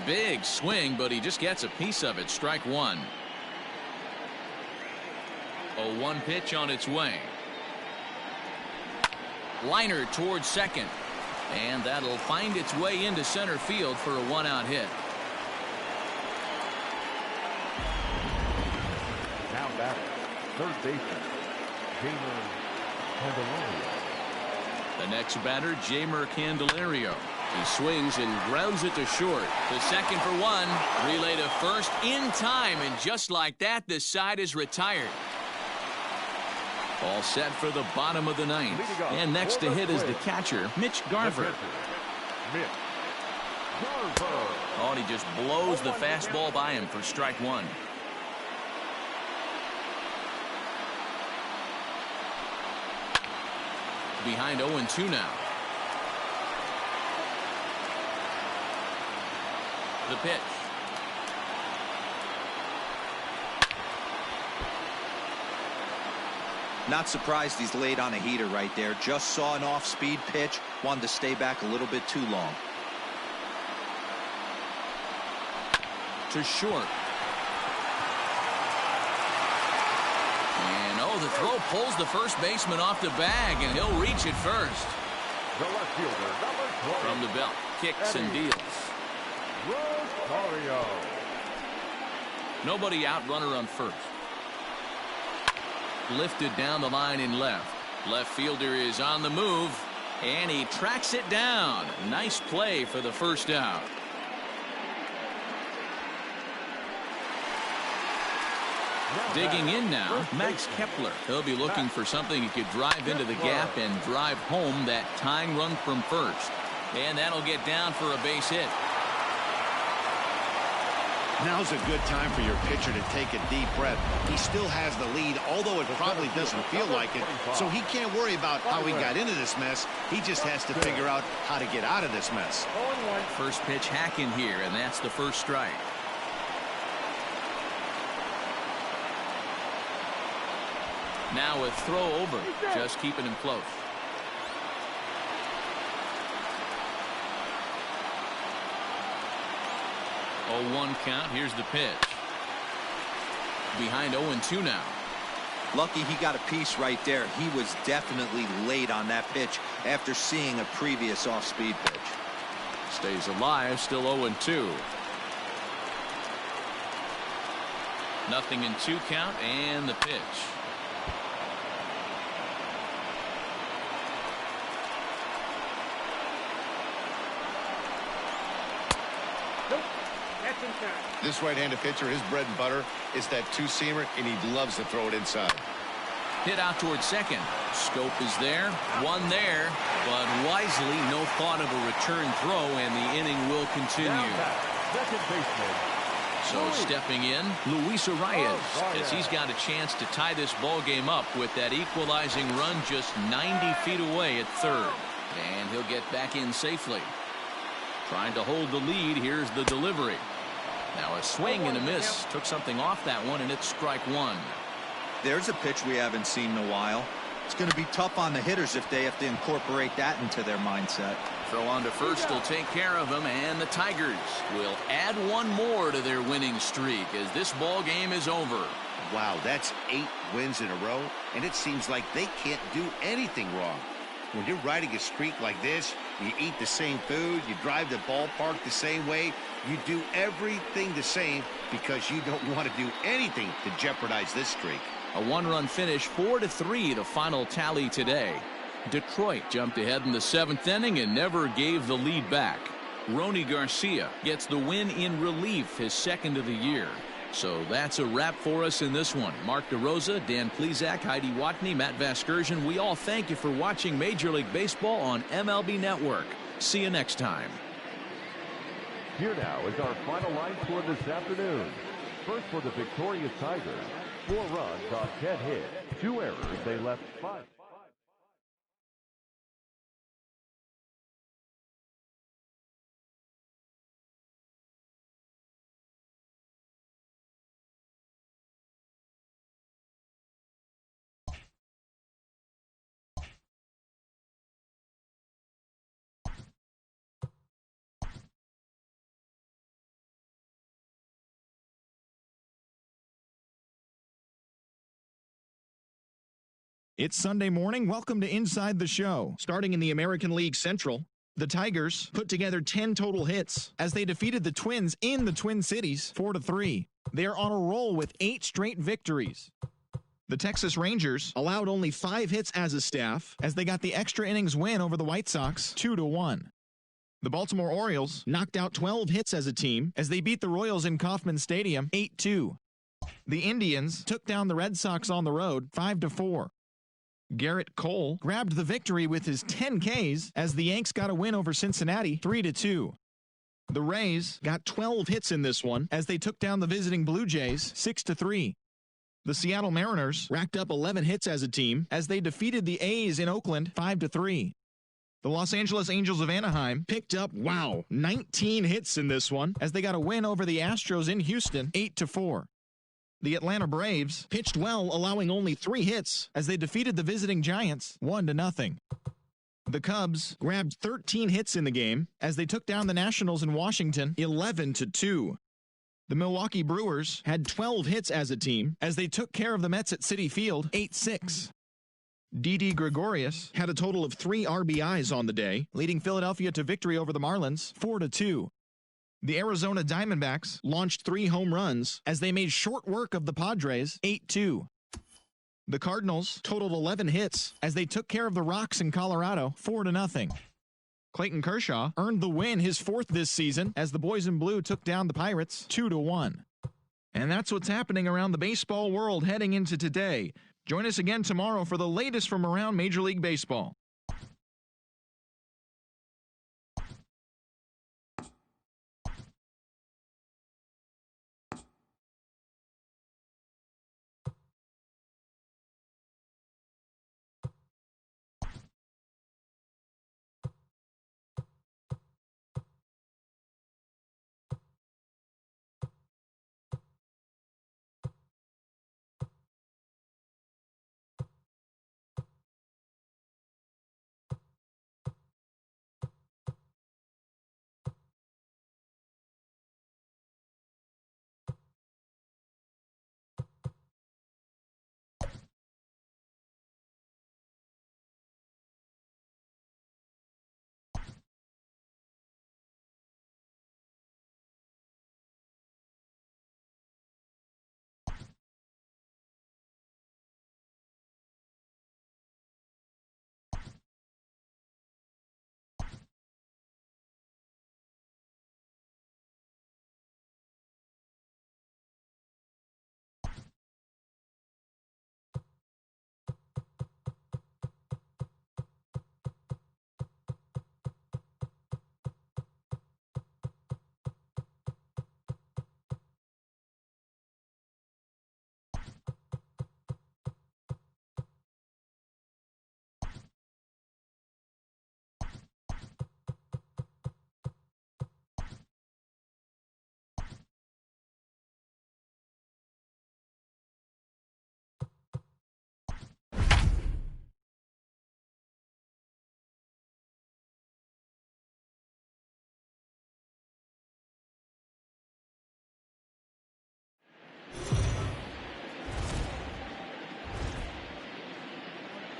Big swing, but he just gets a piece of it. Strike one. 0-1 pitch on its way. Liner towards second. And that'll find its way into center field for a 1-out hit. Now batting, third baseman, Jeimer Candelario. The next batter, Jeimer Candelario. He swings and grounds it to short. To second for 1. Relay to first in time, and just like that, the side is retired. All set for the bottom of the 9th. And next to hit is the catcher, Mitch Garver. Oh, and he just blows the fastball by him for strike one. Behind 0-2 now. The pitch. Not surprised he's laid on a heater right there. Just saw an off-speed pitch. Wanted to stay back a little bit too long. To short. And the throw pulls the first baseman off the bag, and he'll reach it first. The left fielder, number 12. From the belt, kicks and deals. Rosario. Nobody out, runner on first. Lifted down the line in left. Left fielder is on the move, and he tracks it down. Nice play for the first out. Digging in now, Max Kepler. He'll be looking for something he could drive into the gap and drive home that tying run from first. And that'll get down for a base hit. Now's a good time for your pitcher to take a deep breath. He still has the lead, although it probably doesn't feel like it. So he can't worry about how he got into this mess. He just has to figure out how to get out of this mess. First pitch hack in here, and that's the first strike. Now a throw over, just keeping him close. Oh, 1 count. Here's the pitch. Behind 0-2 now. Lucky he got a piece right there. He was definitely late on that pitch after seeing a previous off-speed pitch. Stays alive, still 0-2. Nothing in 2 count, and the pitch. This right-handed pitcher, his bread and butter is that two-seamer, and he loves to throw it inside. Hit out towards second. Scope is there. One there. But wisely, no thought of a return throw, and the inning will continue. Second baseman. So stepping in, Luis Arias, as he's got a chance to tie this ball game up with that equalizing run just 90 feet away at third. And he'll get back in safely. Trying to hold the lead. Here's the delivery. Now a swing and a miss. Took something off that one, and it's strike one. There's a pitch we haven't seen in a while. It's going to be tough on the hitters if they have to incorporate that into their mindset. Throw on to first will take care of him, and the Tigers will add one more to their winning streak as this ball game is over. Wow, that's 8 wins in a row, and it seems like they can't do anything wrong. When you're riding a streak like this, you eat the same food, you drive the ballpark the same way, you do everything the same because you don't want to do anything to jeopardize this streak. A one-run finish, 4-3, the final tally today. Detroit jumped ahead in the 7th inning and never gave the lead back. Rony Garcia gets the win in relief, his second of the year. So that's a wrap for us in this one. Mark DeRosa, Dan Plesac, Heidi Watney, Matt Vasgersian, we all thank you for watching Major League Baseball on MLB Network. See you next time. Here now is our final line score this afternoon. First for the victorious Tigers, 4 runs on 10 hits, 2 errors. They left 5. It's Sunday morning. Welcome to Inside the Show. Starting in the American League Central, the Tigers put together 10 total hits as they defeated the Twins in the Twin Cities 4-3. They're on a roll with 8 straight victories. The Texas Rangers allowed only 5 hits as a staff as they got the extra innings win over the White Sox 2-1. The Baltimore Orioles knocked out 12 hits as a team as they beat the Royals in Kauffman Stadium 8-2. The Indians took down the Red Sox on the road 5-4. Garrett Cole grabbed the victory with his 10 Ks as the Yanks got a win over Cincinnati 3-2. The Rays got 12 hits in this one as they took down the visiting Blue Jays 6-3. The Seattle Mariners racked up 11 hits as a team as they defeated the A's in Oakland 5-3. The Los Angeles Angels of Anaheim picked up, 19 hits in this one as they got a win over the Astros in Houston 8-4. The Atlanta Braves pitched well, allowing only 3 hits as they defeated the visiting Giants 1-0. The Cubs grabbed 13 hits in the game as they took down the Nationals in Washington 11-2. The Milwaukee Brewers had 12 hits as a team as they took care of the Mets at Citi Field 8-6. Didi Gregorius had a total of 3 RBIs on the day, leading Philadelphia to victory over the Marlins 4-2. The Arizona Diamondbacks launched 3 home runs as they made short work of the Padres 8-2. The Cardinals totaled 11 hits as they took care of the Rocks in Colorado 4-0. Clayton Kershaw earned the win, his 4th this season, as the Boys in Blue took down the Pirates 2-1. And that's what's happening around the baseball world heading into today. Join us again tomorrow for the latest from around Major League Baseball.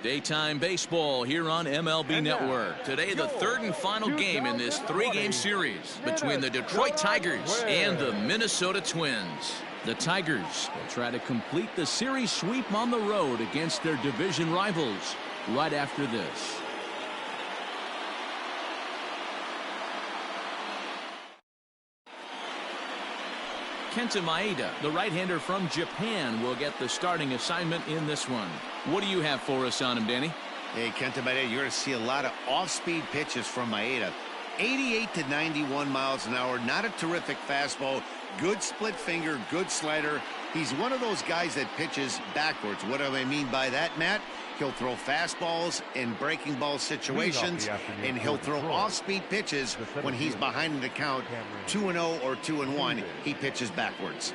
Daytime baseball here on MLB Network. Today, the third and final game in this three-game series between the Detroit Tigers and the Minnesota Twins. The Tigers will try to complete the series sweep on the road against their division rivals right after this. Kenta Maeda, the right-hander from Japan, will get the starting assignment in this one. What do you have for us on him, Danny? Hey, Kenta Maeda, you're going to see a lot of off-speed pitches from Maeda. 88 to 91 miles an hour, not a terrific fastball, good split finger, good slider. He's one of those guys that pitches backwards. What do I mean by that, Matt? He'll throw fastballs in breaking ball situations, and he'll throw off-speed pitches when he's behind in the count, 2-0 or 2-1. He pitches backwards.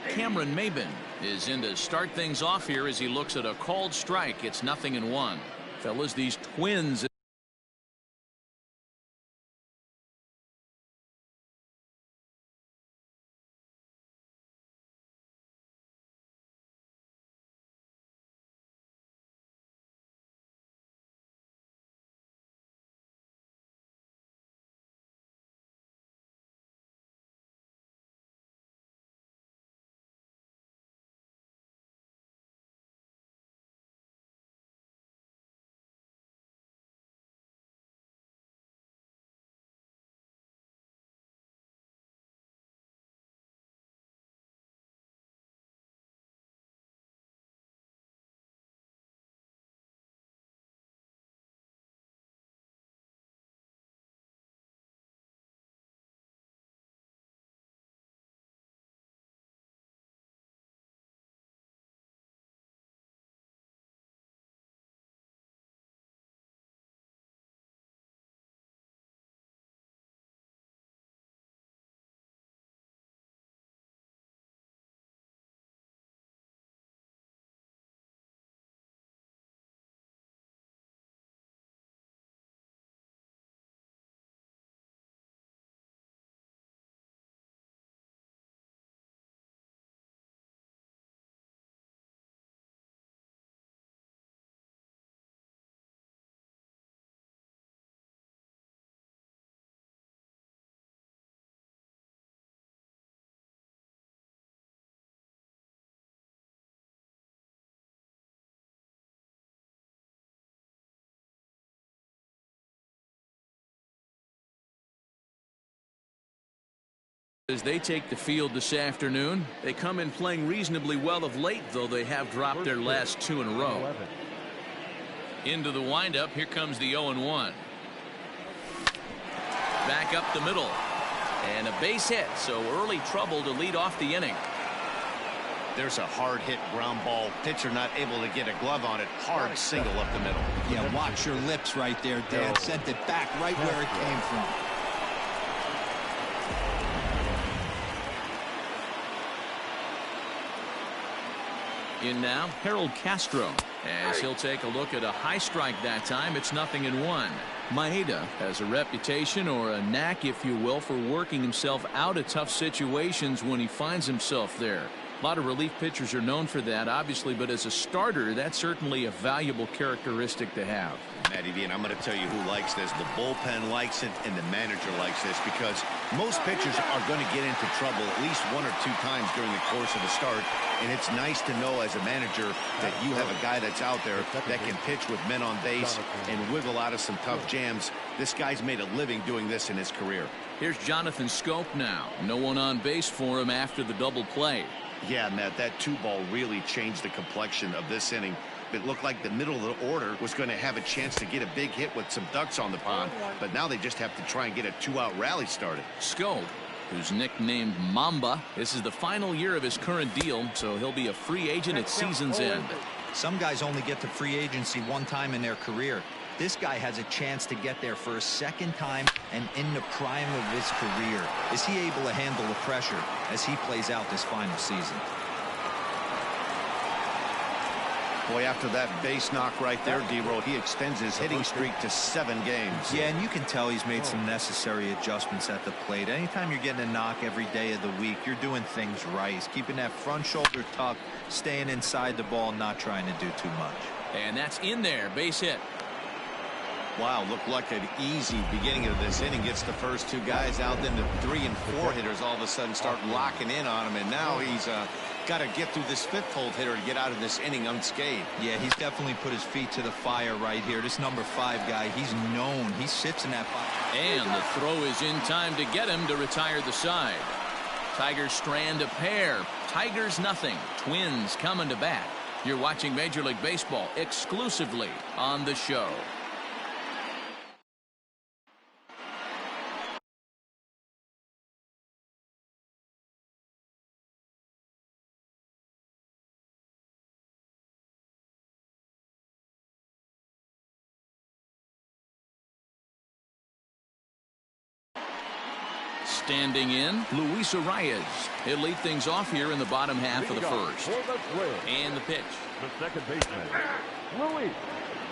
Cameron Maybin is in to start things off here as he looks at a called strike. It's 0-1. Fellas, these Twins. As they take the field this afternoon, they come in playing reasonably well of late, though they have dropped their last two in a row. Into the windup, here comes the 0-1. Back up the middle. And a base hit, so early trouble to lead off the inning. There's a hard hit ground ball. Pitcher not able to get a glove on it. Hard single up the middle. Yeah, watch your lips right there, Dan. Sent it back right where it came from. In now, Harold Castro, as he'll take a look at a high strike that time. It's 0-1. Maeda has a reputation, or a knack, if you will, for working himself out of tough situations when he finds himself there. A lot of relief pitchers are known for that, obviously, but as a starter, that's certainly a valuable characteristic to have. Matty D, and I'm going to tell you who likes this. The bullpen likes it, and the manager likes this, because most pitchers are going to get into trouble at least one or two times during the course of a start, and it's nice to know as a manager that you have a guy that's out there that can pitch with men on base and wiggle out of some tough jams. This guy's made a living doing this in his career. Here's Jonathan Schoop now. No one on base for him after the double play. Yeah, Matt, that 2-ball really changed the complexion of this inning. It looked like the middle of the order was going to have a chance to get a big hit with some ducks on the pond, but now they just have to try and get a 2-out rally started. Schoop, who's nicknamed Mamba, this is the final year of his current deal, so he'll be a free agent at season's end. Some guys only get to free agency one time in their career. This guy has a chance to get there for a second time and in the prime of his career. Is he able to handle the pressure as he plays out this final season? Boy, after that base knock right there, D-Roll, he extends his hitting streak to 7 games. Yeah, and you can tell he's made some necessary adjustments at the plate. Anytime you're getting a knock every day of the week, you're doing things right. He's keeping that front shoulder tucked, staying inside the ball, not trying to do too much. And that's in there. Base hit. Wow, looked like an easy beginning of this inning. Gets the first 2 guys out, then the 3 and 4 hitters all of a sudden start locking in on him, and now he's got to get through this 5th hole hitter to get out of this inning unscathed. Yeah, he's definitely put his feet to the fire right here. This number 5 guy, he's known. He sits in that box. And the throw is in time to get him to retire the side. Tigers strand a pair. Tigers nothing. Twins coming to bat. You're watching Major League Baseball exclusively on the show. Standing in, Luis Arias. He'll lead things off here in the bottom half of the first. And the pitch. The second baseman, Luis.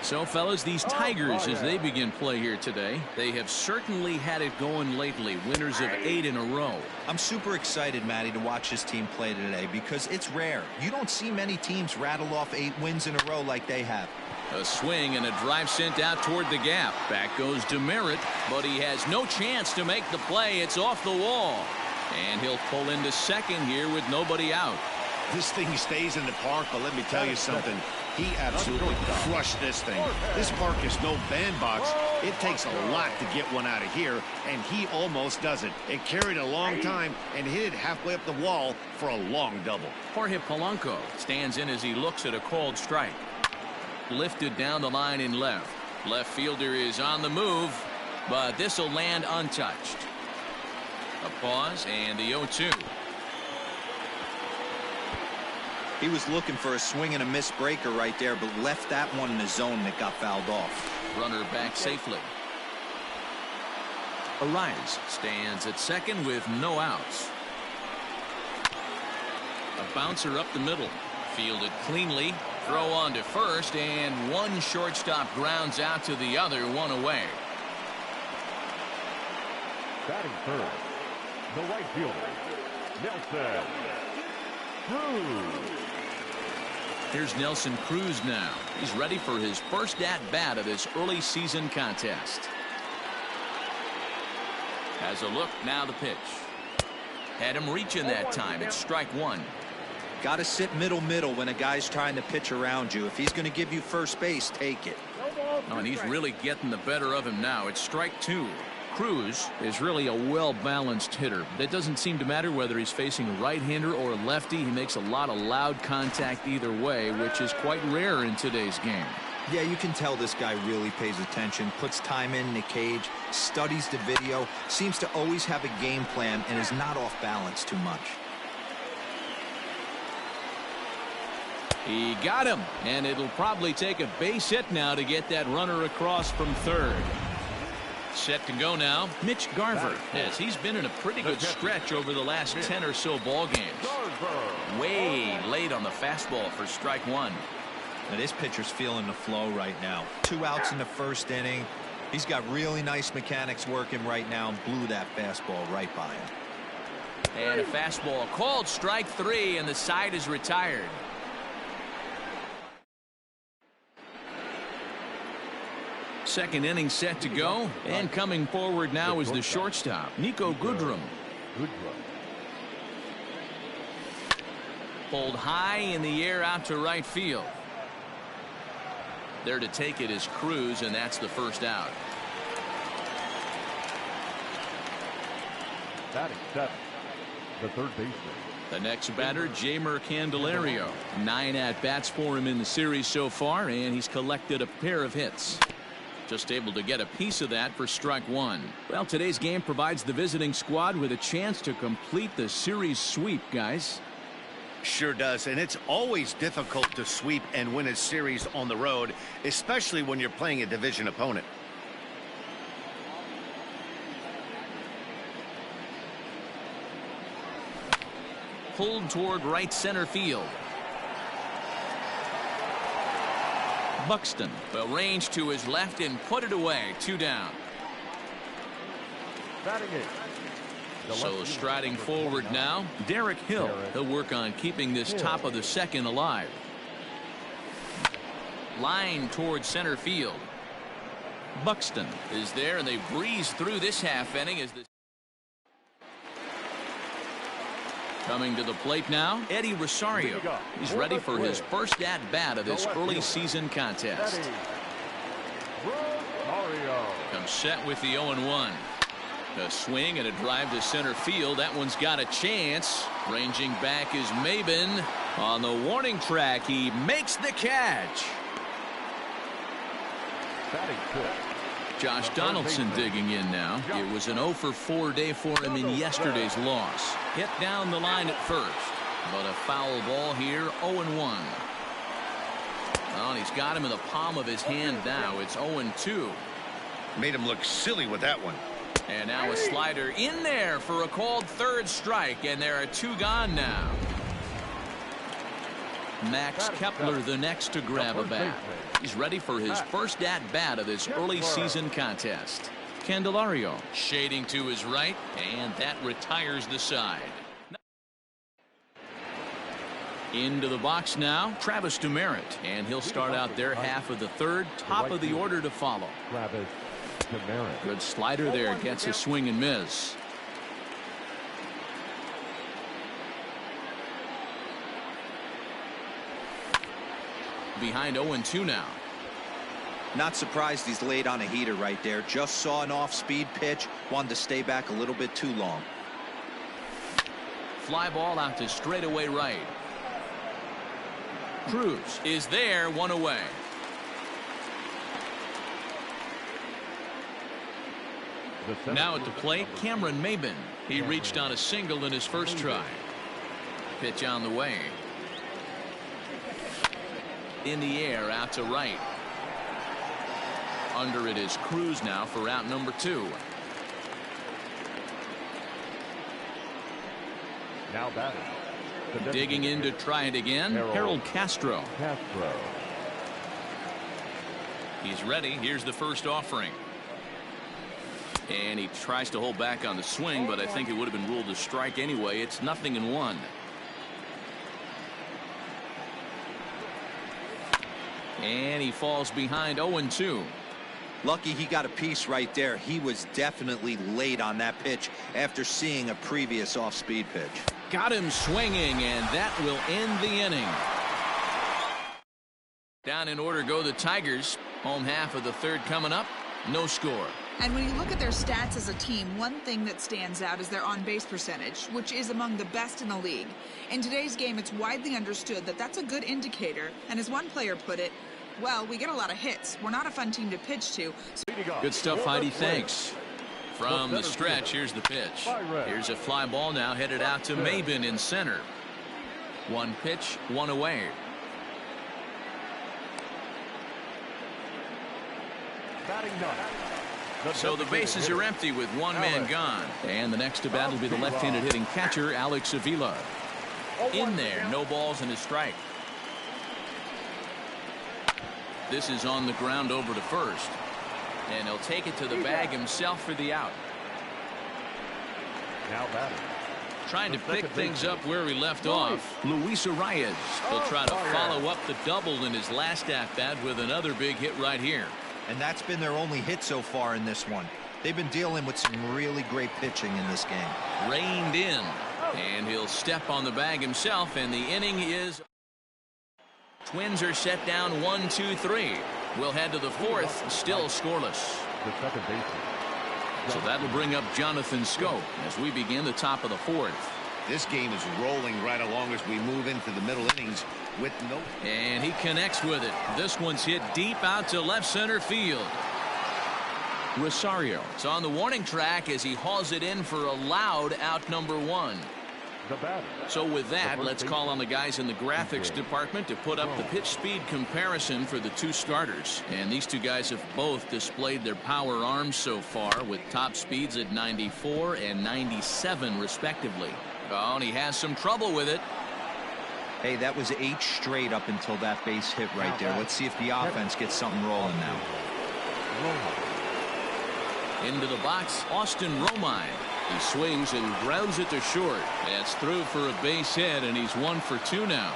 So, fellas, these Tigers, as they begin play here today, they have certainly had it going lately. Winners of 8 in a row. I'm super excited, Matty, to watch this team play today because it's rare. You don't see many teams rattle off 8 wins in a row like they have. A swing and a drive sent out toward the gap. Back goes Demeritte, but he has no chance to make the play. It's off the wall. And he'll pull into second here with nobody out. This thing stays in the park, but let me tell you something. He absolutely crushed this thing. This park is no bandbox. It takes a lot to get one out of here, and he almost does it. It carried a long time and hit it halfway up the wall for a long double. Jorge Polanco stands in as he looks at a called strike. Lifted down the line in left. Left fielder is on the move, but this will land untouched. A pause and the 0-2. He was looking for a swing and a miss breaker right there, but left that one in the zone that got fouled off. Runner back safely. Arias stands at second with no outs. A bouncer up the middle. Fielded cleanly. Throw on to first, and one shortstop grounds out to the other, one away. Batting third, the right fielder, Nelson Cruz. Here's Nelson Cruz now. He's ready for his first at-bat of this early season contest. Has a look, now the pitch. Had him reaching that time. It's strike 1. Got to sit middle when a guy's trying to pitch around you. If he's going to give you first base, take it. Oh, and he's really getting the better of him now. It's strike 2. Cruz is really a well-balanced hitter. It doesn't seem to matter whether he's facing a right-hander or a lefty. He makes a lot of loud contact either way, which is quite rare in today's game. Yeah, you can tell this guy really pays attention, puts time in the cage, studies the video, seems to always have a game plan, and is not off balance too much. He got him, and it'll probably take a base hit now to get that runner across from third. Set to go now, Mitch Garver, as he's been in a pretty good stretch over the last 10 or so ball games. Way late on the fastball for strike 1. Now this pitcher's feeling the flow right now. 2 outs in the first inning. He's got really nice mechanics working right now and blew that fastball right by him. And a fastball called strike 3, and the side is retired. Second inning set to go, and coming forward now is the shortstop, Niko Goodrum. Pulled high in the air out to right field. There to take it is Cruz, and that's the first out. Batting 7, the third baseman. The next batter, Jeimer Candelario. 9 at-bats for him in the series so far, and he's collected a pair of hits. Just able to get a piece of that for strike 1. Well, today's game provides the visiting squad with a chance to complete the series sweep, guys. Sure does, and it's always difficult to sweep and win a series on the road, especially when you're playing a division opponent. Pulled toward right center field. Buxton will range to his left and put it away. 2 down. So striding forward now, Derek Hill. He'll work on keeping this top of the second alive. Line towards center field. Buxton is there, and they breeze through this half inning as the coming to the plate now, Eddie Rosario. He's ready for his first at-bat of this early season contest. Comes set with the 0-1. A swing and a drive to center field. That one's got a chance. Ranging back is Maben. On the warning track, he makes the catch. Josh Donaldson digging in now. It was an 0-for-4 day for him in yesterday's loss. Hit down the line at first, but a foul ball here. 0-1. Well, he's got him in the palm of his hand now. It's 0-2. Made him look silly with that one. And now a slider in there for a called third strike, and there are 2 gone now. Max Kepler the next to grab a bat. He's ready for his first at-bat of this early season contest. Candelario shading to his right, and that retires the side. Into the box now, Travis Demeritte, and he'll start out their half of the third. Top of the order to follow. Good slider there, gets a swing and miss. Behind 0-2 now. Not surprised he's laid on a heater right there. Just saw an off-speed pitch. Wanted to stay back a little bit too long. Fly ball out to straightaway right. Cruz is there, 1 away. Now at the plate, Cameron Maben. He reached on a single in his first try. Pitch on the way. In the air, out to right. Under it is Cruz now for out number 2. Now batting. Digging in to try it again, Harold Castro. He's ready. Here's the first offering. And he tries to hold back on the swing, but I think it would have been ruled a strike anyway. It's 0-1. And he falls behind 0-2. Lucky he got a piece right there. He was definitely late on that pitch after seeing a previous off-speed pitch. Got him swinging, and that will end the inning. Down in order go the Tigers. Home half of the third coming up. No score. And when you look at their stats as a team, one thing that stands out is their on-base percentage, which is among the best in the league. In today's game, it's widely understood that that's a good indicator. And as one player put it, well, we get a lot of hits. We're not a fun team to pitch to. Good stuff, Heidi. Thanks. From the stretch, here's the pitch. Here's a fly ball now headed out to Maben in center. 1 pitch, 1 away. So the bases are empty with 1 man gone. And the next to bat will be the left-handed hitting catcher, Alex Avila. In there, no balls and a strike. This is on the ground over to first. And he'll take it to the bag himself for the out. Now batting. Trying to pick things up where he left off. Luis Arias will try to follow up the double in his last at-bat with another big hit right here. And that's been their only hit so far in this one. They've been dealing with some really great pitching in this game. Reined in. And he'll step on the bag himself, and the inning is... Twins are set down 1-2-3. We'll head to the fourth, still scoreless. The second baseman. So that'll bring up Jonathan Schoop as we begin the top of the fourth. This game is rolling right along as we move into the middle innings with no. And he connects with it. This one's hit deep out to left center field. Rosario is on the warning track as he hauls it in for a loud out number 1. So with that, let's call on the guys in the graphics department to put up the pitch speed comparison for the 2 starters. And these 2 guys have both displayed their power arms so far with top speeds at 94 and 97 respectively. Oh, and he has some trouble with it. Hey, that was 8 straight up until that base hit right there. Let's see if the offense gets something rolling now. Into the box, Austin Romine. He swings and grounds it to short. That's through for a base hit, and he's 1 for 2 now.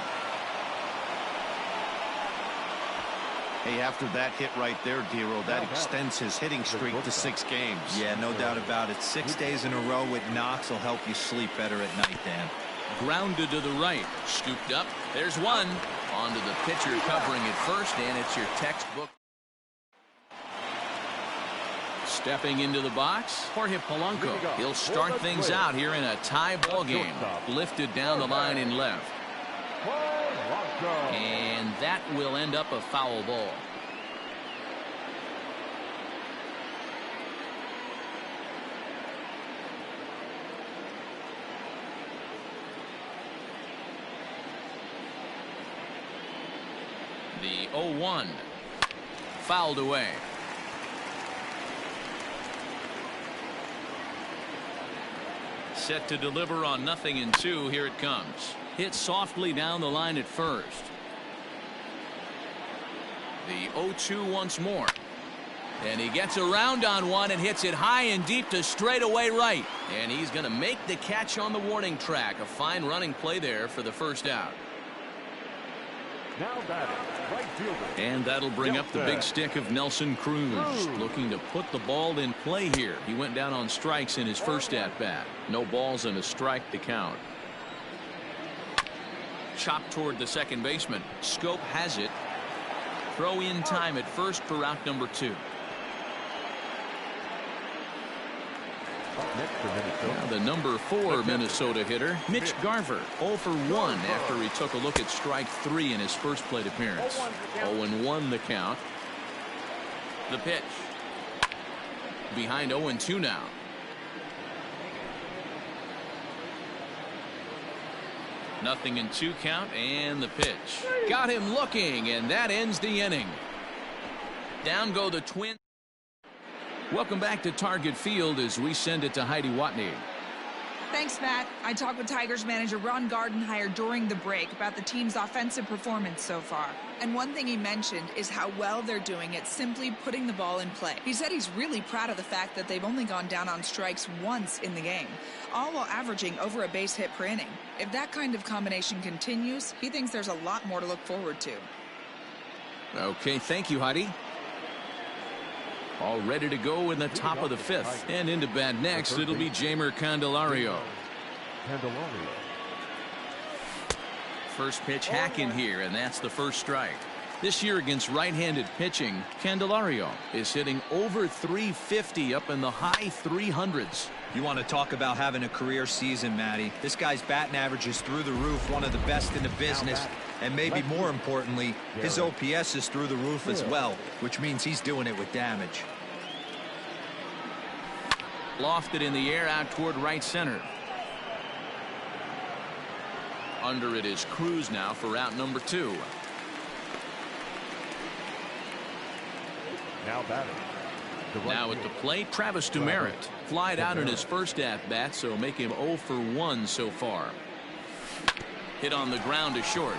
Hey, after that hit right there, Dero, that extends his hitting streak to 6 games. Yeah, no doubt about it. 6 days in a row with knocks will help you sleep better at night, Dan. Grounded to the right. Scooped up. There's one. Onto the pitcher covering it first, and it's your textbook. Stepping into the box, Jorge Polanco. He'll start things out here in a tie ball game. Lifted down the line in left. And that will end up a foul ball. The 0-1 fouled away. Set to deliver on 0-2. Here it comes. Hit softly down the line at first. The 0-2 once more. And he gets around on one and hits it high and deep to straightaway right. And he's going to make the catch on the warning track. A fine running play there for the first out. Now batting, right fielder. And that'll bring up the big stick of Nelson Cruz. Looking to put the ball in play here. He went down on strikes in his first at-bat. No balls and a strike to count. Chopped toward the second baseman. Scope has it. Throw in time at first for out number 2. Now the number 4 Minnesota hitter, Mitch Garver, 0 for 1 after he took a look at strike 3 in his first plate appearance. 0-1 the count. The pitch. Behind 0-2 now. Nothing in 2 count, and the pitch. Got him looking, and that ends the inning. Down go the Twins. Welcome back to Target Field as we send it to Heidi Watney. Thanks, Matt. I talked with Tigers manager Ron Gardenhire during the break about the team's offensive performance so far. And one thing he mentioned is how well they're doing at simply putting the ball in play. He said he's really proud of the fact that they've only gone down on strikes once in the game, all while averaging over a base hit per inning. If that kind of combination continues, he thinks there's a lot more to look forward to. Okay, thank you, Heidi. All ready to go in the top of the 5th. And into bat next, it'll be Jeimer Candelario. First pitch hack in here, and that's the first strike. This year against right-handed pitching, Candelario is hitting over 350 up in the high 300s. You want to talk about having a career season, Matty. This guy's batting average is through the roof, one of the best in the business. And maybe more importantly, his OPS is through the roof as well, which means he's doing it with damage. Lofted in the air out toward right center. Under it is Cruz now for out number 2. Now batting. Now at the plate, Travis Demeritte. Flied out in his first at-bat, so make him 0 for 1 so far. Hit on the ground to short.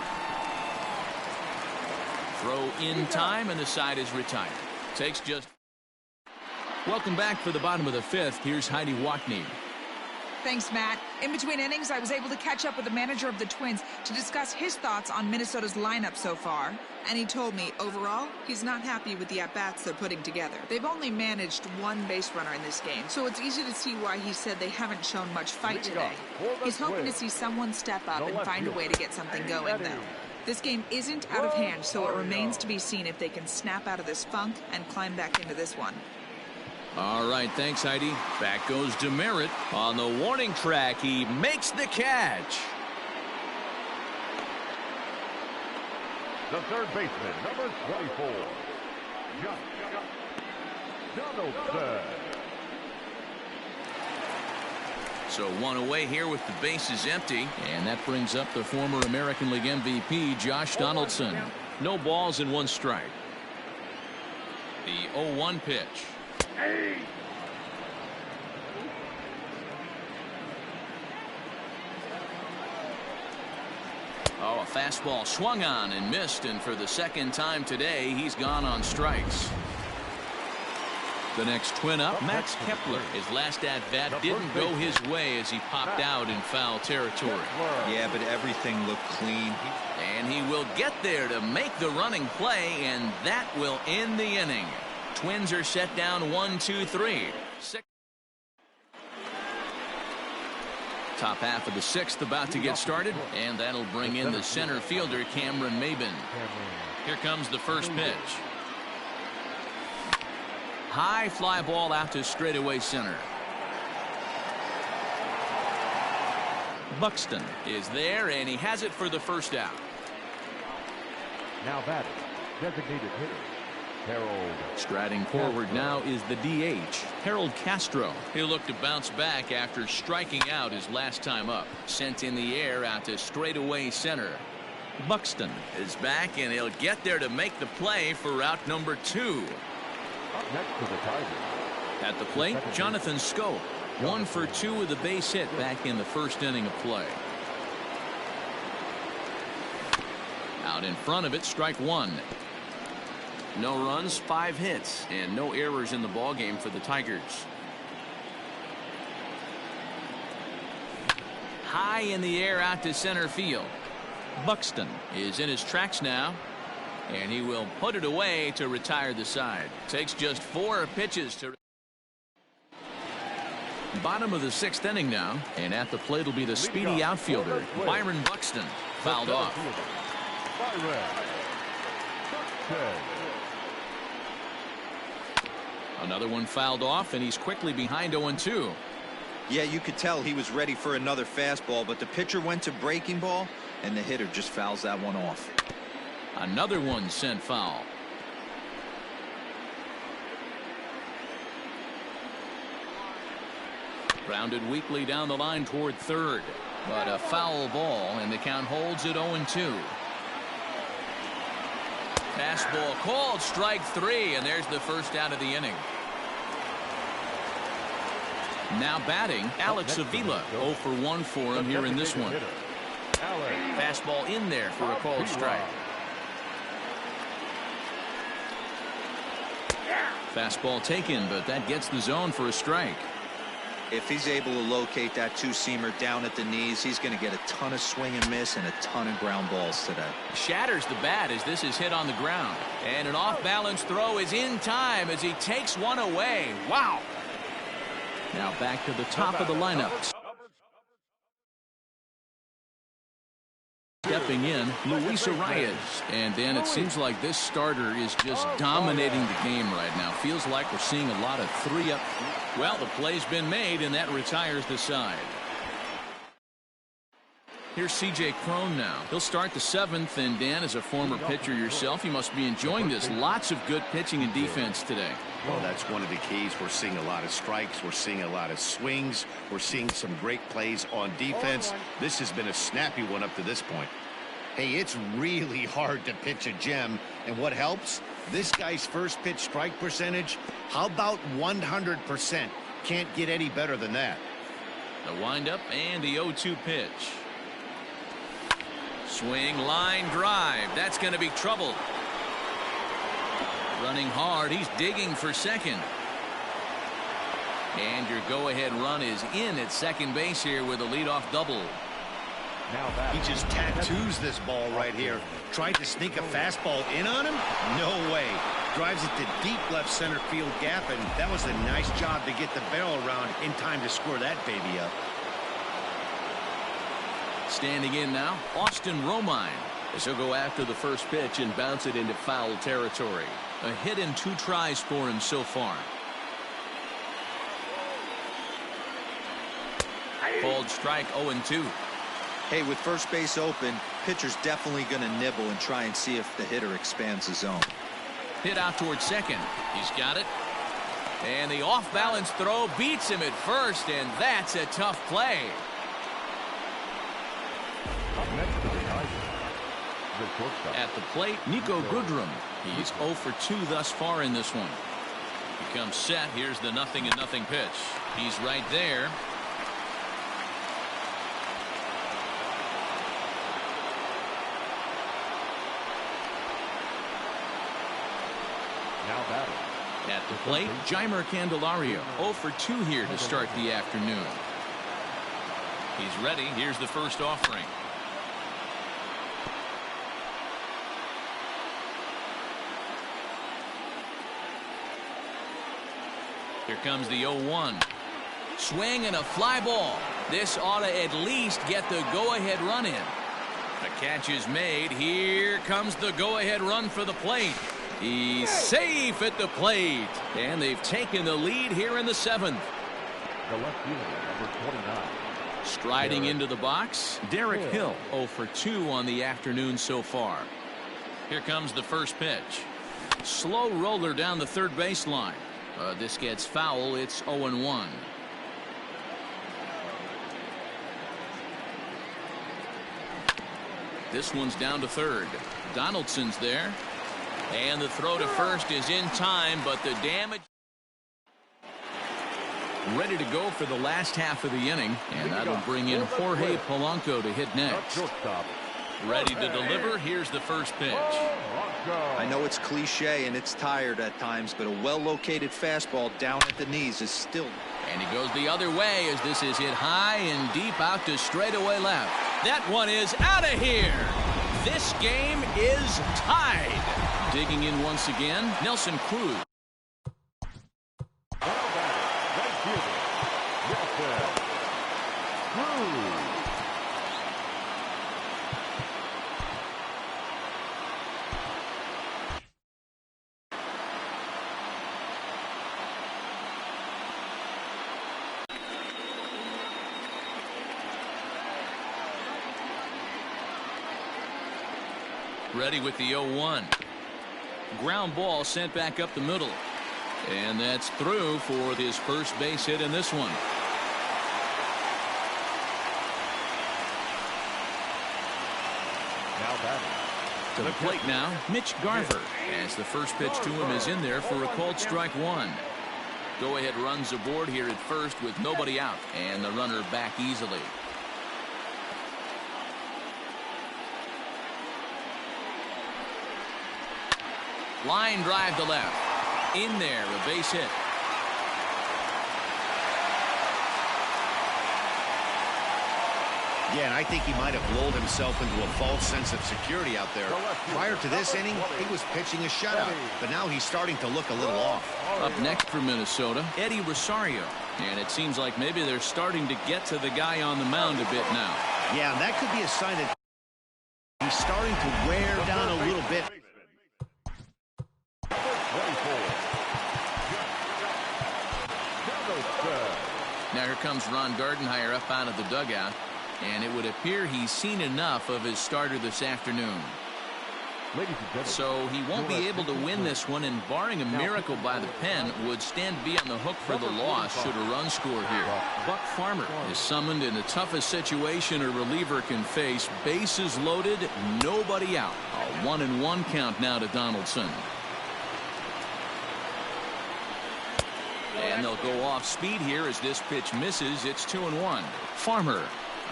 Throw in time, and the side is retired. Takes just. Welcome back for the bottom of the 5th. Here's Heidi Watney. Thanks, Matt. In between innings, I was able to catch up with the manager of the Twins to discuss his thoughts on Minnesota's lineup so far. And he told me, overall, he's not happy with the at-bats they're putting together. They've only managed 1 base runner in this game, so it's easy to see why he said they haven't shown much fight today. He's hoping to see someone step up and find a way to get something going, though. This game isn't out of hand, so it remains to be seen if they can snap out of this funk and climb back into this one. All right, thanks, Heidi. Back goes Demeritte on the warning track. He makes the catch. The third baseman, number 24, Donaldson. So 1 away here with the bases empty, and that brings up the former American League MVP, Josh Donaldson. No balls and 1 strike. The 0-1 pitch. Oh, a fastball swung on and missed, and for the second time today, he's gone on strikes. The next Twin up, Max Kepler. His last at-bat didn't go his way as he popped out in foul territory. Yeah, but everything looked clean. And he will get there to make the running play, and that will end the inning. Twins are set down 1-2-3. Top half of the sixth about to get started, and that'll bring in the center fielder, Cameron Maybin. Here comes the first pitch. High fly ball out to straightaway center. Buxton is there, and he has it for the first out. Now batting, designated hitter, Harold. Striding forward now is the DH, Harold Castro. He'll look to bounce back after striking out his last time up. Sent in the air out to straightaway center. Buxton is back, and he'll get there to make the play for out number 2. Up next to the Tigers. At the plate, Jonathan Schoop. 1 for 2 with a base hit back in the first inning of play. Out in front of it, strike 1. No runs, 5 hits, and no errors in the ballgame for the Tigers. High in the air out to center field. Buxton is in his tracks now, and he will put it away to retire the side. Takes just 4 pitches to. Bottom of the 6th inning now, and at the plate will be the speedy outfielder, Byron Buxton. Fouled off. Another one fouled off, and he's quickly behind 0-2. Yeah, you could tell he was ready for another fastball, but the pitcher went to breaking ball, and the hitter just fouls that one off. Another one sent foul. Grounded weakly down the line toward third, but a foul ball, and the count holds at 0-2. Fastball called, strike 3, and there's the first out of the inning. Now batting, Alex Avila. 0 for 1 for him here in this one. Fastball in there for a called strike. Fastball taken, but that gets the zone for a strike. If he's able to locate that two-seamer down at the knees, he's going to get a ton of swing and miss and a ton of ground balls today. Shatters the bat as this is hit on the ground. And an off-balance throw is in time as he takes one away. Wow. Now back to the top of the lineup. Stepping in, Luis Arias. And then it seems like this starter is just dominating the game right now. Feels like we're seeing a lot of 3-up. Well, the play's been made, and that retires the side. Here's C.J. Cron now. He'll start the 7th, and Dan, as a former pitcher yourself, you must be enjoying this. Lots of good pitching and defense today. Well, that's one of the keys. We're seeing a lot of strikes. We're seeing a lot of swings. We're seeing some great plays on defense. This has been a snappy one up to this point. Hey, it's really hard to pitch a gem, and what helps? This guy's first pitch strike percentage, how about 100%? Can't get any better than that. The windup and the 0-2 pitch. Swing, line drive. That's going to be trouble. Running hard. He's digging for second. And your go-ahead run is in at second base here with a leadoff double. He just tattoos this ball right here. Tried to sneak a fastball in on him? No way. Drives it to deep left center field gap, and that was a nice job to get the barrel around in time to score that baby up. Standing in now, Austin Romine, as he'll go after the first pitch and bounce it into foul territory. A hit in 2 tries for him so far. Called strike 0-2. Hey, with first base open, pitcher's definitely going to nibble and try and see if the hitter expands the zone. Hit out towards second. He's got it. And the off-balance throw beats him at first, and that's a tough play. At the plate, Nico Goodrum. He's 0 for 2 thus far in this one. He comes set. Here's the 0-0 pitch. He's right there. The plate, Jeimer Candelario, 0 for 2 here to start the afternoon. He's ready. Here's the first offering. Here comes the 0-1. Swing and a fly ball. This ought to at least get the go-ahead run in. The catch is made. Here comes the go-ahead run for the plate. He's safe at the plate. And they've taken the lead here in the 7th. The left fielder, number 29. Striding into the box, Derek Hill, 0 for 2 on the afternoon so far. Here comes the first pitch. Slow roller down the third baseline. This gets foul. It's 0-1. This one's down to third. Donaldson's there. And the throw to first is in time, but the damage. Ready to go for the last half of the inning, and that'll bring in Jorge Polanco to hit next. Ready to deliver. Here's the first pitch. I know it's cliche and it's tired at times, but a well-located fastball down at the knees is still. And he goes the other way as this is hit high and deep out to straightaway left. That one is out of here. This game is tied. Digging in once again, Nelson Cruz. Ready with the 0-1. Ground ball sent back up the middle. And that's through for his first base hit in this one. Now batting. To the plate now, Mitch Garver, as the first pitch to him is in there for a called strike one. Go-ahead runs aboard here at first with nobody out, and the runner back easily. Line drive to left. In there, a base hit. Yeah, and I think he might have lulled himself into a false sense of security out there. Prior to this inning, he was pitching a shutout, but now he's starting to look a little off. Up next for Minnesota, Eddie Rosario. And it seems like maybe they're starting to get to the guy on the mound a bit now. Yeah, and that could be a sign that he's starting to wear down a little bit. Now here comes Ron Gardenhire up out of the dugout, and it would appear he's seen enough of his starter this afternoon. So he won't be able to win this one, and barring a miracle by the pen, would stand to be on the hook for the loss should a run score here. Buck Farmer is summoned in the toughest situation a reliever can face. Bases loaded, nobody out. A 1-1 count now to Donaldson. And they'll go off speed here as this pitch misses. It's 2-1. Farmer,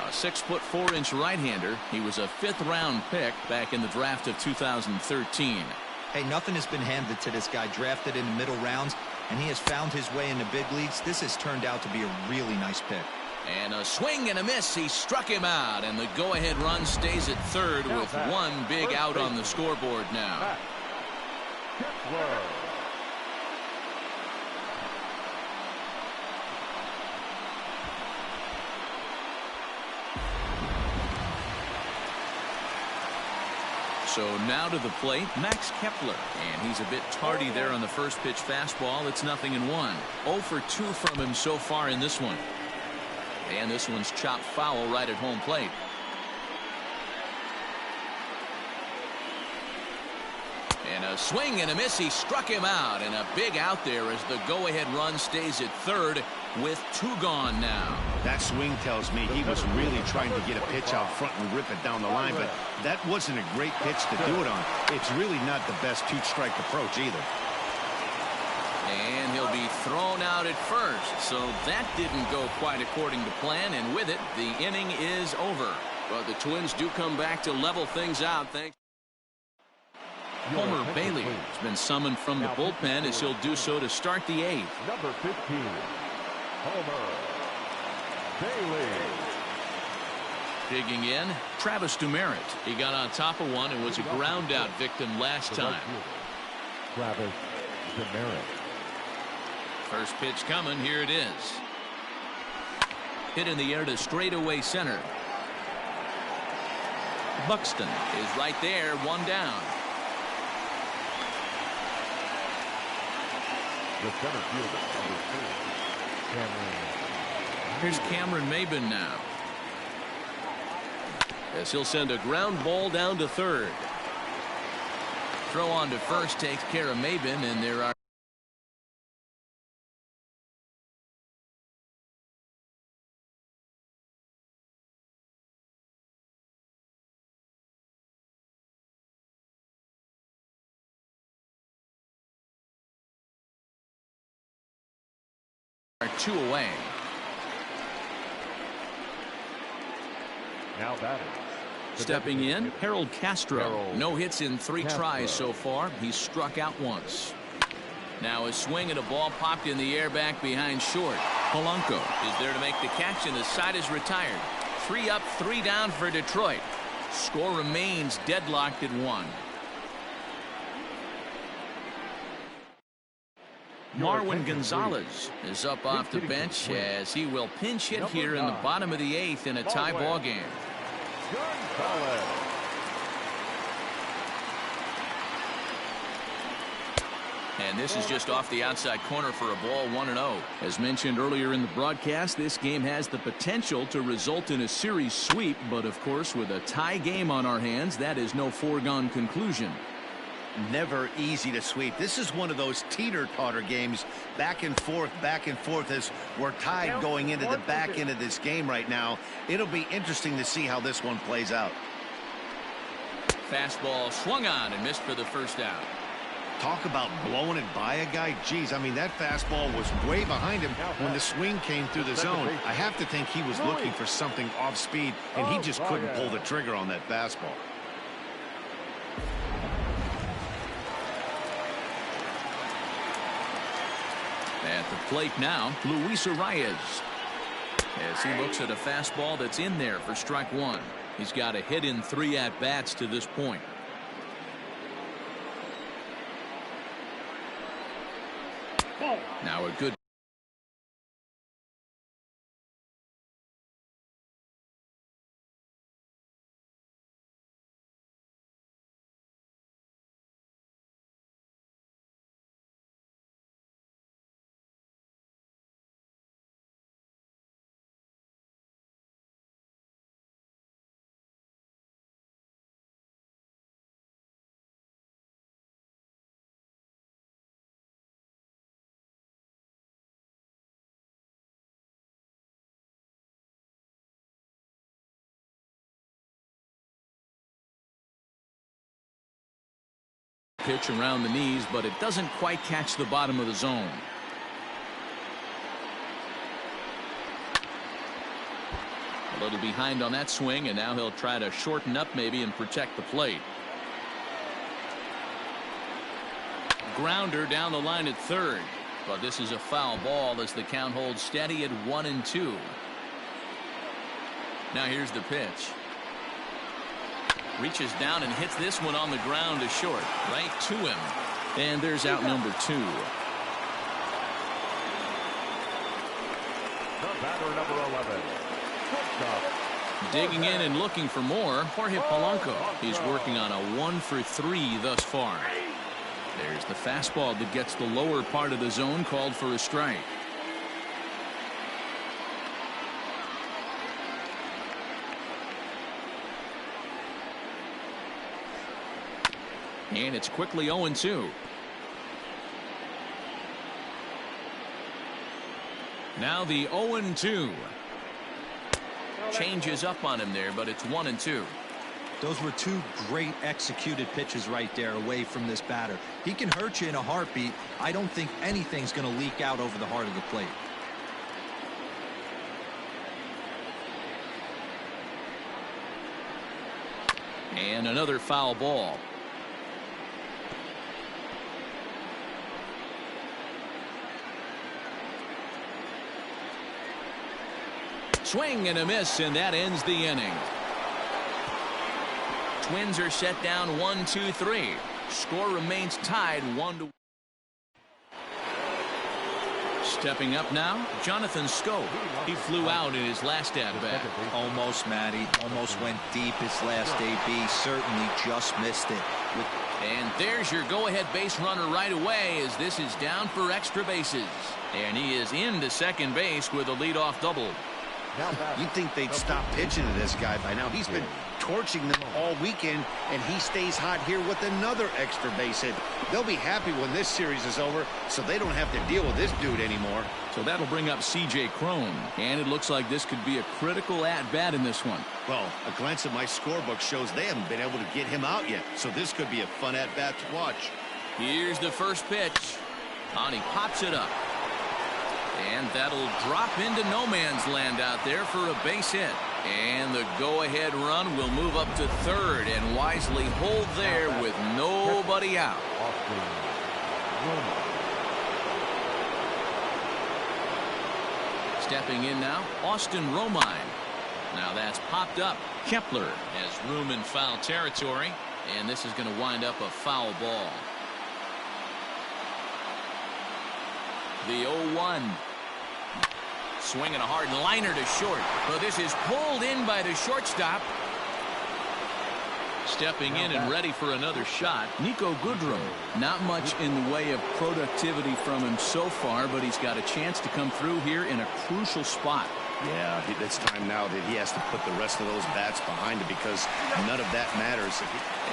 a 6'4" right-hander. He was a 5th-round pick back in the draft of 2013. Hey, nothing has been handed to this guy. Drafted in the middle rounds, and he has found his way in the big leagues. This has turned out to be a really nice pick. And a swing and a miss. He struck him out, and the go-ahead run stays at third with one big out on the scoreboard now. So now to the plate, Max Kepler, and he's a bit tardy there on the first pitch fastball. It's 0-1. 0 for 2 from him so far in this one. And this one's chopped foul right at home plate. And a swing and a miss. He struck him out, and a big out there as the go-ahead run stays at third with 2 gone now. That swing tells me he was really trying to get a pitch out front and rip it down the line, but that wasn't a great pitch to do it on. It's really not the best 2-strike approach either. And he'll be thrown out at first, so that didn't go quite according to plan, and with it, the inning is over. But the Twins do come back to level things out. Thanks. Homer Bailey has been summoned from the bullpen as he'll do so to start the 8th. Number 15, Homer Bailey. Digging in, Travis Demeritte. He got on top of one and was a ground out victim last time. Travis Demeritte. First pitch coming. Here it is. Hit in the air to straightaway center. Buxton is right there, one down. The center fielder, number 2, Cameron. Here's Cameron Maybin now. As he'll send a ground ball down to third. Throw on to first takes care of Maybin, and there are two away. Now batting. Stepping in, Harold Castro. No hits in 3 tries so far. He's struck out once. Now a swing and a ball popped in the air back behind short. Polanco is there to make the catch, and the side is retired. 3 up, 3 down for Detroit. Score remains deadlocked at 1. Marwin Gonzalez is up off the bench as he will pinch hit here in the bottom of the 8th in a tie ball game. And this is just off the outside corner for a ball, 1-0. As mentioned earlier in the broadcast, this game has the potential to result in a series sweep, but of course with a tie game on our hands, that is no foregone conclusion. Never easy to sweep. This is one of those teeter-totter games, back and forth as we're tied going into the back end of this game right now. It'll be interesting to see how this one plays out. Fastball swung on and missed for the first out. Talk about blowing it by a guy. Geez, I mean, that fastball was way behind him when the swing came through the zone. I have to think he was looking for something off speed, and he just couldn't pull the trigger on that fastball. At the plate now, Luis Arias. As he looks at a fastball that's in there for strike 1. He's got a hit in 3 at-bats to this point. Now a good pitch around the knees, but it doesn't quite catch the bottom of the zone. A little behind on that swing, and now he'll try to shorten up maybe and protect the plate. Grounder down the line at third, but this is a foul ball as the count holds steady at 1-2. Now here's the pitch. Reaches down and hits this one on the ground to short, right to him. And there's out number 2. The batter, number 11. Digging in and looking for more, Jorge Polanco. He's working on a 1 for 3 thus far. There's the fastball that gets the lower part of the zone, called for a strike. And it's quickly 0-2. Now the 0-2. Changes up on him there, but it's 1-2. Those were 2 great executed pitches right there away from this batter. He can hurt you in a heartbeat. I don't think anything's going to leak out over the heart of the plate. And another foul ball. Swing and a miss, and that ends the inning. Twins are set down 1-2-3. Score remains tied 1-1. Stepping up now, Jonathan Schoop. He flew out in his last at-bat. Almost, Matty. Almost went deep his last AB. Certainly just missed it. And there's your go-ahead base runner right away as this is down for extra bases. And he is into second base with a leadoff double. You'd think they'd stop pitching to this guy by now. He's been torching them all weekend, and he stays hot here with another extra base hit. They'll be happy when this series is over, so they don't have to deal with this dude anymore. So that'll bring up C.J. Cron, and it looks like this could be a critical at-bat in this one. Well, a glance at my scorebook shows they haven't been able to get him out yet, so this could be a fun at-bat to watch. Here's the first pitch. And he pops it up. And that'll drop into no man's land out there for a base hit. And the go-ahead run will move up to third and wisely hold there with nobody out. Stepping in now, Austin Romine. Now that's popped up. Kepler has room in foul territory, and this is going to wind up a foul ball. The 0-1. Swinging a hard liner to short. But this is pulled in by the shortstop. Stepping in and ready for another shot, Niko Goodrum. Not much in the way of productivity from him so far, but he's got a chance to come through here in a crucial spot. Yeah, it's time now that he has to put the rest of those bats behind him because none of that matters.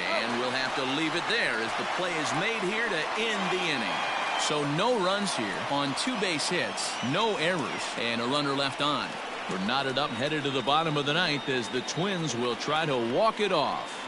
And we'll have to leave it there as the play is made here to end the inning. So no runs here on 2 base hits, no errors, and a runner left on. We're knotted up headed to the bottom of the ninth as the Twins will try to walk it off.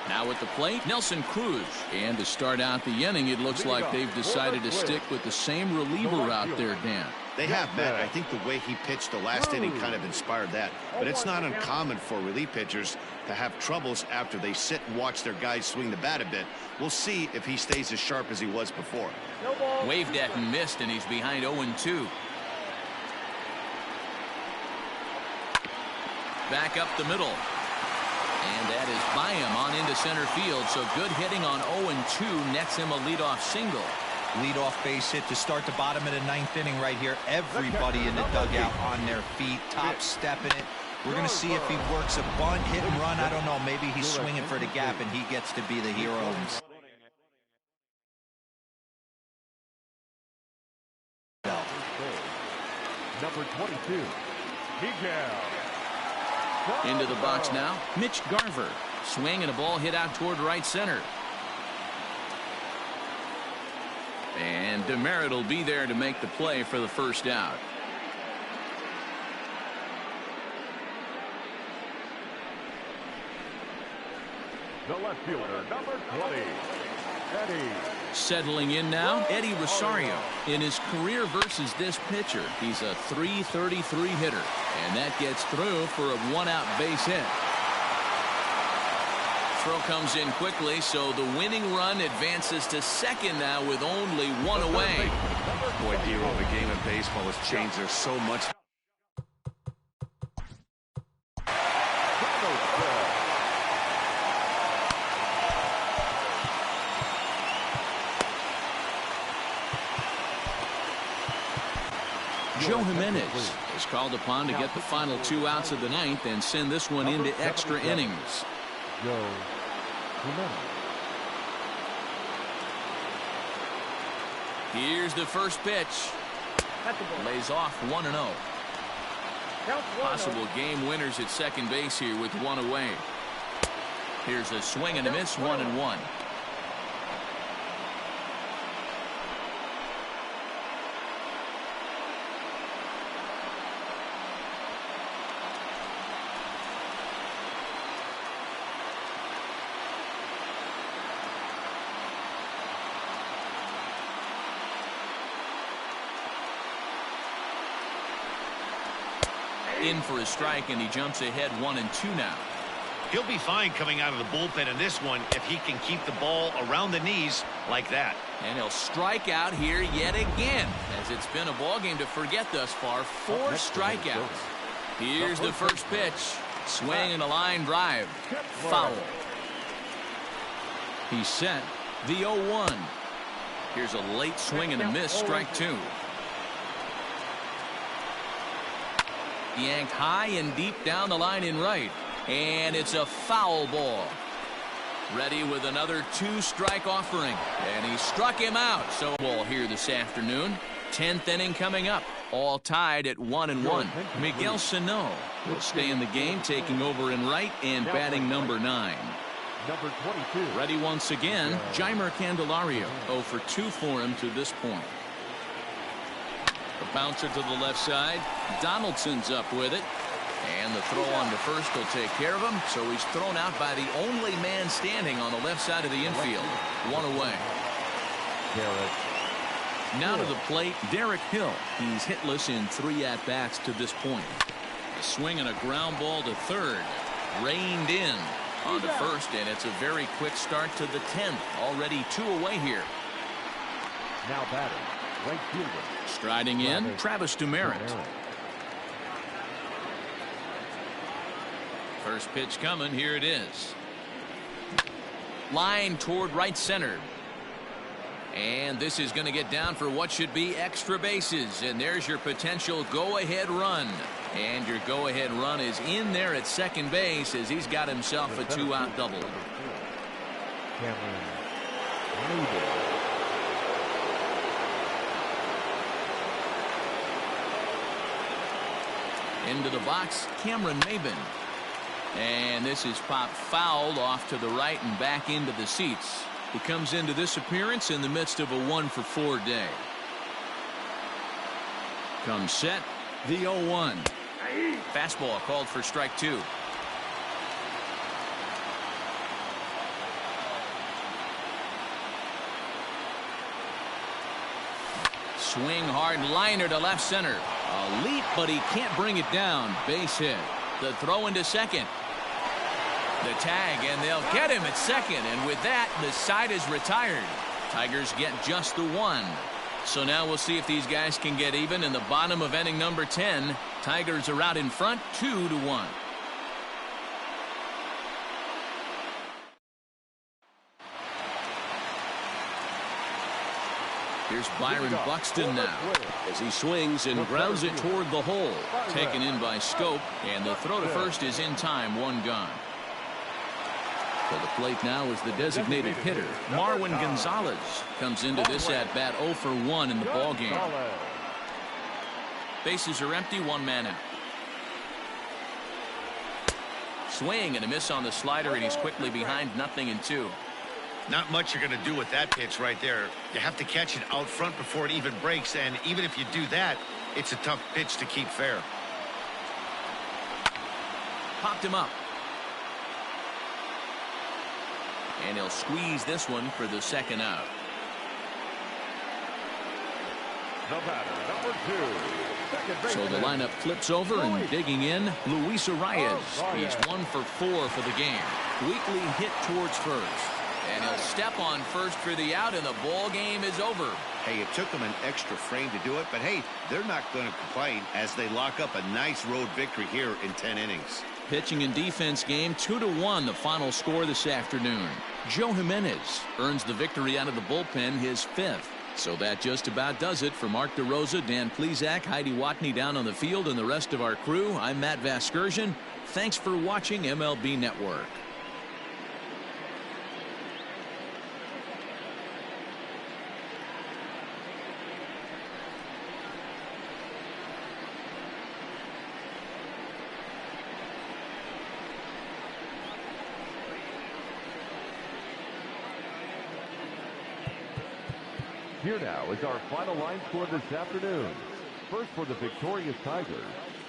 Now at the plate, Nelson Cruz. And to start out the inning, it looks like they've decided to stick with the same reliever out there, Dan. They have, Matt. I think the way he pitched the last inning kind of inspired that. But it's not uncommon for relief pitchers to have troubles after they sit and watch their guys swing the bat a bit. We'll see if he stays as sharp as he was before. Waved at and missed, and he's behind 0-2. Back up the middle. And that is by him on into center field. So good hitting on 0-2 nets him a leadoff single. Leadoff base hit to start the bottom of the ninth inning right here. Everybody in the dugout on their feet, top stepping it. We're going to see if he works a bunt, hit and run. I don't know. Maybe he's swinging for the gap and he gets to be the hero. Number 22, Miguel. Into the box now, Mitch Garver. Swing and a ball hit out toward right center. And Demerit will be there to make the play for the first out. The left fielder, number 20, Eddie. Settling in now, Eddie Rosario. In his career versus this pitcher, he's a .333 hitter. And that gets through for a 1-out base hit. Throw comes in quickly, so the winning run advances to second now with only 1 away. Boy, Dero, the game of baseball has changed. There's so much. Joe Jimenez is called upon to get the final 2 outs of the ninth and send this one into extra innings. Joe Jimenez. Here's the first pitch. Lays off 1-0. Possible game winners at second base here with 1 away. Here's a swing and a miss, 1-1. In for a strike, and he jumps ahead 1-2 now. He'll be fine coming out of the bullpen in this one if he can keep the ball around the knees like that. And he'll strike out here yet again, as it's been a ball game to forget thus far. 4 strikeouts. Here's the first pitch. Swing and a line drive. Foul. He's set. The 0-1. Here's a late swing and a miss. Strike 2. Yanked high and deep down the line in right. And it's a foul ball. Ready with another 2-strike offering. And he struck him out. So ball here this afternoon. 10th inning coming up. All tied at 1-1. Miguel Sano will stay in the game, taking over in right and batting number 9. Number 22. Ready once again, Jeimer Candelario. 0 for 2 for him to this point. The bouncer to the left side. Donaldson's up with it. And the throw on to first will take care of him. So he's thrown out by the only man standing on the left side of the infield. 1 away. Now to the plate, Derek Hill. He's hitless in 3 at-bats to this point. A swing and a ground ball to third. Reined in on to first, and it's a very quick start to the 10th. Already 2 away here. Now batting, right fielder. Striding in, Travis Demeritte. First pitch coming. Here it is. Line toward right center. And this is going to get down for what should be extra bases. And there's your potential go-ahead run. And your go-ahead run is in there at second base as he's got himself a 2-out double. Into the box, Cameron Maybin. And this is popped foul off to the right and back into the seats. He comes into this appearance in the midst of a 1 for 4 day. Comes set, the 0-1. Fastball called for strike 2. Swing hard liner to left center. A leap, but he can't bring it down. Base hit. The throw into second. The tag, and they'll get him at second. And with that, the side is retired. Tigers get just the 1. So now we'll see if these guys can get even in the bottom of inning number 10. Tigers are out in front, 2-1. Here's Byron Buxton now as he swings and grounds it toward the hole. Taken in by Scope, and the throw to first is in time. 1 gone. For the plate now is the designated hitter, Marwin Gonzalez. Comes into this at-bat 0 for 1 in the ballgame. Bases are empty, 1 man out. Swing and a miss on the slider, and he's quickly behind 0-2. Not much you're going to do with that pitch right there. You have to catch it out front before it even breaks, and even if you do that, it's a tough pitch to keep fair. Popped him up. And he'll squeeze this one for the 2nd out. The batter, number 2. So the lineup flips over, and digging in, Luis Arias. He's 1 for 4 for the game. Weakly hit towards first. And he'll step on first for the out, and the ball game is over. Hey, it took them an extra frame to do it, but hey, they're not going to complain as they lock up a nice road victory here in 10 innings. Pitching and defense game, 2-1, the final score this afternoon. Joe Jimenez earns the victory out of the bullpen, his 5th. So that just about does it. For Mark DeRosa, Dan Plesac, Heidi Watney down on the field, and the rest of our crew, I'm Matt Vasgersian. Thanks for watching MLB Network. Here now is our final line score this afternoon. First for the victorious Tigers,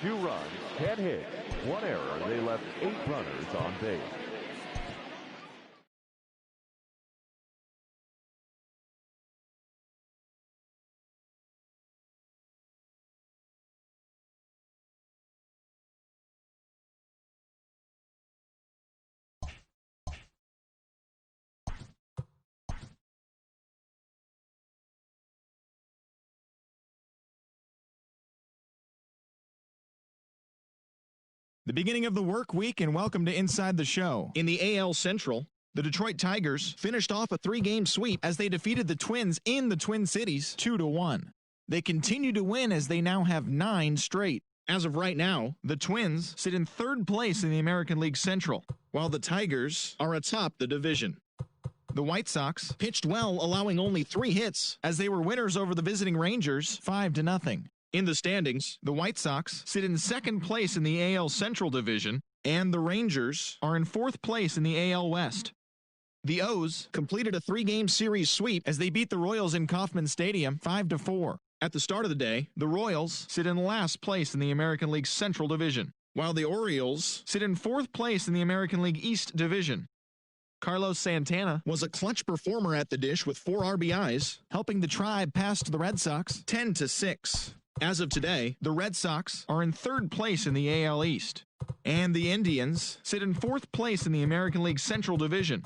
2 runs, 10 hits, 1 error. They left 8 runners on base. The beginning of the work week, and welcome to Inside the Show. In the AL Central, the Detroit Tigers finished off a 3-game sweep as they defeated the Twins in the Twin Cities 2-1. They continue to win as they now have 9 straight. As of right now, the Twins sit in 3rd place in the American League Central, while the Tigers are atop the division. The White Sox pitched well, allowing only 3 hits as they were winners over the visiting Rangers 5-0. In the standings, the White Sox sit in 2nd place in the AL Central Division, and the Rangers are in 4th place in the AL West. The O's completed a 3-game series sweep as they beat the Royals in Kauffman Stadium 5-4. At the start of the day, the Royals sit in last place in the American League Central Division, while the Orioles sit in 4th place in the American League East Division. Carlos Santana was a clutch performer at the dish with 4 RBIs, helping the Tribe pass the Red Sox 10-6. As of today, the Red Sox are in 3rd place in the AL East, and the Indians sit in 4th place in the American League Central Division.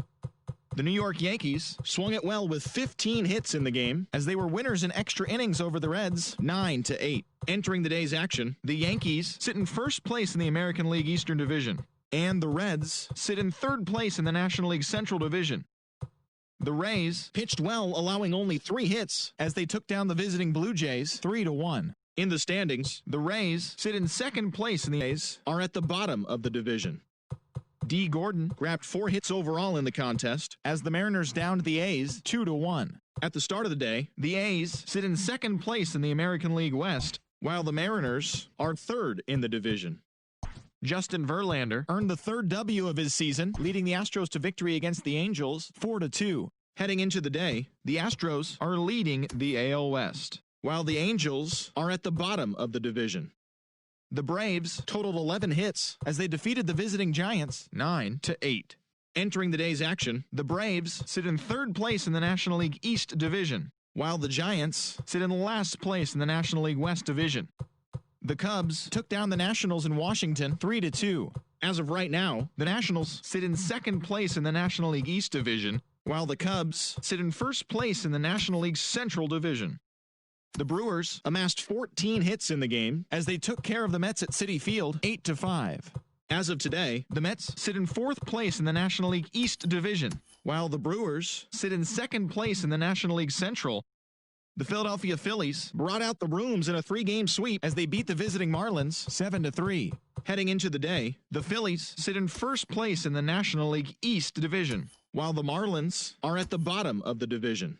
The New York Yankees swung it well with 15 hits in the game as they were winners in extra innings over the Reds 9-8. Entering the day's action, the Yankees sit in 1st place in the American League Eastern Division, and the Reds sit in 3rd place in the National League Central Division. The Rays pitched well, allowing only 3 hits as they took down the visiting Blue Jays 3-1. In the standings, the Rays sit in 2nd place, and the A's are at the bottom of the division. D. Gordon grabbed 4 hits overall in the contest as the Mariners downed the A's 2-1. At the start of the day, the A's sit in 2nd place in the American League West, while the Mariners are 3rd in the division. Justin Verlander earned the 3rd W of his season, leading the Astros to victory against the Angels 4-2. Heading into the day, the Astros are leading the AL West, while the Angels are at the bottom of the division. The Braves totaled 11 hits as they defeated the visiting Giants 9-8. Entering the day's action, the Braves sit in 3rd place in the National League East Division, while the Giants sit in last place in the National League West Division. The Cubs took down the Nationals in Washington 3-2. As of right now, the Nationals sit in 2nd place in the National League East Division, while the Cubs sit in 1st place in the National League Central Division. The Brewers amassed 14 hits in the game as they took care of the Mets at Citi Field 8-5. As of today, the Mets sit in 4th place in the National League East Division, while the Brewers sit in 2nd place in the National League Central. The Philadelphia Phillies brought out the rooms in a 3-game sweep as they beat the visiting Marlins 7-3. Heading into the day, the Phillies sit in 1st place in the National League East Division, while the Marlins are at the bottom of the division.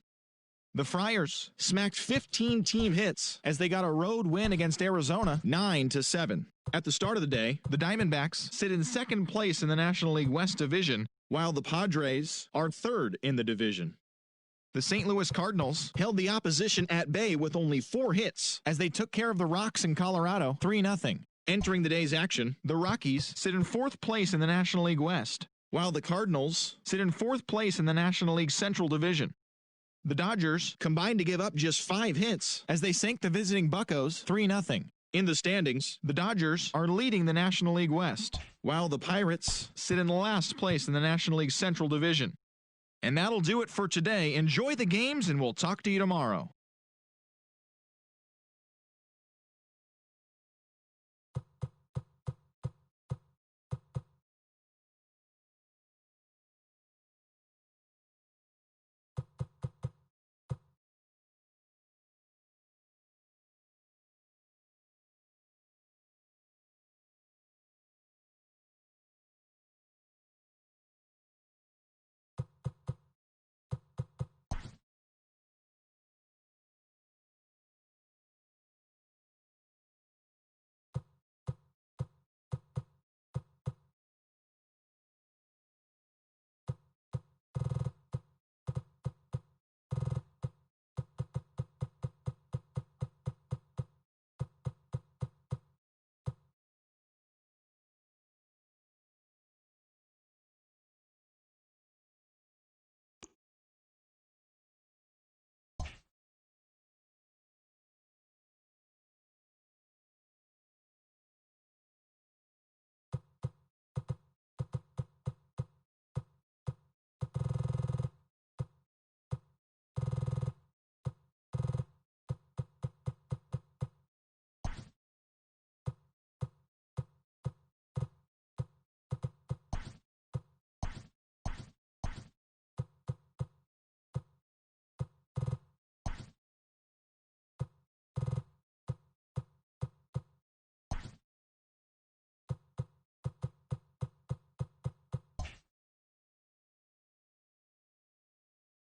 The Friars smacked 15 team hits as they got a road win against Arizona 9-7. At the start of the day, the Diamondbacks sit in 2nd place in the National League West Division, while the Padres are 3rd in the division. The St. Louis Cardinals held the opposition at bay with only 4 hits as they took care of the Rocks in Colorado 3-0. Entering the day's action, the Rockies sit in 4th place in the National League West, while the Cardinals sit in 4th place in the National League Central Division. The Dodgers combined to give up just 5 hits as they sank the visiting Buccos 3-0. In the standings, the Dodgers are leading the National League West, while the Pirates sit in last place in the National League Central Division. And that'll do it for today. Enjoy the games, and we'll talk to you tomorrow.